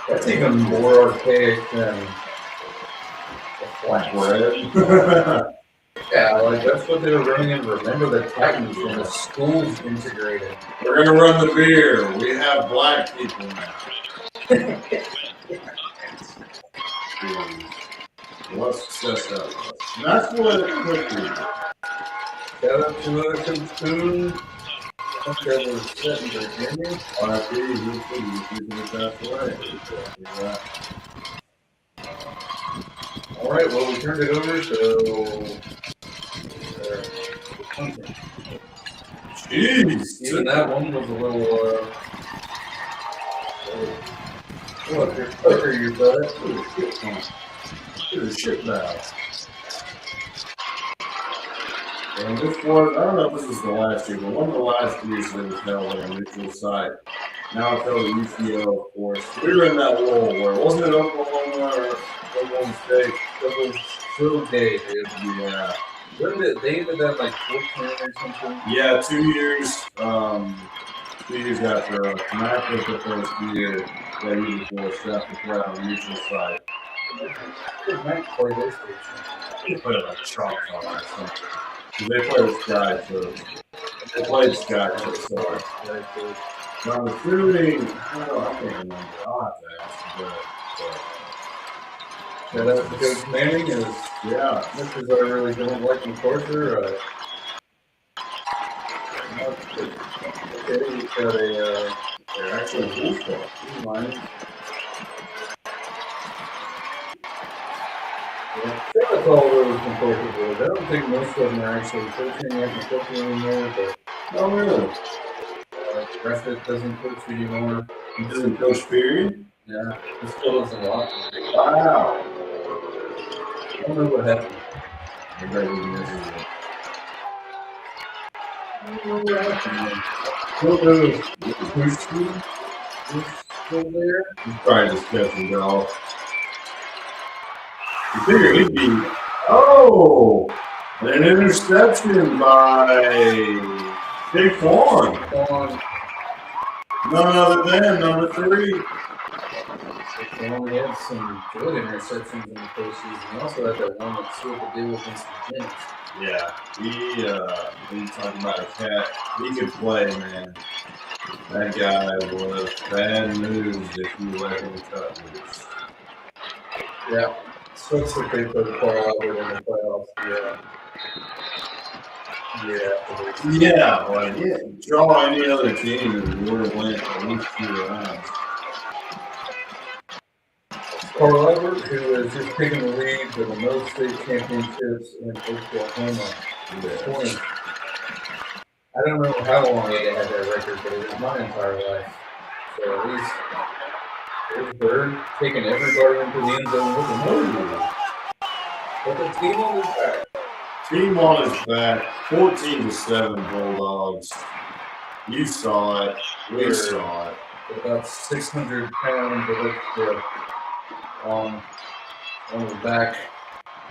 That's even more archaic than the
Like
flats.
bread.
Yeah, like that's what they were running in Remember the Titans when the schools integrated.
We're gonna run the beer. We have black people now. Let's success that was. And that's what it could be.
Shout out to Coach Boone. I think that was set in Virginia.
RIP, he's keeping it passed away. Yeah.
All right, well, we turned it over, so.
Jeez.
Even that one was a little. What? You're pucker your butt.
Get a shit now. And this was, I don't know if this was the last year, but one of the last years that it was held on a neutral site. Now it's held at UCO, of course. We were in that lull where, wasn't it Oklahoma or Oklahoma State?
It was so gay, dude.
Yeah.
They ended up like 14 or something.
Yeah, 2 years. 2 years after after the first year, that he was going to strap the crowd on the neutral site.
They might play this week.
They played like chalk on or something. They played Sky first. They played Sky first. So. Now the shooting, I can't remember. I'll have to ask.
Yeah, that's what Coach Manning is.
Yeah.
This is our really don't like enforcer. Okay, he's got a.
They're actually football.
Yeah, that's all those enforcer boys. I don't think most of them are actually coaching at the football anymore, but.
Oh, really?
Retrospect doesn't coach anymore.
He doesn't coach, period?
Yeah, he still doesn't watch.
Wow.
I don't know what happened.
Everybody was miserable.
Who's still there?
He's probably just catching golf. You figure he'd be, oh, an interception by Big Fawn. None other than number 3.
He only had some good interceptions in the postseason. He also had that one that sealed the deal against the Knicks.
Yeah, when you talk about a cat, he could play, man. That guy was bad news if you let him cut loose.
Yeah, sucks that they put Paul Albert in the playoffs.
Yeah, draw any other team and we would have went at least 2 rounds.
Paul Albert, who is just taking the lead for the most state championships in Oklahoma.
Yeah.
I don't know how long they had that record, but it was my entire life. So at least there's Bird taking everybody into the end zone with a move. But the team on his back.
Team on his back, 14-7 Bulldogs. You saw it. We saw it.
About 600 pounds of it on his back.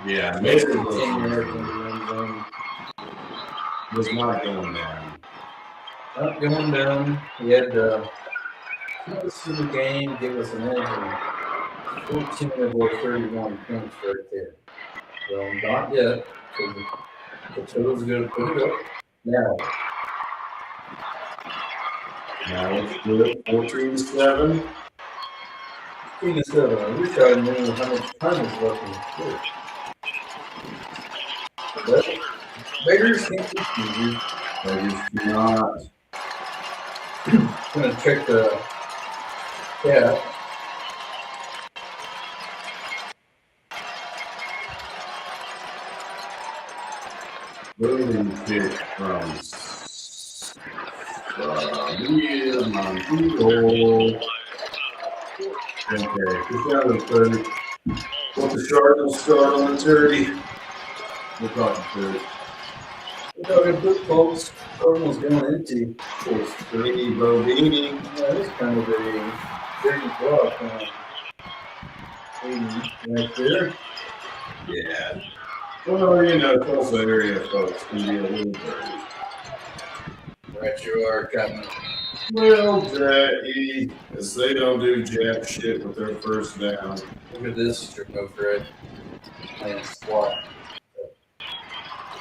Yeah,
Basically
Mason
10 yards in the end zone.
was not going down.
Not going down. He had to see the game, give us an edge, and 14 of our 31 points right there. Well, not yet, because the total's going to put it up. Now
it's good. 14-7.
14-7. I wish I knew how much time is left in the court. But Bears can't be confused.
Beggars cannot.
I'm going to check the cat.
Moving kick from Montego. Okay, just down to 30. What the Cardinals start on the 30? We're talking 30.
We're talking good, folks. Cardinals going empty.
It's 3 Bodini.
Yeah, that's kind of a dirty block. Right there.
Yeah. Well, you know, Tulsa area folks can be a little dirty.
Right, you are, Captain.
Well, Jackie, as they don't do jack shit with their first down.
Look at this strip of red. And squat.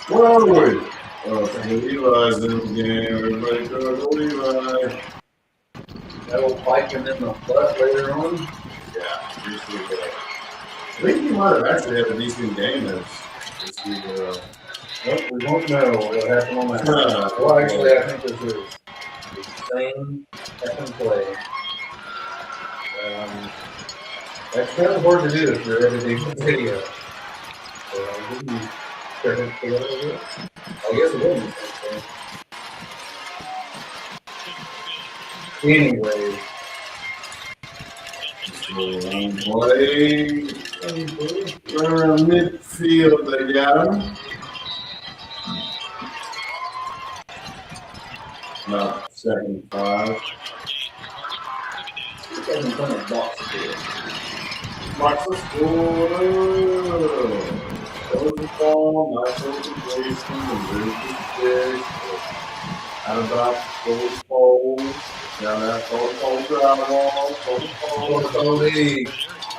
Well, wait. Levi's in the game. Everybody goes, Levi.
That'll bite him in the butt later on.
Yeah, usually I think he might have actually had a decent game this week.
Well, we won't know what happened on that. Well, actually, I think this is the same second play. That's kind of hard to do if you're editing the video. So I didn't turn it for that. I guess it wasn't. Anyway.
Play. Right around midfield, they got him. About 75.
You guys have done a box here.
Marcus Gordon. Those ball, Michael Jason, and Bruce Fish. Out of box, goes pole. Down that pole drywall, pole.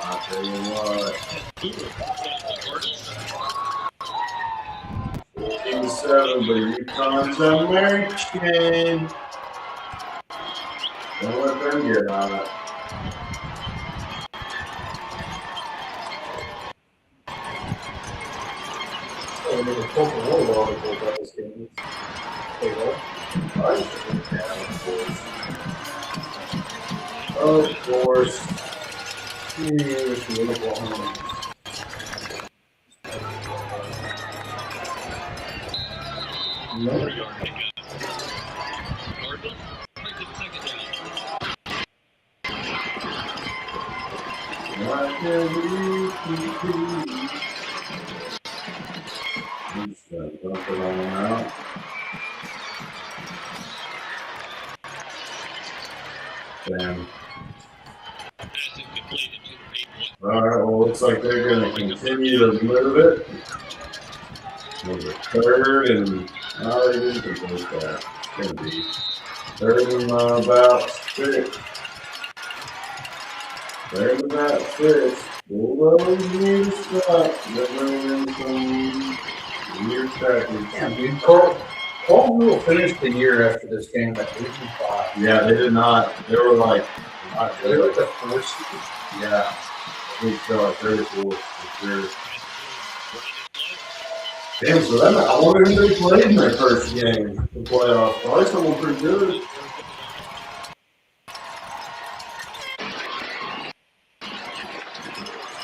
I'll tell you what. 47, but UConn's American. Don't let them get on it.
Oh, there's a Coca-Cola article about this game. Hey, what? I just think
Of course.
here's the Oklahoma. No.
Just dump it on out. Damn. Alright, well, looks like they're going to continue to move it. Move it third, and no, they didn't complete that. It's going to be third and about 6. Third and about 6. Bulldogs need to stop. They're bringing in some weird tactics.
Damn, dude. Paul will finish the year after this game at 85.
Yeah, they did not. They were like,
They were the first.
yeah. I think they're like 34 for sure. Damn, so that I wonder who they played in their first game, the playoffs. Probably someone pretty good.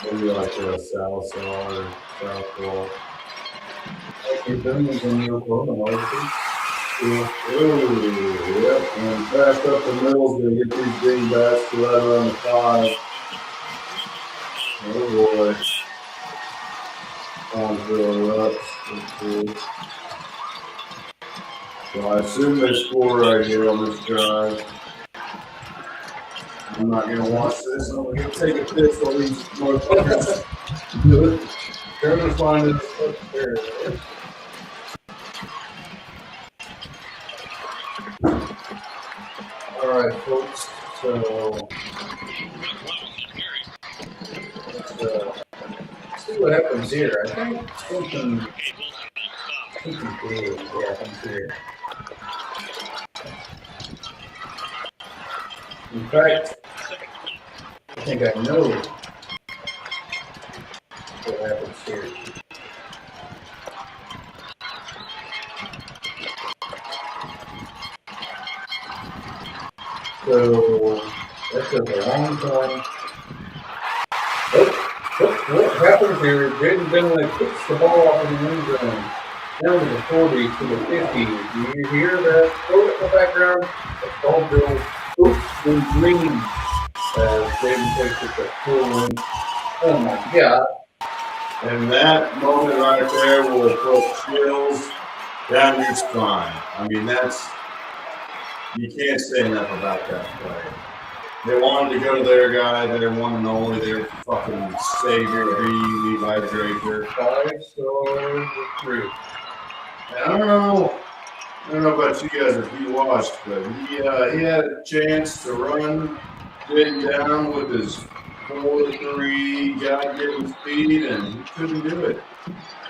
Maybe like Salazar or Southwall.
Like them was in the Oklahoma, obviously.
Ooh, yep. And fast up the middle's gonna get these big bats to right around the 5. Oh boy. Conville up. So I assume they score right here on this drive. I'm not gonna watch this. I'm gonna take a piss while these motherfuckers do it.
They're going to find it there. All right, folks. So let's see what happens here. I think something big happens here. In fact, I think I know what happens here. So that took a long time. What happened here? Jaden Bentley kicks the ball off in the end zone, down to the 40 to the 50. Do you hear that quote in the background? That's called Bill. Oops, and green. As Jaden takes it to full win. Oh my God.
And that moment right there will put chills down your spine. I mean, you can't say enough about that play. They wanted to go to their guy, their one and only, their fucking savior, Levi Draper.
5-star recruit.
I don't know about you guys if you watched, but he had a chance to run Jaden down with his 4-3 God-given speed, and he couldn't do it.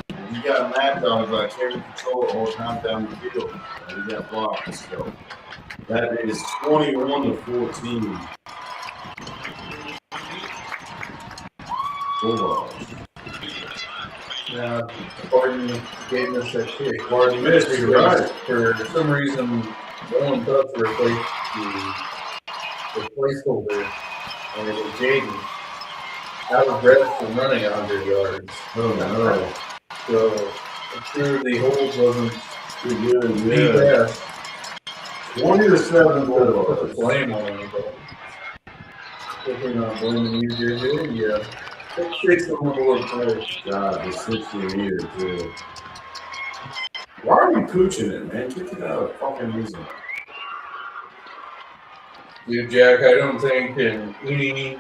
And he got mad dog by taking control the whole time down the field, and he got blocked. So that is 21-14. Bulldogs.
Now, Barton gave us that kick.
Barton missed, you're right.
For some reason, Owen Duff replaced the placeholder, and it was Jaden. Out of breath from running 100 yards.
Oh no.
So, I'm sure the hold wasn't
Too good,
the
yeah.
best.
20-7
Put the
Bulldogs.
blame on anybody. Definitely not blaming you, JJ. Yeah. Six on the board first.
God, the 60-meter too. Why are you pooching it, man? Kick it out of fucking reason.
Dude, Jack, I don't think in any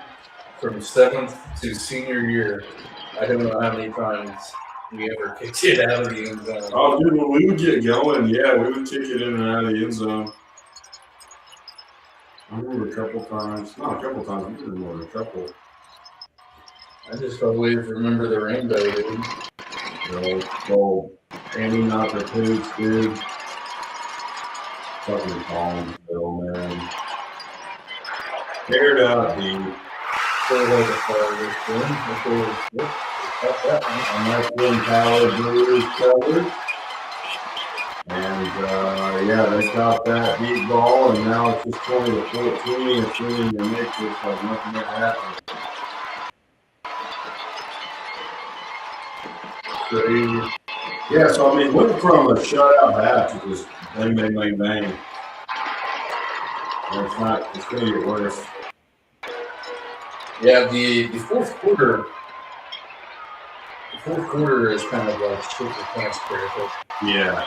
from 7th to senior year, I don't know how many times we ever kicked it out of the end zone.
Oh, dude, when we would get going, yeah, we would kick it in and out of the end zone. I remember a couple times. Not a couple times, we did more than a couple.
I just always remember the rainbow, dude.
So, Andy not the pooch, dude. Fucking Collinsville, man. Teared out, dude.
So like a fire this one.
And that's when Tyler Brewer's covered. And yeah, they got that deep ball, and now it's just 20 to 14. It's really in the mix. It's like nothing ever happened.
Crazy.
Yeah, so I mean, went from a shutout half to just bang, bang, bang, bang. And it's going to get worse.
Yeah, the fourth quarter. The fourth quarter is kind of like super pants critical.
Yeah.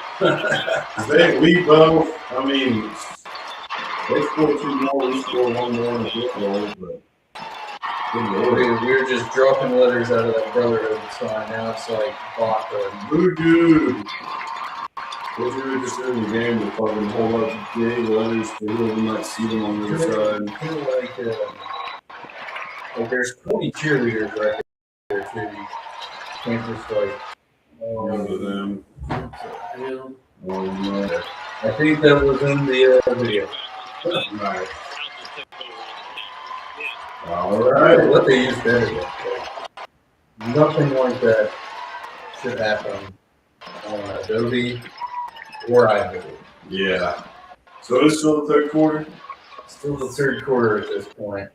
we both, I mean, they scored 2 more, we scored 1 more in the field goal, but good lord.
We were just dropping letters out of that brotherhood sign. Now it's like vodka.
Voodoo. If we were just in the game to fucking hold up big letters for whoever might see them on the other side.
Kind of like there's 20 cheerleaders right there too. You can't just like.
Remember them. Oh, no.
I think that was in the video.
Nice. All
I don't know
right.
what they used there. Nothing like that should happen on Adobe or iAdobe.
Yeah. So it's still the third quarter?
Still the third quarter at this point.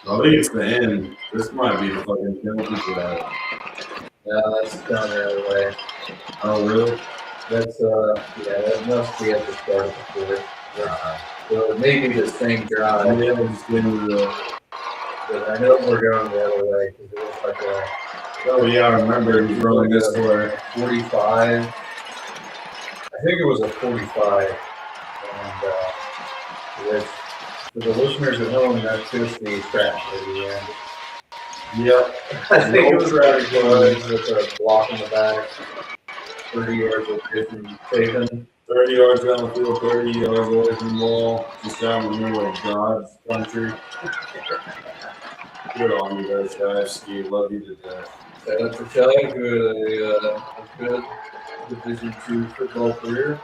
I think it's the end. This might be the fucking penalty for that.
Yeah, that's down the other way.
Oh, really?
That's yeah, that must be at the start of the fourth. So it may be the same drive.
Yeah, we're just getting the.
But I know we're going the other way because it was like a.
Oh, yeah, I remember he was rolling this way.
45. I think it was a 45. And for the listeners at home, that's just the track at the end.
Yep.
I think it was rather good with a block in the back. 30 yards of different taken.
30 yards down the field, 30 yards away from the ball. Just down in the middle of God's country. Good on you guys, Steve. Love you to death.
Shout out to Kelly, who had a good Division II football career.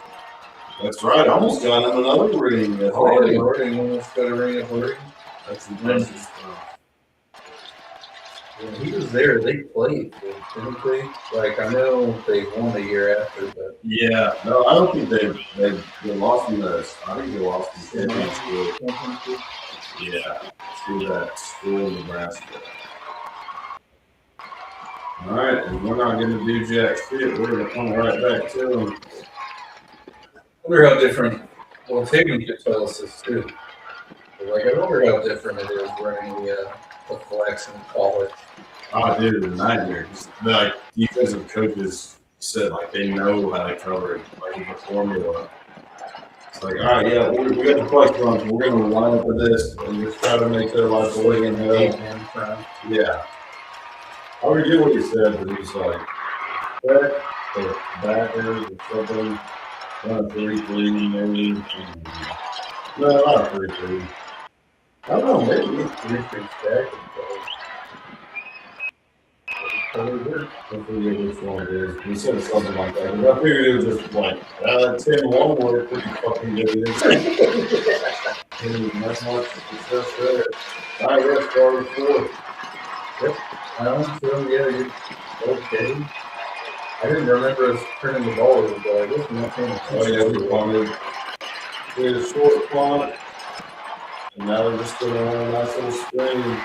That's right. Almost got him another ring.
Harding almost got a ring at Harding.
That's impressive stuff.
When he was there, they played, didn't they? Like, I know they won the year after, but.
Yeah. No, I don't think they lost in this. I think they lost in championship. Yeah. To that school in Nebraska. All right, and we're not going to do jack shit. We're going to come right back to them.
I wonder how different. Well, Tatum could tell us this too. But like, I wonder how different it is running the flex in college.
Oh, dude, it's a nightmare. Just, like, defensive coaches said, like, they know how to cover it. Like, it's a formula. It's like, all right, yeah, we got the flex runs. We're going to line up with this and just try to make their life a living hell. Yeah. I forget what you said, but it was like, back or backers or something. Not a 3-3, maybe. No, not a 3-3. I don't know, maybe 3-3 stack. I forget which one it is. He said something like that. But I figured it was just like, 10-1 was pretty fucking good. Not much success there. All right, let's start with 4. Yep.
So yeah, you're okay. I didn't remember us turning the ball over, but I guess we're not paying attention.
Oh, yeah, we punted. We had a short punt. And now we're just going to run a nice little screen.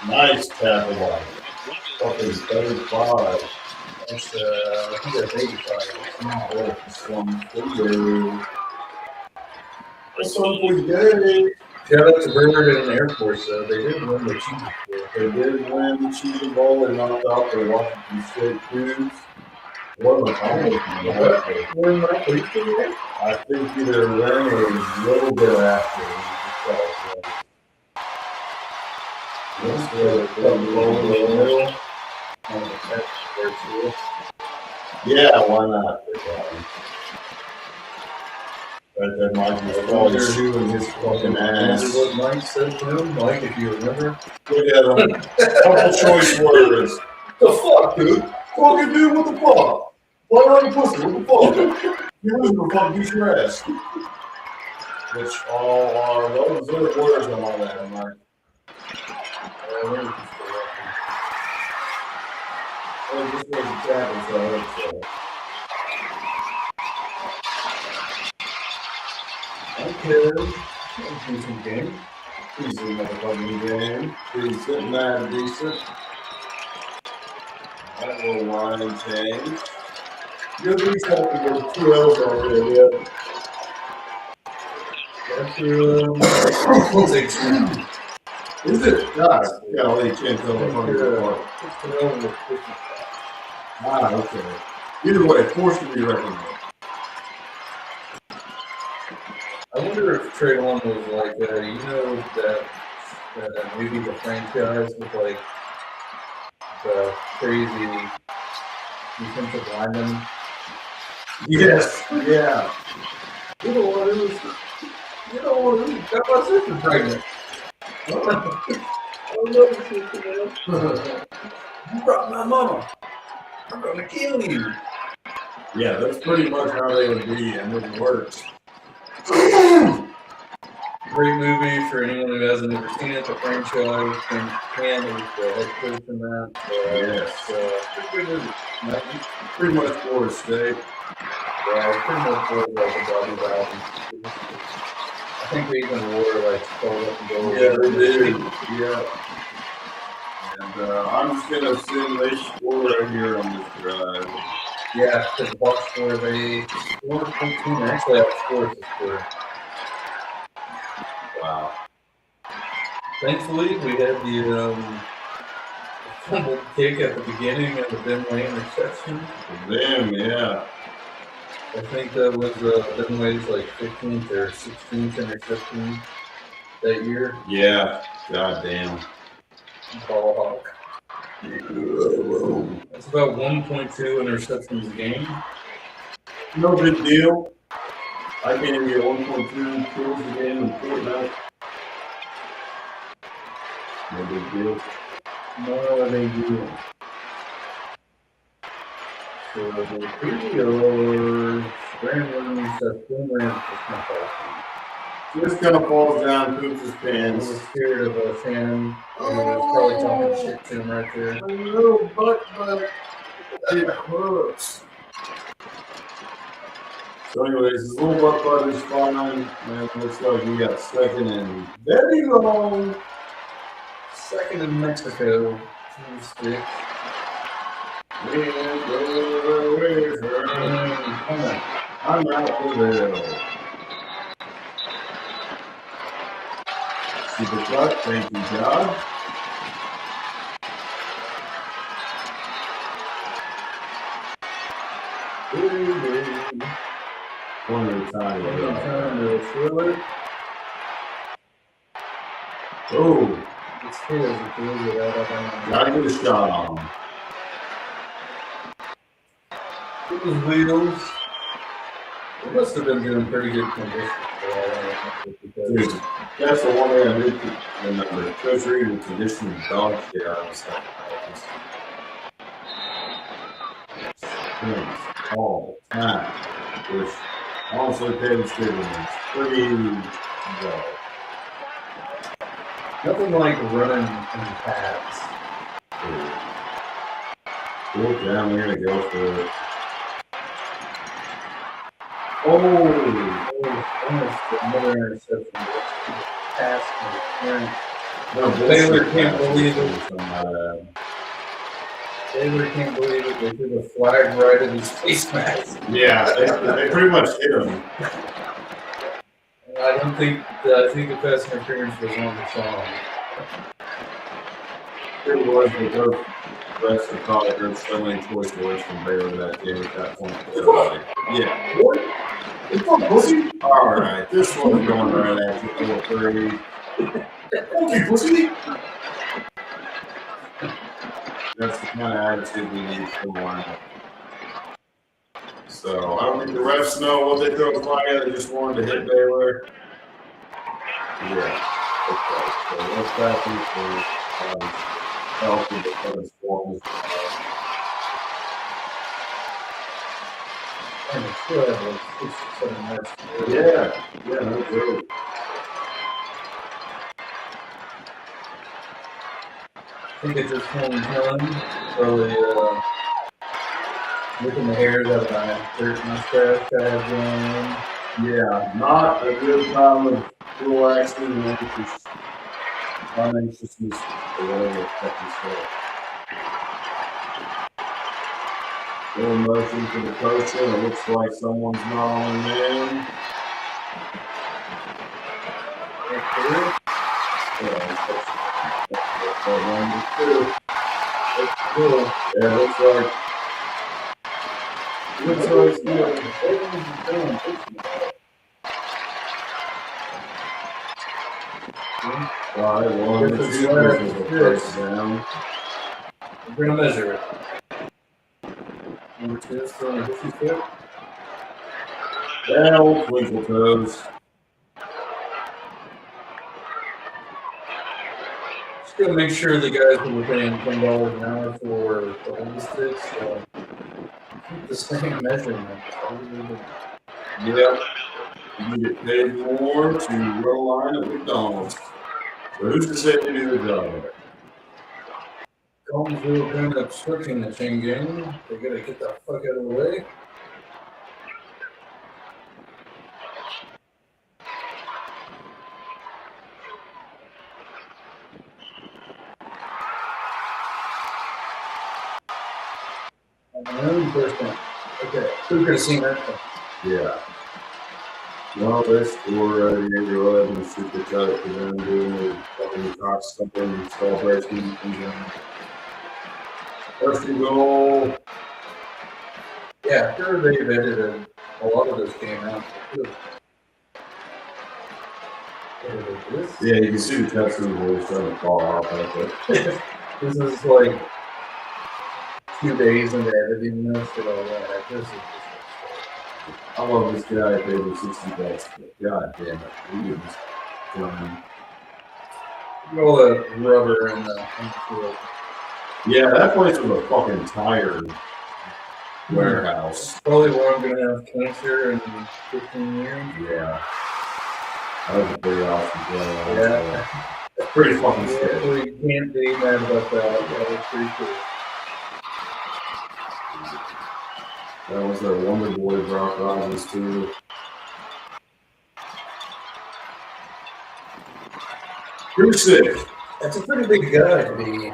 Nice tackle line. Fucking 35.
That's, I think that's 85.
That's something good.
Shout out to Bernard and Air Force, though. They did win the Cheetah Bowl.
They did win the Cheetah Bowl. They knocked out the Washington State Cougs. What a compliment.
We're not preaching.
I think either then or a little bit after. Let's go. Yeah, why not? Right there, Mike was probably shooting his fucking ass.
What Mike said to him, Mike, if you remember.
Look at him. Couple choice words.
The fuck, dude?
Fucking dude, what the fuck? Why are you pussy? What the fuck? You listen to fuck, beat your ass. Which all are those are the words on all that, Mike. Well, this was a tackle, so I hope so.
Okay. Decent game.
Easy motherfucking game. Decent, not decent. That little line change. Good reset to go 2 L's out there, yeah.
That's 16.
Is it? God, golly, can't tell the fucking apart. Ah, okay. Either way, force to be reckoned with.
I wonder if Traylon was like, you know, that maybe the franchise with like the crazy defensive lineman.
Yes, yeah.
You know what it is? You know what it is? Got my sister pregnant. I love sister, man. You brought my mama. I'm gonna kill you.
Yeah, that's pretty much how they would be, and it works.
Great movie for anyone who hasn't ever seen it. The franchise and Cam is the head coach in that.
Yes.
Pretty good movie.
Pretty much Florida State.
Yeah, pretty much was like a Bobby Bowden. I think they even wore like skull up and go.
Yeah, they did. Yeah. And I'm just going to assume they score right here on this drive.
Yeah, because the Bucks scored, they scored 14. Actually, outscored this quarter.
Wow.
Thankfully, we had the fumble kick at the beginning of the Benway interception.
Them, yeah.
I think that was Benway's like 15th or 16th interception that year.
Yeah. Goddamn.
Ball hawk. That's about 1.2 interceptions a game.
No big deal. I can't even get 1.2 kills a game in Fortnite. No big deal.
No, they do. So the video scrambling stuff, boomerang is not awesome.
Just kind of falls down, poops his
I
pants.
was scared of Shannon. He was probably talking shit to him right there.
A little butt, but it hurts. So anyways, his little butt is fine. And it looks like we got second and very long.
Second in Mexico. Stick.
I'm out for real. Super cut, thank you, God. One at a time. Oh,
It's his. If you look at that,
gotta get a shot on him.
it was wheels. It must have been doing pretty good condition for all that.
Dude, that's the one thing I did remember. Coach Reed would condition the dog shit out of stuff. All the time. Which honestly David Stevens pretty well.
Nothing like running in pads.
Look down, we're gonna go for it.
Almost another interception. Pass and Baylor can't believe it. Taylor can't believe it. They threw the flag right at his face mask.
Yeah, they pretty much hit him.
I don't think. I think the pass interference was on the song.
It was because Rest of probably heard so many choice words from Baylor that game at that point. Like, yeah.
What? It's not pussy.
All right. This one's going right at you. 4-3. Okay, pussy. That's the kind of attitude we need from lineup. So I don't think the refs know what they throw the flag at. They just wanted to hit Baylor. Yeah. Okay. So what's that for? Healthy, but his form is
And it's still have like 6 or 7 minutes.
yeah, no joke.
I think it's just home run. Probably looking the hairs out of my shirt mustache I have going.
Yeah, not a good time of relaxing and anxious. I'm anxiousness away with fucking stuff. Little motion for the coaster. It looks like someone's not on the man. Yeah, looks like. All right, well, the two versus the first down.
We're gonna measure it. Number 2 is throwing a hissy fit.
Down, twinkle toes.
Just gonna make sure the guys who were paying $10 an hour for the homeless sticks keep the same measurement.
Yep. You can get paid more to run a line at McDonald's. So who's to say they do the job?
Collinsville kind of switching the chain game. They gotta get the fuck out of the way. First one. Okay, who's gonna see that?
Yeah. Well, they score at the 11 super cut for them doing the fucking cock something celebration. First and goal.
Yeah, sure they've edited a lot of this game out.
Yeah, you can see the cuts in the boys trying to fall off.
This is like 2 days into editing this and all that. This is
I love this guy. I paid him $60. God damn it. He was done.
all the rubber in the field.
Yeah, that place was a fucking tire warehouse.
Probably where I'm gonna have cancer in 15 years.
Yeah. That was a pretty awesome play.
Yeah.
That's pretty fucking sick.
Yeah, we can't be mad about that. That was pretty cool.
That was their Wonder Boy Brock Rogers too. Pretty sick.
That's a pretty big guy to be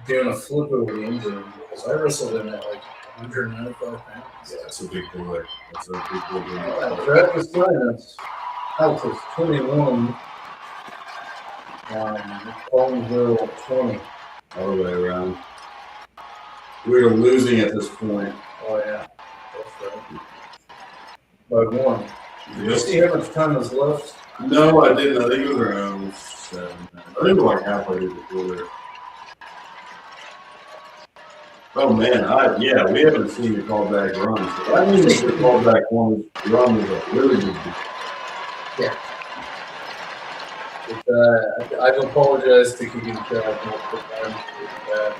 doing a flip over the engine because I wrestled him at like 195 pounds.
Yeah, that's a big boy. That's a big boy.
Travis Clements, Altus 21, Collinsville 20.
All the way around. We're losing at this point.
Oh yeah, that's right. By 1. Did you see how much time is left?
No, I didn't. I think it was around 7 minutes. I think we're like halfway through the quarter. Oh man, we haven't seen the callback run. So that means the callback run was a really good deal.
Yeah. I've apologized to Keegan Trapp multiple times for that,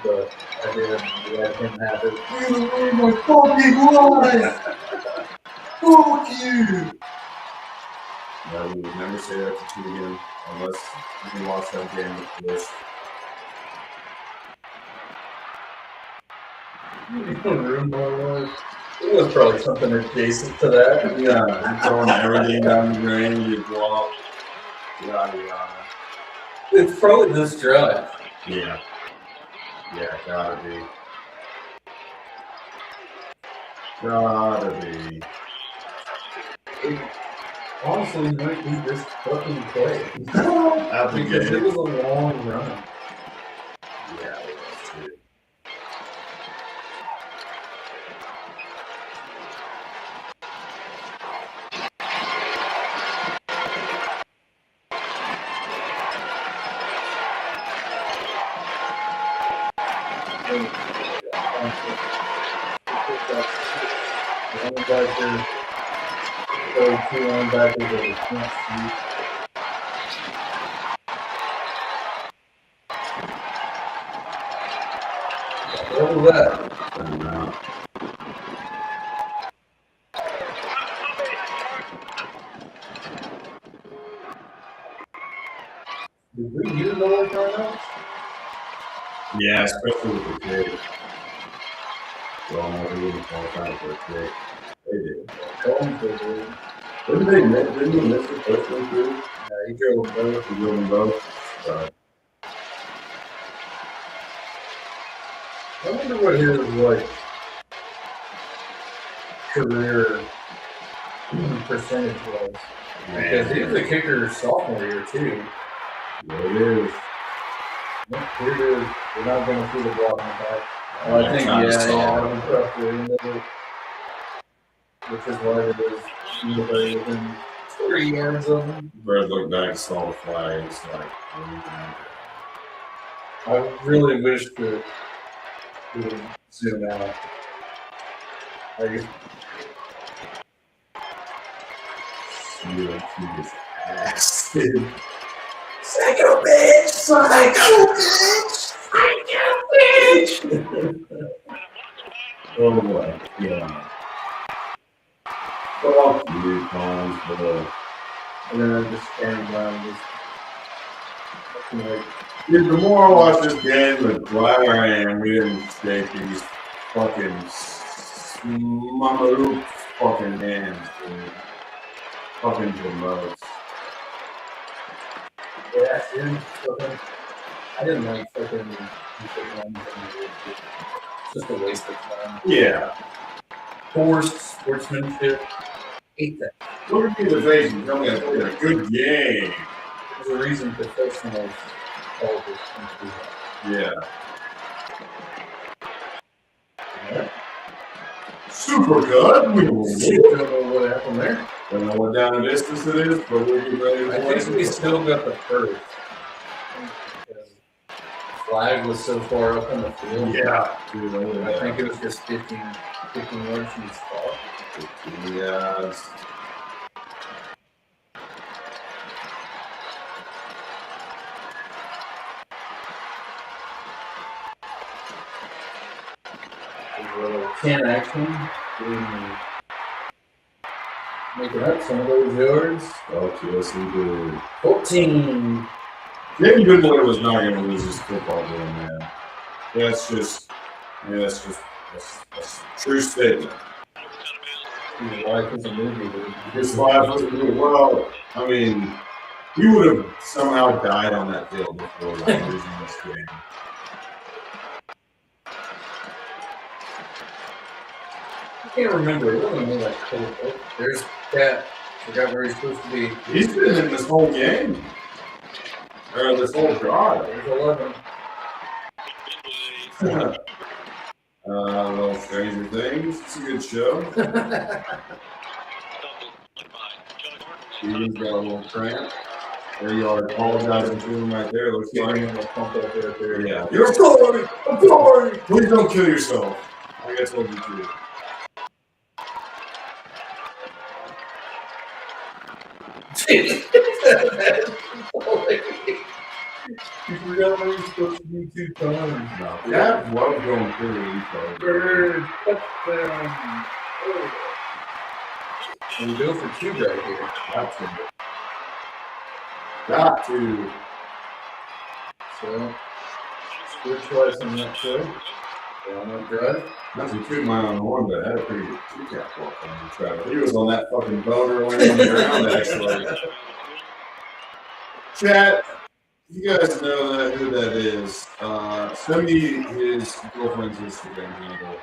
but I did let him have it.
You ruined my fucking life! Fuck you! No, we would never say that to Keegan unless we lost that game with this.
Ruined my life. It was probably something adjacent to that.
Yeah, you're throwing everything down the drain, you drop. Yeah.
It's probably this drive.
Yeah. Yeah, gotta be. Gotta be.
It honestly might be this fucking play.
Out the
Because it
gate.
was a long run.
Yeah, it was too.
linebacker. So 2 linebackers that we can't see. What was that?
I don't know.
Did we use those timeouts?
Yeah, especially with the kick. Well, no, they wouldn't qualify for a kick. They did. Didn't they miss the first one too?
Yeah, he drove them both.
He drove them both. Sorry.
I wonder what his like career percentage was. Because he was a kicker sophomore year too.
Yeah, it is.
Here it is. We're not going to see the blocking back.
I think,
yeah,
yeah.
I'm tough to end of it. Which is why it is usually within 3 yards of him.
Brad looked back, saw the flag. It's like,
I really wish that we would zoom out.
ass.
Psycho bitch! Psycho bitch! Psycho bitch!
Oh my god. Fuck you, Collins, bro.
And then I'm just standing around just like,
Dude, the more I watch this game, the gladder I am we didn't take these fucking mama fucking hands, dude. Fucking remotes.
yeah, dude, fucking, I didn't like fucking ones. It's just a waste of time.
Yeah.
Forced sportsmanship. Hate that.
Look at me in the face and tell me I played a good game.
There's a reason professionals all this can do
Yeah.
that.
Super good. We will
Don't know what happened there.
don't know what down the distance it is, but we'll get ready to
I
play.
think we still got the first. Because the flag was so far up in the field.
Yeah. Dude, look
I
at
think it was just 15 yards from the spot.
that. Yeah.
A little 10 action. Making up some of those yards.
Oh, yes, we do.
14.
David Goodwin was not going to lose his football game, man. That's just that's a true statement.
His life is a movie, dude.
His life was well. I mean, he would have somehow died on that field before losing this game.
I can't remember. It wasn't more like cold. Oh, there's Cat. Forgot where he's supposed to be.
He's been in this whole game, or this whole drive.
There's 11.
Well, Stranger Things. It's a good show. Steven's got a little cramp. There you are, apologizing to him right there. Looks like. Yeah. You're sorry. I'm sorry. Please don't kill yourself. I guess what you do.
You forgot what he's supposed to do 2 times.
No. Yeah, love going through the info.
Bird, touchdown. Oh. And you go for 2 right here.
Got to.
So, good choice on that show. On that drive.
Not to toot my own horn, but I had a pretty good two-cap walk on the track. He was on that fucking boner laying on the ground, actually. Chat, you guys know that who that is. Send me his girlfriend's Instagram handle.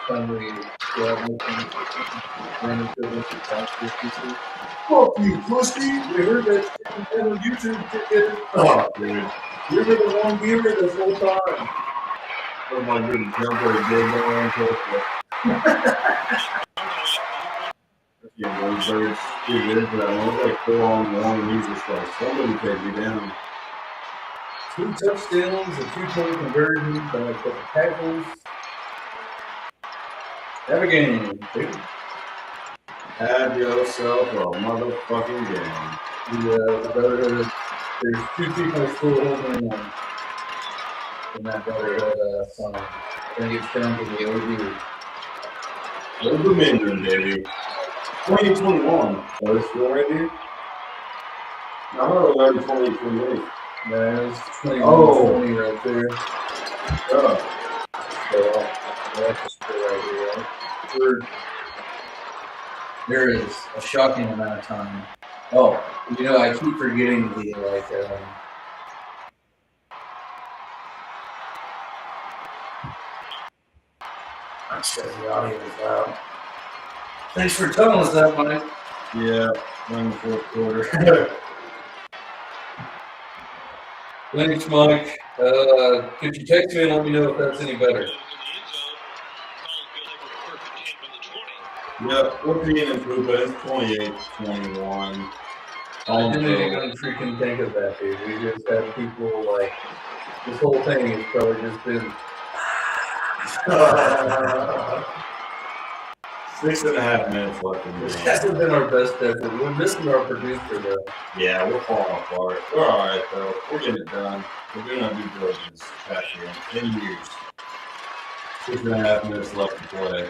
Finally,
Fuck you, pussy! You heard that shit on YouTube ticket? Oh, dude.
You were the one viewer this whole time.
Oh my goodness, jump where he did go on yeah, those birds, dude, there's that one like 4 on 1, and he's just like, somebody take me down.
2 touchdowns, a 2-point conversion, but a couple tackles. Have a game, dude.
Have yourself a motherfucking game.
The Brotherhood, there's 2 people still holding on in that Brotherhood song. I think it's down to the OG.
No Dominion, baby. 2021. Oh, it's still right here? No, I'm already 2028.
There's 20 right there.
Oh.
So that's just right here, right? There is a shocking amount of time. Oh, you know, I keep forgetting the I'm sure the audio is loud. Thanks for telling us that, Mike.
Yeah, in the fourth quarter.
Thanks, Mike. Could you text me and let me know if that's any better?
Yep, we're being improved, but it's 28, 21.
I didn't even freaking think of that, dude. We just had people like, this whole thing has probably just been
6.5 minutes left in the
This
game.
hasn't been our best effort. We're missing our producer, though.
Yeah, we're falling apart. We're all right, though. We're getting it done. We're doing our due diligence past year. 10 years. 6.5 minutes left to play.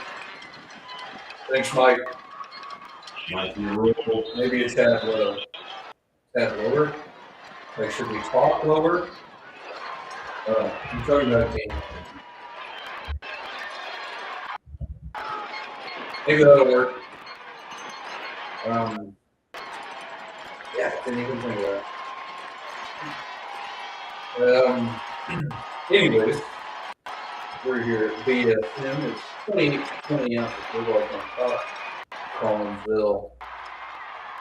Thanks, Mike.
Might be a rule.
Maybe it's tad low. Tad lower? Like, should we talk lower? I'm talking about a game. Maybe that'll work. Yeah, I didn't even think of that. Anyways, we're here at BFM. It's 20 out the Bulldog on top. Collinsville.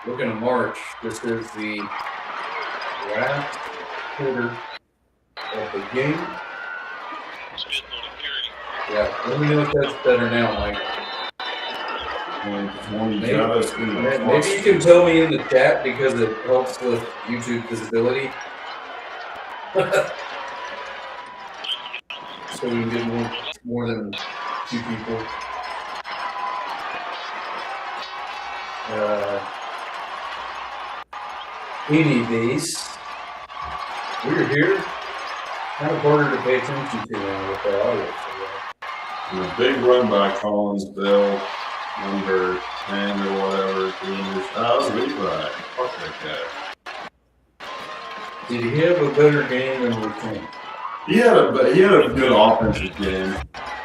Looking at March, this is the last quarter of the game. Yeah, let me know if that's better now, Mike. Maybe you can tell me in the chat because it helps with YouTube visibility. So we can get more than 2 people. Anyways, we're here. Kind of harder to pay attention to now with the audio.
A big run by Collinsville, number 10 or whatever. That was Levi. Fuck that guy.
Did he have a better game than we think?
He had a good offensive game.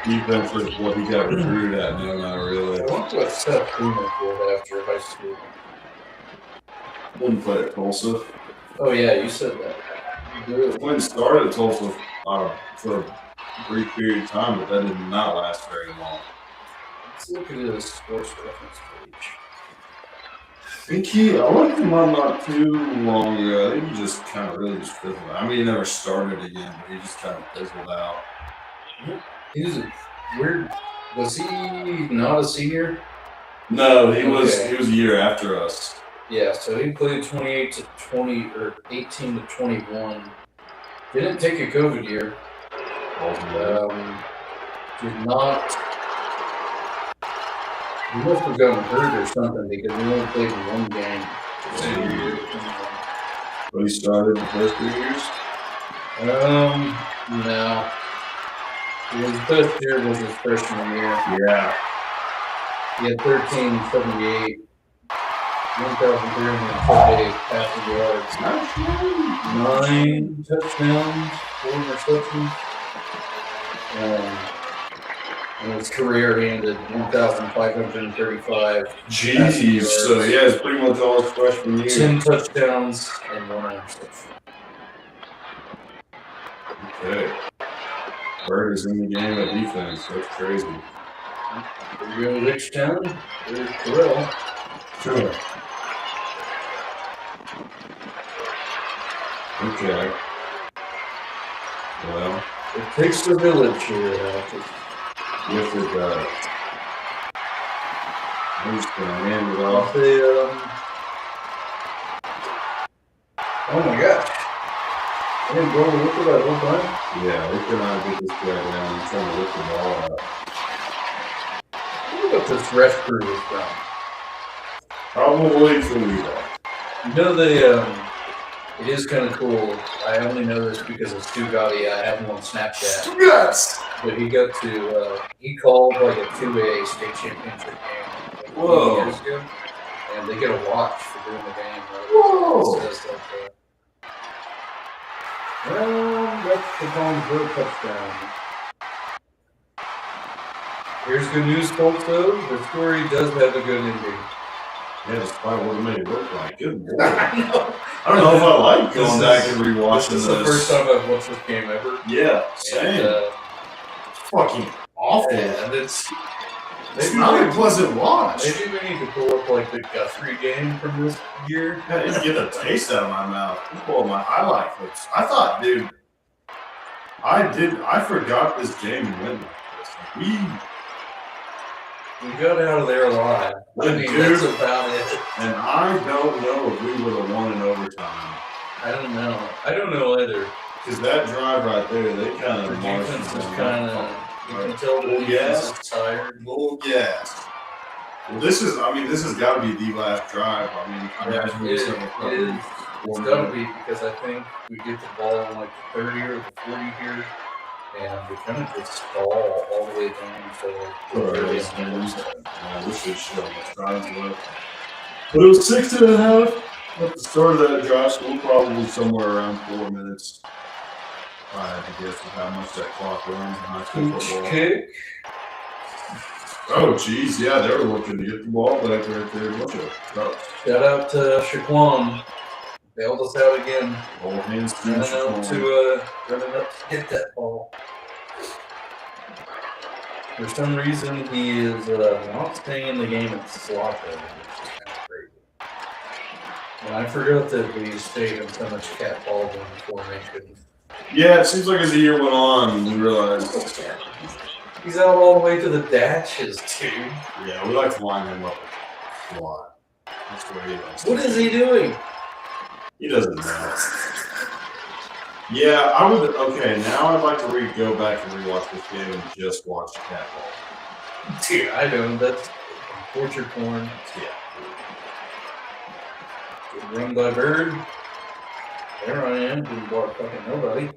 Defense was what he got recruited at. No, not really.
I wonder what Seth Boomer did after high school.
Wouldn't play at Tulsa.
Oh yeah, you said that. You did.
When started at Tulsa for a brief period of time, but that did not last very long.
Let's look at his sports reference page.
I looked him up not too long ago. He just kind of really just fizzled out. I mean, he never started again, but he just kind of fizzled out.
He was weird. Was he not a senior?
No, he was a year after us.
Yeah, so he played 28 to 20 or 18 to 21. Didn't take a COVID year. Did not. He must have gotten hurt or something because he only played in 1 game.
But he started the first 3 years?
No. His best year was his freshman year.
Yeah.
He had 1378, 1,378 passing yards, 9 touchdowns, 4 interceptions. And his career ended 1,535.
Jeez. So, yeah, it's pretty much all his freshman year.
10 touchdowns and 1 interception.
Okay. Bird is in the game at defense. That's crazy.
Here we go, Richtown. There's Terrell.
Sure. Okay. Well,
It takes the village here at Altus.
yes, it does. I'm just going to hand it off.
Oh my gosh. I didn't go look at that whole time.
Yeah, we cannot get this guy down. I'm trying to lift the ball up.
wonder what this rest crew is from.
Probably Toledo.
You know, it is kind of cool. I only know this because of Stu Gotti. I have him on Snapchat.
Yes.
But he got to, he called like a 2A state championship game like, a
Whoa.
few years ago. And they get a watch for doing the game.
Whoa.
It says like,
That's the Collinsburg touchdown.
here's good news, folks, though. The story does have a good ending.
Yeah, despite what it made it look like. Good lord.
I know.
I don't know if I like
This
going
is-
back and rewatching
This is the first time I've watched this game ever.
Yeah, same.
And,
Fucking awful.
and it's
It's not a pleasant watch.
maybe we need to pull up like the Guthrie game from this year.
I didn't get the taste out of my mouth. Pull my highlight clips. I thought, dude, I forgot this game went like this.
We got out of there alive. I mean,
Dude.
that's about it.
And I don't know if we would have won in overtime.
I don't know. I don't know either.
Because that drive right there, they kind
The
of
defense is kind of, you can tell the
Well,
defense
yes.
is tired.
little gas. Well, this has got to be the last drive. I mean, I imagine
It
we
is.
still have
It is.
a
It's
couple
got to
more.
be because I think we get the ball on like the 30 or the 40 here, and we kind of just stall all the way down to
Sure,
the 30
it's
and
I wish they'd show us drives left. But it was 6.5 at the start of that drive, so we're probably somewhere around 4 minutes. I have to guess with how much that clock runs in high school
Pooch
football.
kick.
Oh, geez, yeah, they were looking to get the ball back right there. Bunch of
Shout out to Shaquan. Bailed us out again.
all hands to
Running up to hit that ball. For some reason, he is not staying in the game at slot though, which is kind of crazy. And I forgot that we stayed in so much cat ball formation.
Yeah, it seems like as the year went on, we realized,
He's out all the way to the dashes, dude.
yeah, we like to line him up a lot. That's what he likes.
What is he doing?
He doesn't know. Yeah, I would. Okay, now I'd like to go back and rewatch this game and just watch the cat ball.
Dude, I know. That's torture porn.
Yeah.
Good run by Bird. There I am. Didn't block fucking nobody.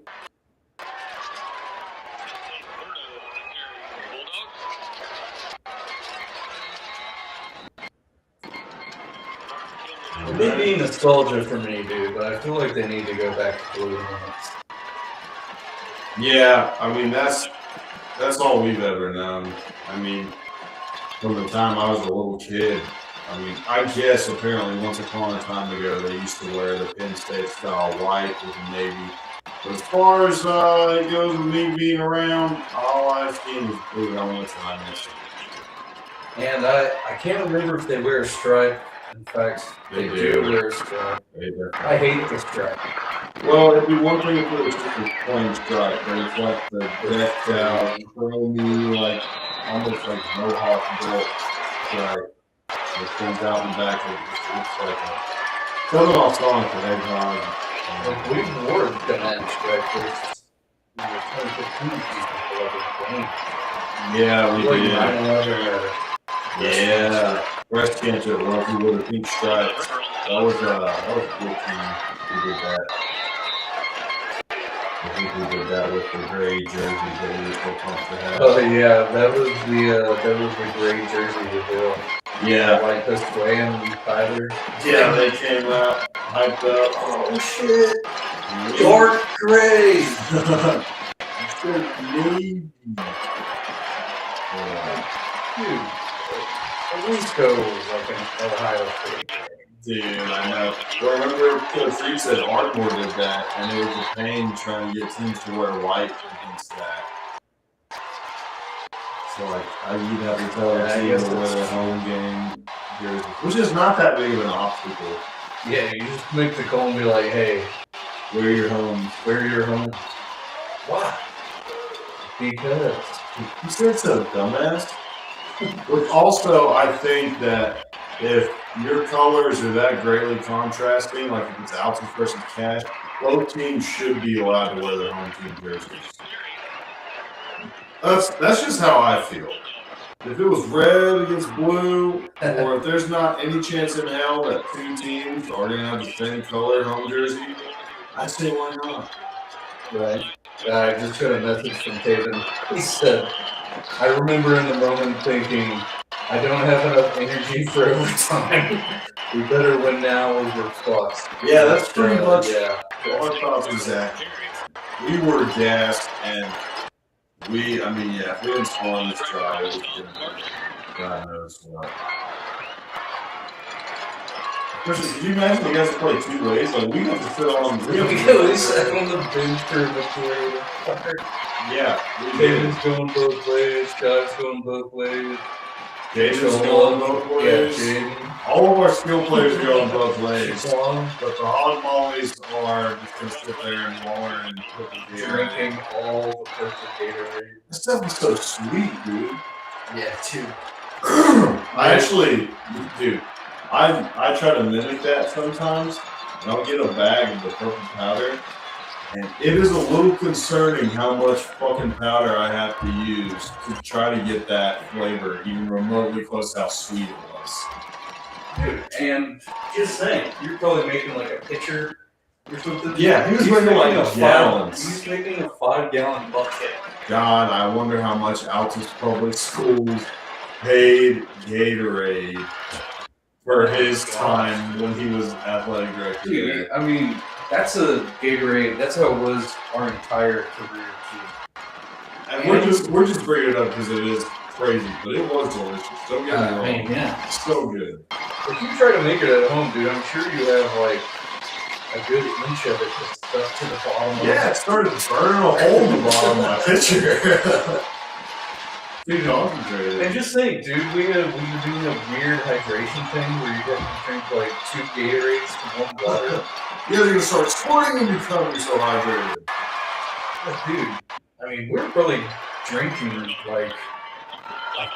It may be nostalgia for me, dude, but I feel like they need to go back to blue minutes.
Yeah, I mean that's all we've ever known. I mean, from the time I was a little kid. I mean, I guess apparently once upon a time ago they used to wear the Penn State style white with the navy. But as far as it goes with me being around, all I've seen is blue helmets and I miss it.
And I can't remember if they wear a stripe. In fact, they do wear a stripe. I hate the stripe.
Well, it'd be one thing if it was just a plain stripe, but it's like the decked out, chromy, like almost like mohawk belt stripe. It comes out in the back. It's like a coming off Sonic the Hedgehog.
Like, we wore that stripe first. In the 2015 season for every game.
Yeah, we
Like
did.
9/11
Yeah, breast cancer. Well, if you wore the pink stripes, that was a good team who did that. I think we did that with the gray jerseys that we were so pumped to have.
Oh yeah, that was the gray jersey reveal.
Yeah.
Like this way and Tyler.
Yeah, they came out, hyped up. Oh shit!
Dark gray.
Navy.
Dude, at least go like an Ohio State game.
Dude, I know. Well, remember Coach Reed said Ardmore did that, and it was a pain trying to get teams to wear white against that. So, like, you'd have to tell
Yeah, I
a team
guess
to wear
that's-
their home game jersey, which is not that big of an obstacle.
Yeah, you just make the call and be like, hey,
Wear your home.
where you're home. Why? Because.
You said so, dumbass. Which also, I think that if your colors are that greatly contrasting, like if it's Altus versus Cash, both teams should be allowed to wear their home team jerseys. That's just how I feel. If it was red against blue, or if there's not any chance in hell that two teams are going to have the same color home jersey, I'd say why not?
Right. I just got a message from Taven. He said, I remember in the moment thinking, I don't have enough energy for overtime. We better win now over Fox.
Yeah, that's pretty much
yeah.
all I thought was that. We were gassed, and if we didn't score on this drive, it was going to be God knows what. Christian, can you imagine you guys play 2 ways? Like, we have to fit on.
We at least sat on the bench for the
Yeah.
Taven's going both ways, Scott's going both ways.
Jaden's going both ways.
Jaden.
All of our skill players are going both ways.
Sean,
But the hog mollies are just going to sit there and waller and put the beer.
drinking all the purple Gatorade.
This stuff is so sweet, dude.
Yeah, too.
I try to mimic that sometimes, and I'll get a bag of the purple powder, and it is a little concerning how much fucking powder I have to use to try to get that flavor even remotely close to how sweet it was.
Dude, and just saying, you're probably making like a pitcher or something.
Yeah, he was
He's
making like
a
gallons.
He's making a 5-gallon bucket.
God, I wonder how much Altus Public Schools paid Gatorade for his time when he was athletic director.
Dude, I mean, that's a Gatorade. That's how it was our entire career, too.
And we're just bringing it up because it is crazy, but it was delicious. Don't get me wrong.
Yeah.
So good.
If you try to make it at home, dude, I'm sure you have like a good inch of it that's stuck to the bottom.
Yeah, it started burning a hole in the bottom of my pitcher.
Dude,
Concentrated.
and just think, dude, we were doing a weird hydration thing where you have to drink like 2 Gatorades to 1 water.
You guys are gonna start squirting and becoming so hydrated.
But dude, I mean, we're probably drinking like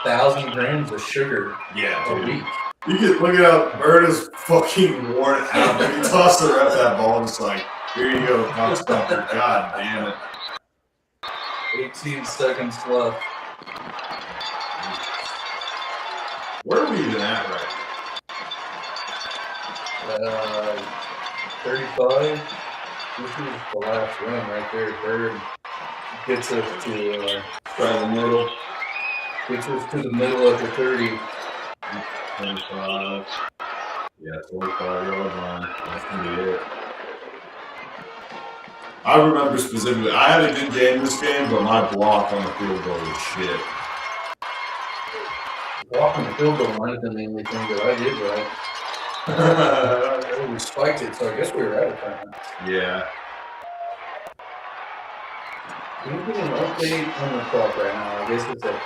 1,000 grams of sugar
Yeah,
a
dude.
week.
You can look it up. Bird is fucking worn out. When he tossed the ref that ball, it's like, here you go, cocksucker. God damn it.
18 seconds left.
Where are we even at right
35. This is the last run right there. Bird gets us to
now? Right in the middle.
the middle of the 30.
25. Yeah, 45-yard line. That's gonna be it. I remember specifically, I had a good game this game, but my block on the field goal was shit.
Walking the field goal might have been the only thing that I did right. We spiked it, so I guess we were out of time.
Yeah.
Can we get an update on the clock right now? I guess it's at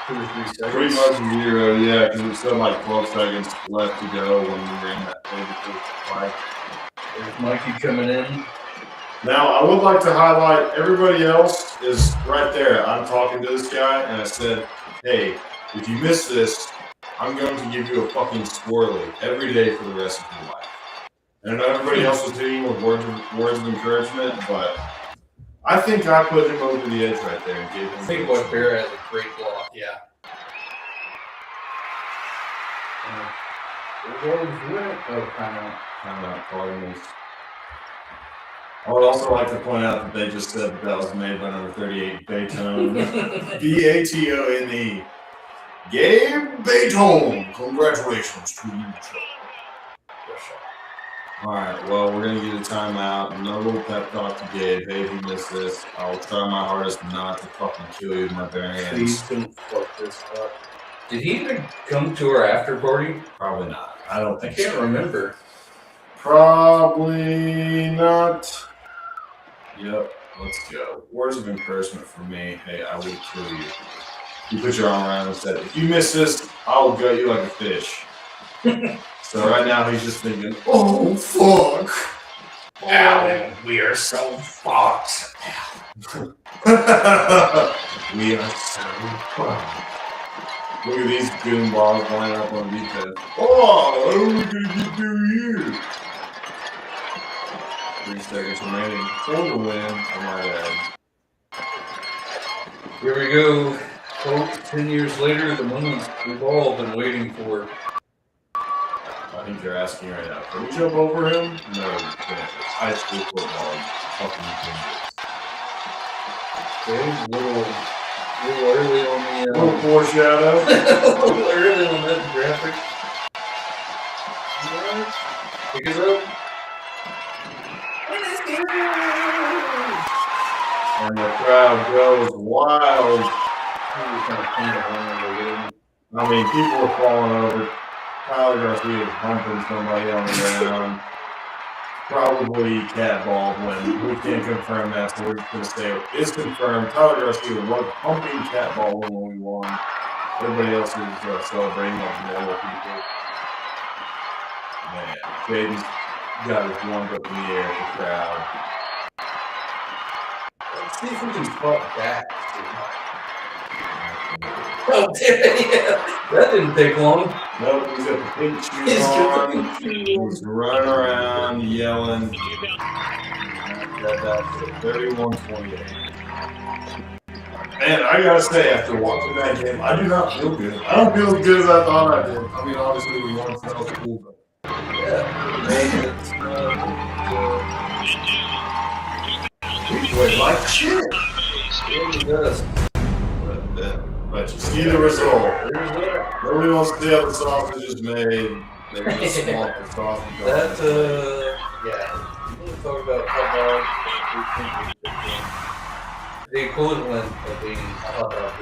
2 or 3 seconds.
Pretty much 0, yeah, because it's still like 12 seconds left to go when we ran that play before the flag.
There's Mikey coming in.
Now, I would like to highlight everybody else is right there. I'm talking to this guy, and I said, hey, if you miss this, I'm going to give you a fucking squirrely every day for the rest of your life. And I know everybody else was hitting with words of encouragement, but I think I put him over the edge right there and gave him.
I think White Bear has a great block, yeah.
Timeout Cardinals. I would also like to point out that they just said that was made by number 38, Batone. Batone. Gabe Batone. Congratulations to you, Joe. All right, well, we're going to get a timeout. No little pep talk to Gabe. Hey, if you missed this, I'll try my hardest not to fucking kill you with my bare hands.
Please don't fuck this up. Did he even come to our after party?
Probably not. I don't
I
think
can't
so.
remember.
Probably not. Yep, let's go. Words of encouragement from me. Hey, I will kill you. You put your arm around him and said, if you miss this, I'll gut you like a fish. So right now he's just thinking, oh, fuck.
Alan, we are so fucked.
We are so fucked. Look at these goon balls lining up on defense. Oh, what are we going to do here? 3 seconds remaining for the win. I might add.
Here we go.
Quote, 10 years later, the moment we've all been waiting for.
I think they're asking right now. Can we jump over him? No, you can't. It's high school football. Fucking
Okay, a little early on the
little foreshadow.
a little early on that graphic. Alright, pick it up.
And the crowd goes wild. I mean, people are falling over. Tyler Garcia is humping somebody on the ground. Probably Cat Baldwin. We can't confirm that, so we're just going to say it's confirmed. Tyler Garcia was humping Cat Baldwin when we won. Everybody else is celebrating like normal people. Man, Jaden's got his one up in the air at the crowd.
Let's see if we can spot that. Oh, yeah. That didn't take long.
Nope, he's got the pink shoes on. He's running around, yelling. That's it. 31-28. Man, I gotta say, after watching that game, I do not feel good. I don't feel as good as I thought I did. I mean, obviously, we won, so that was cool, but we played like shit. But you see the result. Nobody wants to see how the sausage is made. They just swamp the sausage.
Yeah. You want to talk about hot dog? The equivalent of being a hot dog.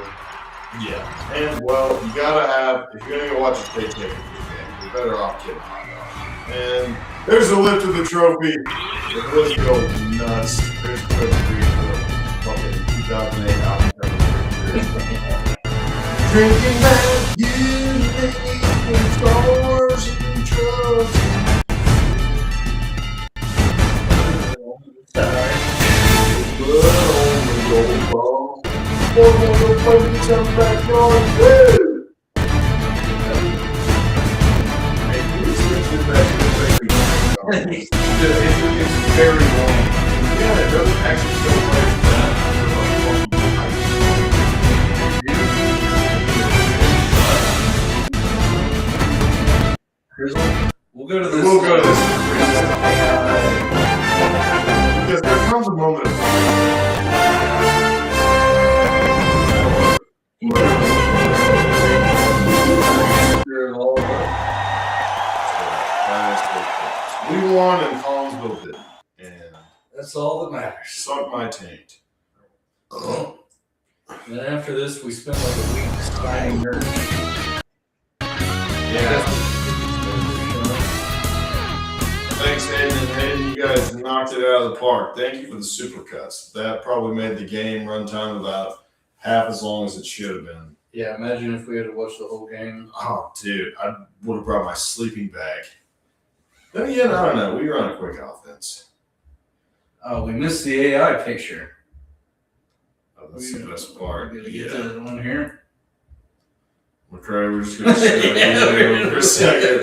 Yeah. And, well, you gotta have, if you're gonna go watch a state championship game, you're better off getting hot dog. And there's a lift of the trophy. The list goes nuts. There's the fucking 2008 album cover. Drinking that you stars and drugs. Blood on the gold ball. Boy, wanna go play with some backyard. Woo! Hey, can you switch this back to the
It's very long.
Yeah, it doesn't actually show right now.
We'll go to this.
We'll go to this. Because there comes a moment of we won and Collinsville didn't. And
That's all that matters.
suck my taint.
And then after this, we spent like a week signing merch.
Yeah. Thanks, Hayden. And Hayden, you guys knocked it out of the park. Thank you for the supercuts. That probably made the game runtime about half as long as it should have been.
Yeah, imagine if we had to watch the whole game.
Oh, dude, I would have brought my sleeping bag. Then again, I don't know. We run a quick offense.
Oh, we missed the AI picture.
Oh, that's the best part.
We gotta get
Yeah.
that one here.
McCray, we're just going to stay here for a second.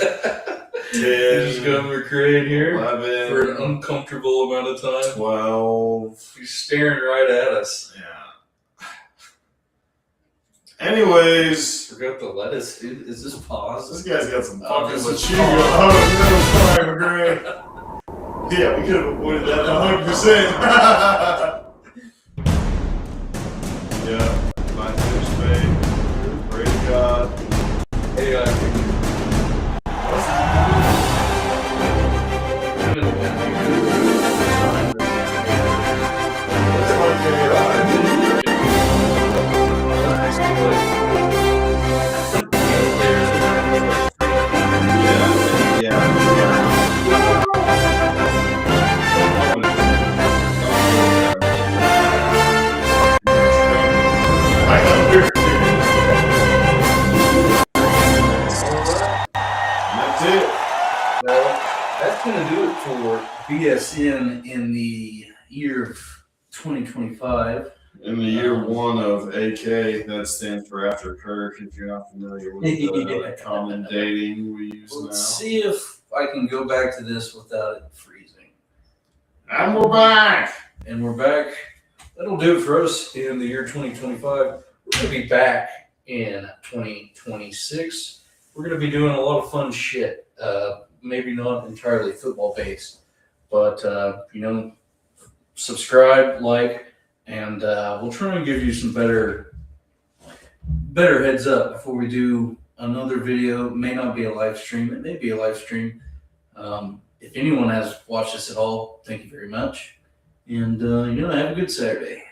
10,
Just got McCray here
11,
for an uncomfortable amount of time.
12.
He's staring right at us.
Yeah. Anyways,
Forgot the lettuce, dude. Is this pause?
this guy's got some
Oh,
fucking
this is
machigo. Oh, no, sorry, McCray. Yeah, we could have avoided that 100%. Yeah, my fish made. Praise God.
AI picture.
That's my favorite.
That's going to do it for BSN in the year of 2025.
In the year one of AK, that stands for After Kirk, if you're not familiar with the
Yeah.
common dating we use
Let's
now.
see if I can go back to this without it freezing.
And we're back!
And we're back. That'll do it for us in the year 2025.
we're going to be back in 2026. We're going to be doing a lot of fun shit. Maybe not entirely football based, but subscribe, like, and we'll try and give you some better heads up before we do another video. It may not be a live stream. It may be a live stream. If anyone has watched this at all, thank you very much. And, have a good Saturday.